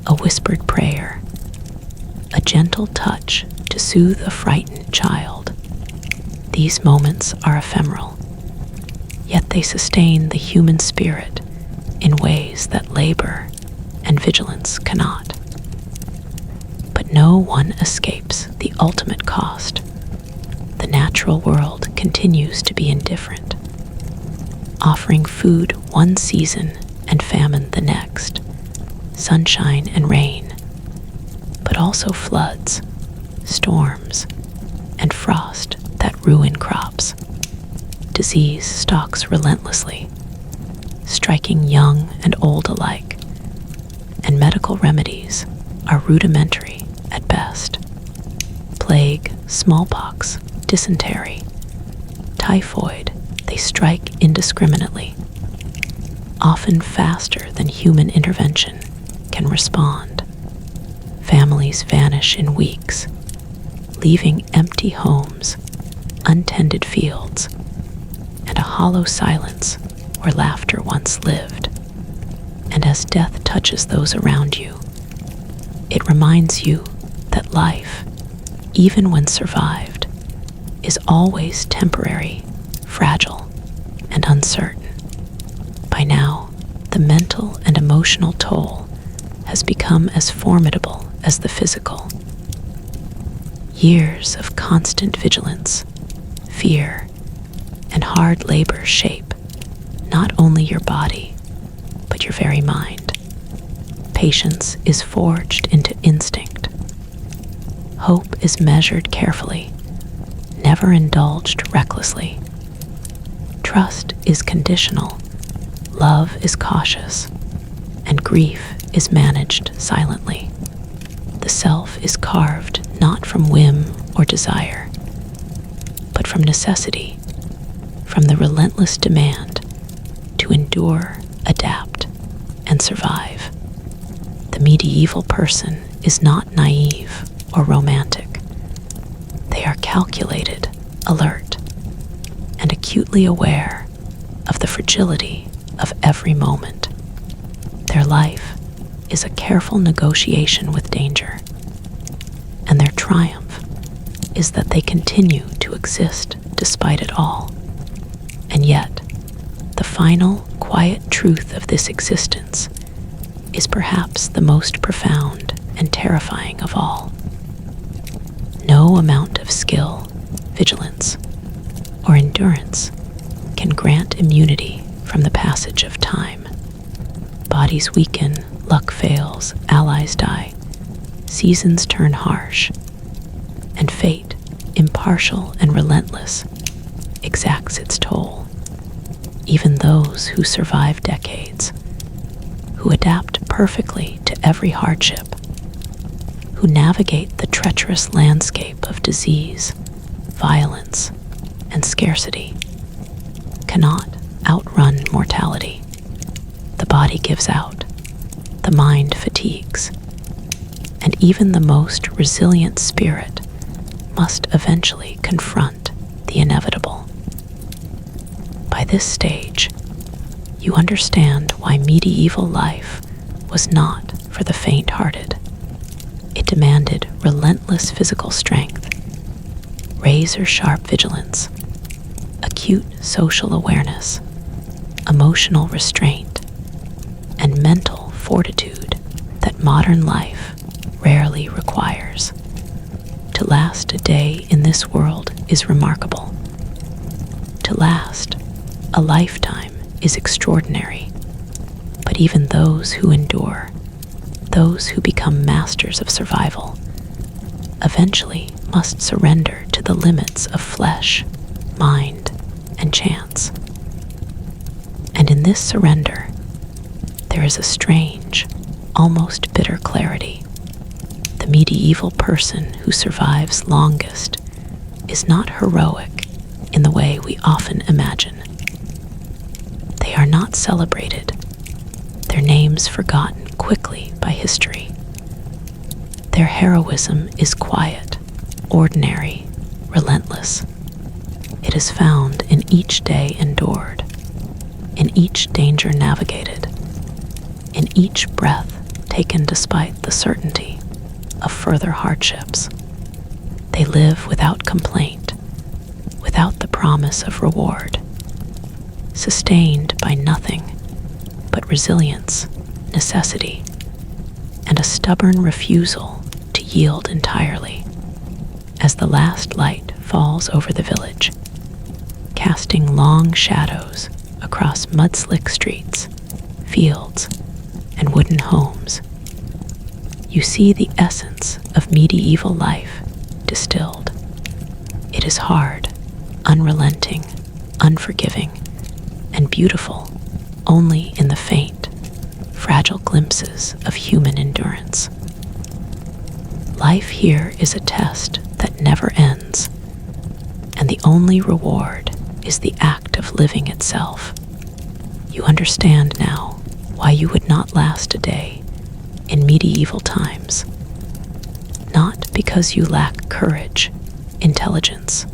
a whispered prayer, a gentle touch to soothe a frightened child. These moments are ephemeral, yet they sustain the human spirit in ways that labor and vigilance cannot. But no one escapes the ultimate cost. The natural world continues to be indifferent, offering food one season and famine the next, sunshine and rain, but also floods, storms, and frost that ruin crops. Disease stalks relentlessly, striking young and old alike, and medical remedies are rudimentary at best. Plague, smallpox, dysentery, typhoid, they strike indiscriminately, often faster than human intervention can respond. Families vanish in weeks, leaving empty homes, untended fields, and a hollow silence where laughter once lived. And as death touches those around you, it reminds you that life, even when survived, is always temporary, fragile, and uncertain. By now, the mental and emotional toll has become as formidable as the physical. Years of constant vigilance, fear, and hard labor shape not only your body, but your very mind. Patience is forged into instinct. Hope is measured carefully, never indulged recklessly. Trust is conditional, love is cautious, and grief is managed silently. The self is carved not from whim or desire, but from necessity, from the relentless demand to endure, adapt, and survive. The medieval person is not naive or romantic. They are calculated, alert, and acutely aware of the fragility of every moment. Their life is a careful negotiation with danger, and their triumph is that they continue to exist despite it all. And yet, the final, quiet truth of this existence is perhaps the most profound and terrifying of all. No amount of skill, vigilance, or endurance can grant immunity from the passage of time. Bodies weaken, luck fails, allies die, seasons turn harsh, and fate, impartial and relentless, exacts its toll. Even those who survive decades, who adapt perfectly to every hardship, who navigate the treacherous landscape of disease, violence, and scarcity, cannot outrun mortality. The body gives out, the mind fatigues, and even the most resilient spirit must eventually confront the inevitable. By this stage, you understand why medieval life was not for the faint-hearted. It demanded relentless physical strength, razor-sharp vigilance, acute social awareness, emotional restraint, and mental fortitude that modern life rarely requires. To last a day in this world is remarkable. To last a lifetime is extraordinary. But even those who endure, those who become masters of survival, eventually must surrender to the limits of flesh, mind, and chance. And in this surrender, there is a strange, almost bitter clarity. The medieval person who survives longest is not heroic in the way we often imagine. They are not celebrated, their names forgotten quickly by history. Their heroism is quiet, ordinary, relentless. It is found in each day endured, in each danger navigated, in each breath taken despite the certainty of further hardships. They live without complaint, without the promise of reward, sustained by nothing but resilience, necessity, and a stubborn refusal to yield entirely. As the last light falls over the village, casting long shadows across mud-slick streets, fields, and wooden homes, you see the essence of medieval life distilled. It is hard, unrelenting, unforgiving, and beautiful only in the faint, fragile glimpses of human endurance. Life here is a test that never ends, and the only reward is the act of living itself. You understand now why you would not last a day in medieval times. Not because you lack courage, intelligence,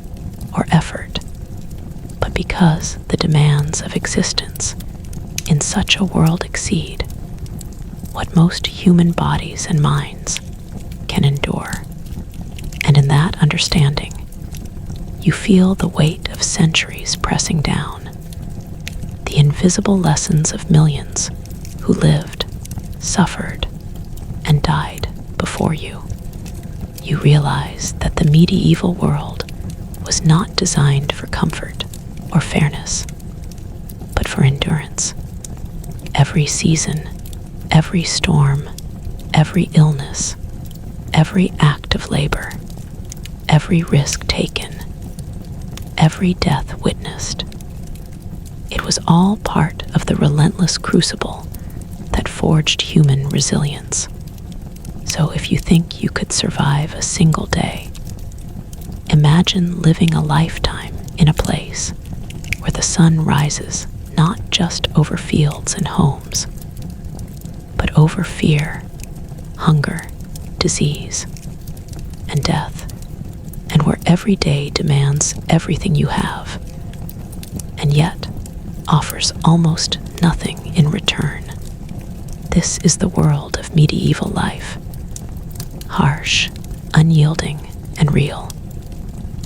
or effort, but because the demands of existence in such a world exceed what most human bodies and minds can endure. And in that understanding, you feel the weight of centuries pressing down, the invisible lessons of millions who lived, suffered, and died before you. You realize that the medieval world was not designed for comfort or fairness, but for endurance. Every season, every storm, every illness, every act of labor, every risk taken, every death witnessed. It was all part of the relentless crucible that forged human resilience. So if you think you could survive a single day, imagine living a lifetime in a place where the sun rises not just over fields and homes, but over fear, hunger, disease, and death, and where every day demands everything you have, and yet offers almost nothing in return. This is the world of medieval life, harsh, unyielding, and real.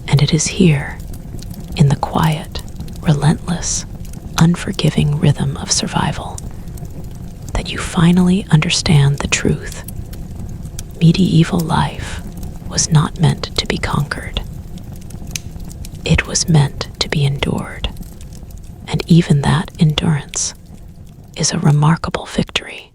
And it is here, in the quiet, relentless, unforgiving rhythm of survival, that you finally understand the truth. Medieval life was not meant to be conquered. It was meant to be endured. And even that endurance is a remarkable victory.